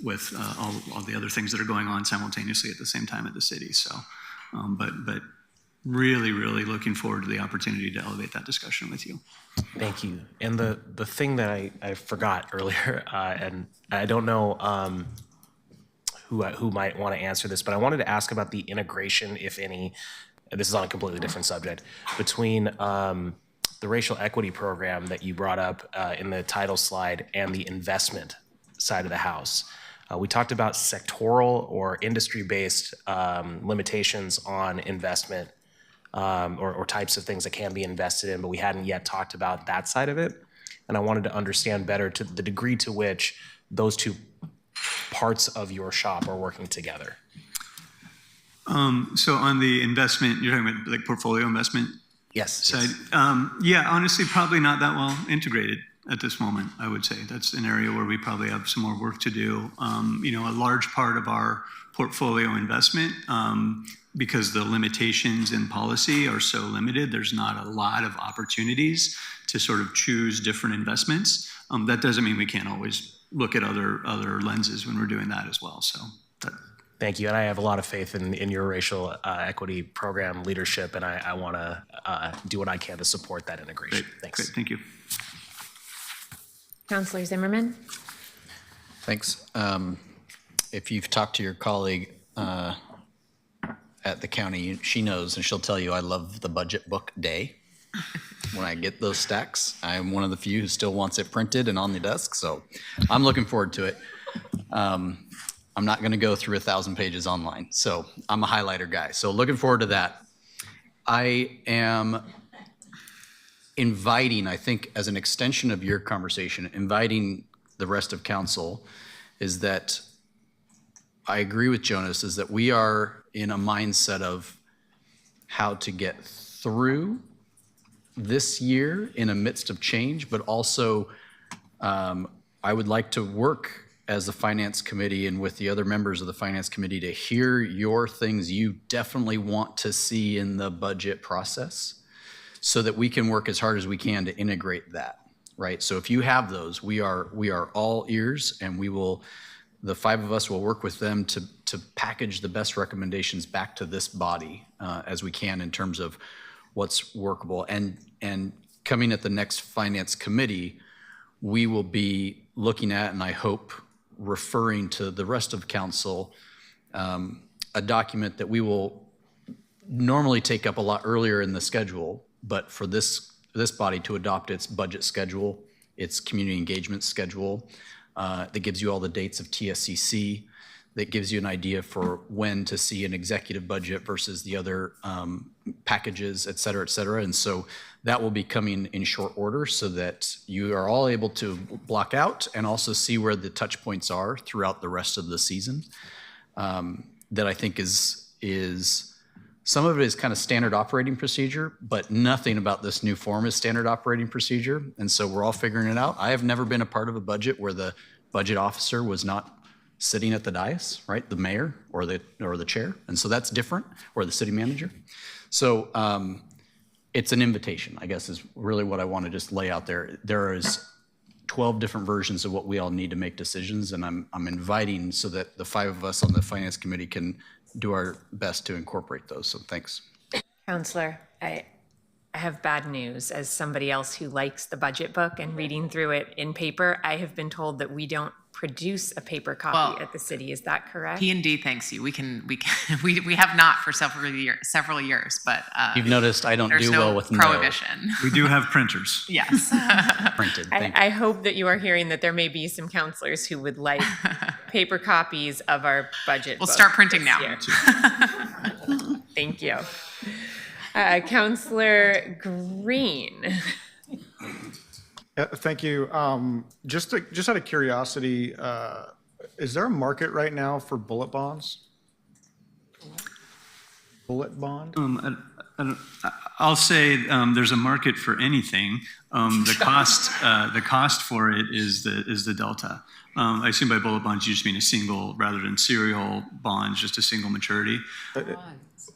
all the other things that are going on simultaneously at the same time at the city. So, but really, really looking forward to the opportunity to elevate that discussion with you. Thank you. And the thing that I forgot earlier, and I don't know who might want to answer this, but I wanted to ask about the integration, if any, and this is on a completely different subject, between the racial equity program that you brought up in the title slide and the investment side of the house. We talked about sectoral or industry-based limitations on investment or types of things that can be invested in, but we hadn't yet talked about that side of it. And I wanted to understand better to the degree to which those two parts of your shop are working together. So on the investment, you're talking about like portfolio investment? Yes. Side. Yeah, honestly, probably not that well integrated at this moment, I would say. That's an area where we probably have some more work to do. A large part of our portfolio investment, because the limitations in policy are so limited, there's not a lot of opportunities to sort of choose different investments. That doesn't mean we can't always look at other lenses when we're doing that as well. So thank you. And I have a lot of faith in your racial equity program leadership, and I want to do what I can to support that integration. Great. Thanks. Great. Thank you. Councilor Zimmerman. Thanks. If you've talked to your colleague at the county, she knows, and she'll tell you I love the budget book day. When I get those stacks, I'm one of the few who still wants it printed and on the desk, so I'm looking forward to it. I'm not going to go through 1,000 pages online, so I'm a highlighter guy, so looking forward to that. I am inviting, I think, as an extension of your conversation, inviting the rest of council, is that I agree with Jonas, is that we are in a mindset of how to get through this year in a midst of change, but also I would like to work as the Finance Committee and with the other members of the Finance Committee to hear your things you definitely want to see in the budget process so that we can work as hard as we can to integrate that, right? So if you have those, we are all ears, and the five of us will work with them to package the best recommendations back to this body as we can in terms of what's workable. And coming at the next Finance Committee, we will be looking at, and I hope referring to the rest of council, a document that we will normally take up a lot earlier in the schedule, but for this body to adopt its budget schedule, its community engagement schedule, that gives you all the dates of TSCC, that gives you an idea for when to see an executive budget versus the other packages, et cetera, et cetera. And so that will be coming in short order so that you are all able to block out and also see where the touch points are throughout the rest of the season. That I think is some of it is kind of standard operating procedure, but nothing about this new form is standard operating procedure. And so we're all figuring it out. I have never been a part of a budget where the budget officer was not sitting at the dais, right? The mayor or the chair. And so that's different, or the city manager. So it's an invitation, I guess, is really what I want to just lay out there. There is 12 different versions of what we all need to make decisions, and I'm inviting so that the 5 of us on the finance committee can do our best to incorporate those. So thanks. Counselor, I have bad news. As somebody else who likes the budget book and reading through it in paper, I have been told that we don't produce a paper copy at the city. Is that correct? P&D thanks you. We have not for several years, but you've noticed I don't do well with prohibition. We do have printers. Yes. Printed. I hope that you are hearing that there may be some counselors who would like paper copies of our budget. We'll start printing now. Thank you. Counselor Green. Thank you. Just out of curiosity, is there a market right now for bullet bonds? Bullet bond? I'll say there's a market for anything. The cost for it is the delta. I assume by bullet bonds you just mean a single rather than serial bonds, just a single maturity.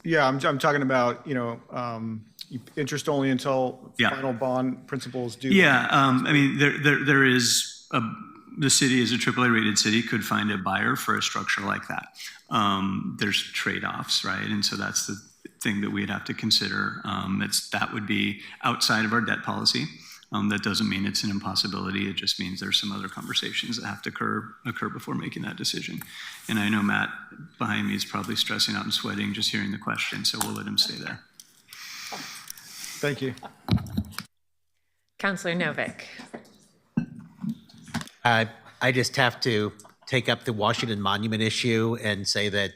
Yeah, I'm talking about interest only until final bond principal is due. Yeah, I mean there is the city as a AAA rated city could find a buyer for a structure like that. There's trade-offs, right? And so that's the thing that we'd have to consider. That would be outside of our debt policy. That doesn't mean it's an impossibility. It just means there's some other conversations that have to occur before making that decision. And I know Matt behind me is probably stressing out and sweating just hearing the question, so we'll let him stay there. Thank you. Counselor Novick. I just have to take up the Washington Monument issue and say that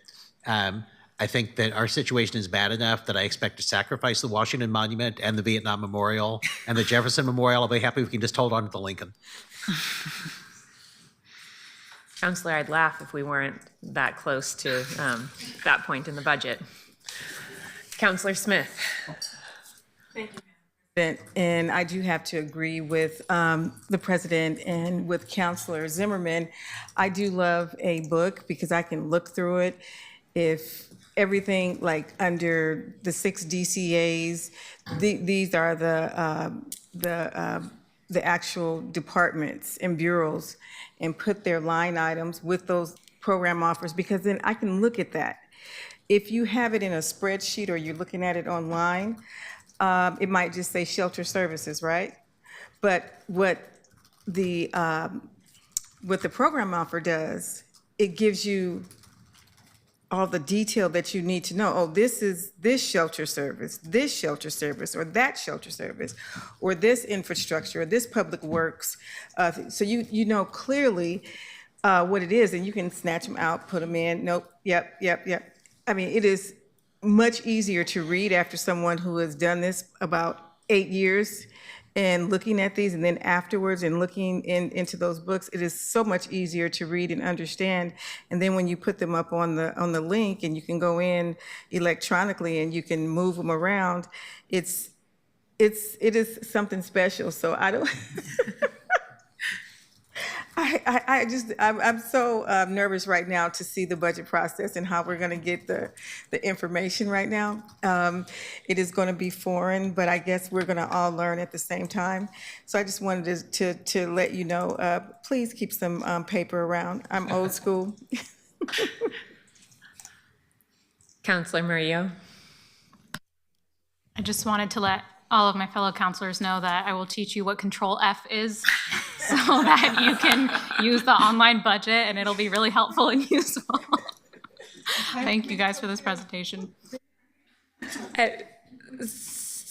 I think that our situation is bad enough that I expect to sacrifice the Washington Monument and the Vietnam Memorial and the Jefferson Memorial. I'll be happy if we can just hold on to the Lincoln. Counselor, I'd laugh if we weren't that close to that point in the budget. Counselor Smith. Thank you. And I do have to agree with the president and with Counselor Zimmerman. I do love a book because I can look through it. If everything like under the 6 DCAs, these are the actual departments and bureaus, and put their line items with those program offers, because then I can look at that. If you have it in a spreadsheet or you're looking at it online, it might just say shelter services, right? But what the program offer does, it gives you all the detail that you need to know. Oh, this is this shelter service, or that shelter service, or this infrastructure, or this public works. So you know clearly what it is, and you can snatch them out, put them in. Nope, yep. I mean, it is much easier to read after someone who has done this about 8 years and looking at these, and then afterwards and looking into those books. It is so much easier to read and understand. And then when you put them up on the link and you can go in electronically and you can move them around, it is something special. So I don't. I'm so nervous right now to see the budget process and how we're going to get the information right now. It is going to be foreign, but I guess we're going to all learn at the same time. So I just wanted to let you know, please keep some paper around. I'm old school. Counselor Murillo. I just wanted to let all of my fellow counselors know that I will teach you what Control F is so that you can use the online budget, and it'll be really helpful and useful. Thank you guys for this presentation.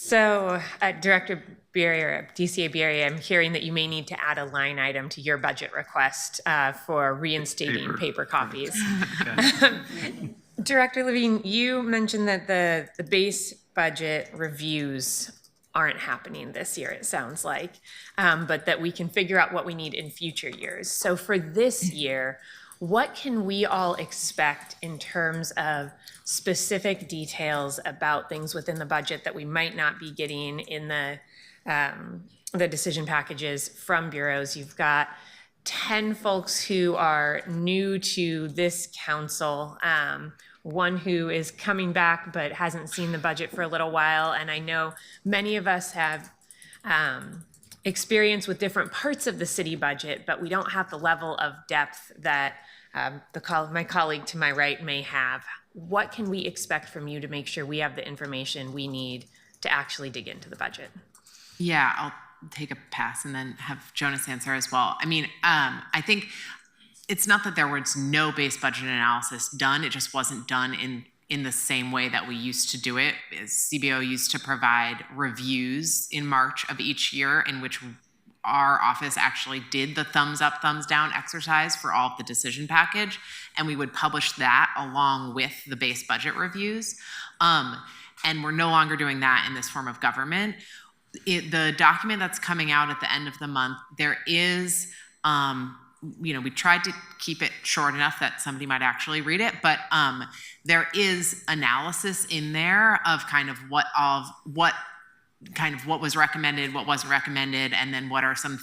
So, Director Beery or DCA Beery, I'm hearing that you may need to add a line item to your budget request for reinstating paper copies. Director Levine, you mentioned that the base budget reviews aren't happening this year, it sounds like, but that we can figure out what we need in future years. So for this year, what can we all expect in terms of specific details about things within the budget that we might not be getting in the decision packages from bureaus? You've got 10 folks who are new to this council, one who is coming back but hasn't seen the budget for a little while, and I know many of us have experience with different parts of the city budget, but we don't have the level of depth that my colleague to my right may have. What can we expect from you to make sure we have the information we need to actually dig into the budget? Yeah, I'll take a pass and then have Jonas answer as well. I mean, I think it's not that there was no base budget analysis done, it just wasn't done in the same way that we used to do it. CBO used to provide reviews in March of each year in which our office actually did the thumbs up, thumbs down exercise for all of the decision package, and we would publish that along with the base budget reviews. And we're no longer doing that in this form of government. The document that's coming out at the end of the month, there is, we tried to keep it short enough that somebody might actually read it, but there is analysis in there of kind of what was recommended, what wasn't recommended, and then what are some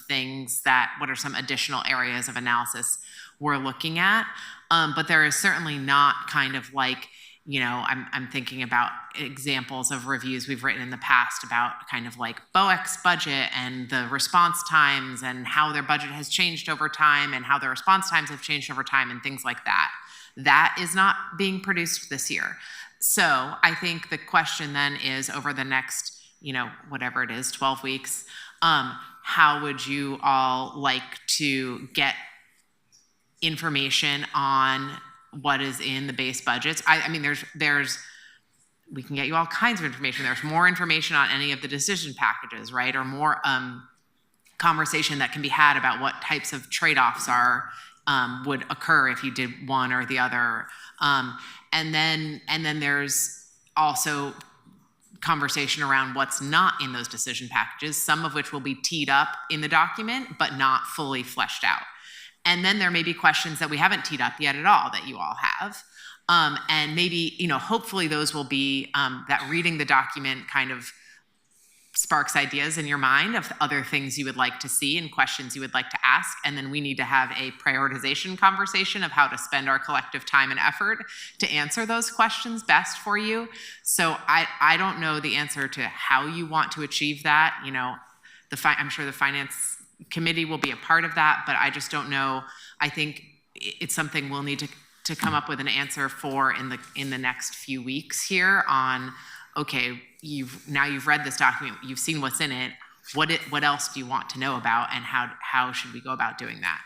additional areas of analysis we're looking at. But there is certainly not kind of like, I'm thinking about examples of reviews we've written in the past about kind of like BOEX budget and the response times and how their budget has changed over time and how their response times have changed over time and things like that. That is not being produced this year. So I think the question then is over the next, whatever it is, 12 weeks, how would you all like to get information on what is in the base budgets? I mean, we can get you all kinds of information. There's more information on any of the decision packages, right? Or more conversation that can be had about what types of trade-offs would occur if you did one or the other. And then there's also conversation around what's not in those decision packages, some of which will be teed up in the document, but not fully fleshed out. And then there may be questions that we haven't teed up yet at all that you all have. And maybe, hopefully those will be that reading the document kind of sparks ideas in your mind of other things you would like to see and questions you would like to ask. And then we need to have a prioritization conversation of how to spend our collective time and effort to answer those questions best for you. So I don't know the answer to how you want to achieve that. I'm sure the finance committee will be a part of that, but I just don't know. I think it's something we'll need to come up with an answer for in the next few weeks here on, okay, you've read this document, you've seen what's in it, what else do you want to know about, and how should we go about doing that?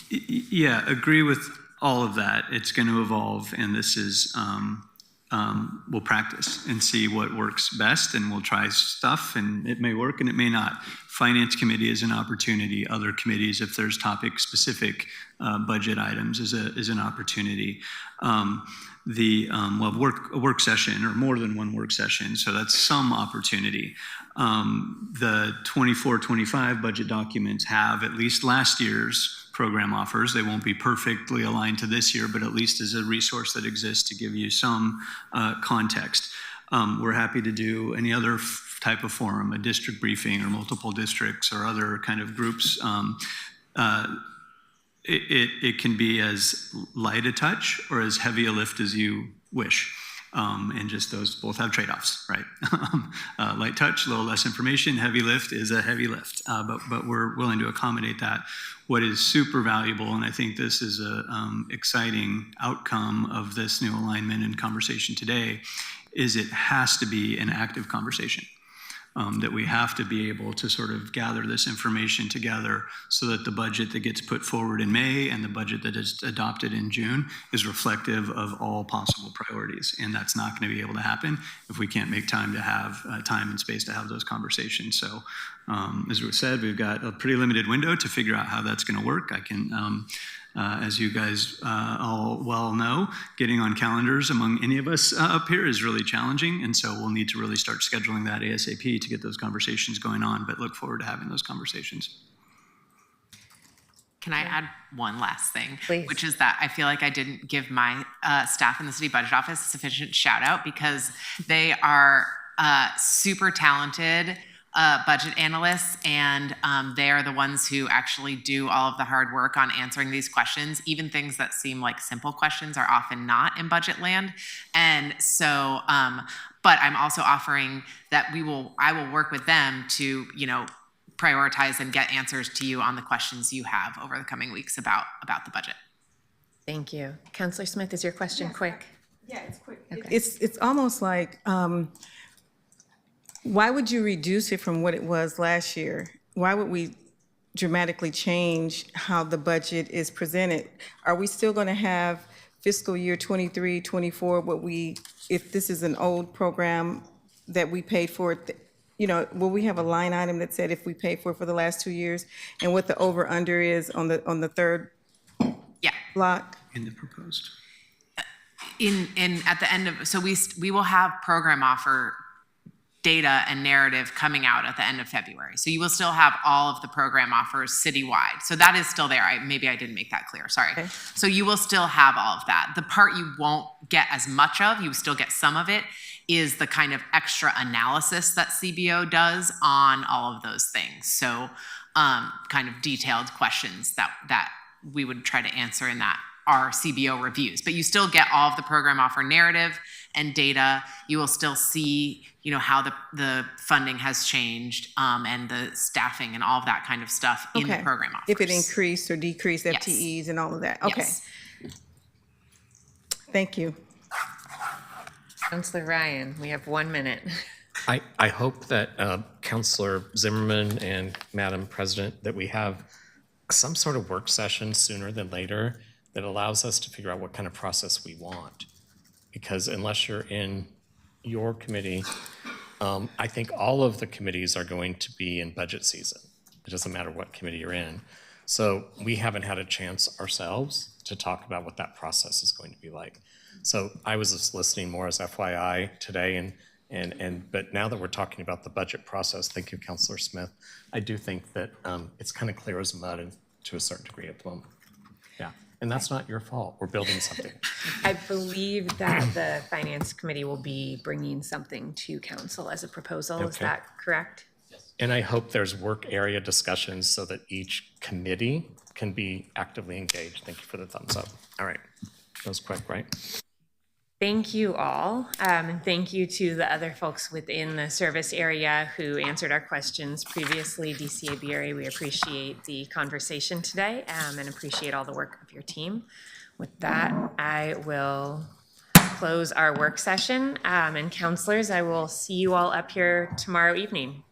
Yeah, agree with all of that. It's going to evolve, and this is we'll practice and see what works best, and we'll try stuff, and it may work and it may not. Finance committee is an opportunity. Other committees, if there's topic-specific budget items, is an opportunity. We'll have a work session or more than one work session, so that's some opportunity. The 24-25 budget documents have at least last year's program offers. They won't be perfectly aligned to this year, but at least as a resource that exists to give you some context. We're happy to do any other type of forum, a district briefing or multiple districts or other kind of groups. It can be as light a touch or as heavy a lift as you wish. And just those both have trade-offs, right? Light touch, a little less information. Heavy lift is a heavy lift, but we're willing to accommodate that. What is super valuable, and I think this is a exciting outcome of this new alignment and conversation today, is it has to be an active conversation. that we have to be able to sort of gather this information together so that the budget that gets put forward in May and the budget that is adopted in June is reflective of all possible priorities. And that's not going to be able to happen if we can't make time to have time and space to have those conversations. So as we said, we've got a pretty limited window to figure out how that's going to work. I can, as you guys all well know, getting on calendars among any of us up here is really challenging. And so we'll need to really start scheduling that ASAP to get those conversations going on, but look forward to having those conversations. Can I add one last thing? Please. Which is that I feel like I didn't give my staff in the city budget office a sufficient shout out because they are super talented budget analysts, and they are the ones who actually do all of the hard work on answering these questions. Even things that seem like simple questions are often not in budget land. And so, but I'm also offering that I will work with them to, prioritize and get answers to you on the questions you have over the coming weeks about the budget. Thank you. Councillor Smith, is your question quick? Yeah, it's quick. Okay. It's almost like, why would you reduce it from what it was last year? Why would we dramatically change how the budget is presented? Are we still going to have fiscal year 23, 24, if this is an old program that we paid for, will we have a line item that said if we paid for it for the last 2 years and what the over under is on the third block? In the proposed. At the end of, so we will have program offer data and narrative coming out at the end of February. So you will still have all of the program offers citywide. So that is still there. Maybe I didn't make that clear, sorry. Okay. So you will still have all of that. The part you won't get as much of, you still get some of it, is the kind of extra analysis that CBO does on all of those things. So kind of detailed questions that we would try to answer in that our CBO reviews. But you still get all of the program offer narrative and data. You will still see, how the funding has changed and the staffing and all of that kind of stuff in the program offers. If it increased or decreased FTEs and all of that. Okay. Yes. Thank you. Councillor Ryan, we have 1 minute. I hope that Councillor Zimmerman and Madam President, that we have some sort of work session sooner than later that allows us to figure out what kind of process we want. Because unless you're in your committee, I think all of the committees are going to be in budget season. It doesn't matter what committee you're in. So we haven't had a chance ourselves to talk about what that process is going to be like. So I was just listening more as FYI today, but now that we're talking about the budget process, thank you, Councillor Smith, I do think that it's kind of clear as mud and to a certain degree at the moment. Yeah, and that's not your fault. We're building something. I believe that the Finance Committee will be bringing something to council as a proposal. Is that correct? And I hope there's work area discussions so that each committee can be actively engaged. Thank you for the thumbs up. All right, that was quick, right? Thank you all, and thank you to the other folks within the service area who answered our questions previously. DCA Bury, we appreciate the conversation today and appreciate all the work of your team. With that, I will close our work session, and counselors, I will see you all up here tomorrow evening.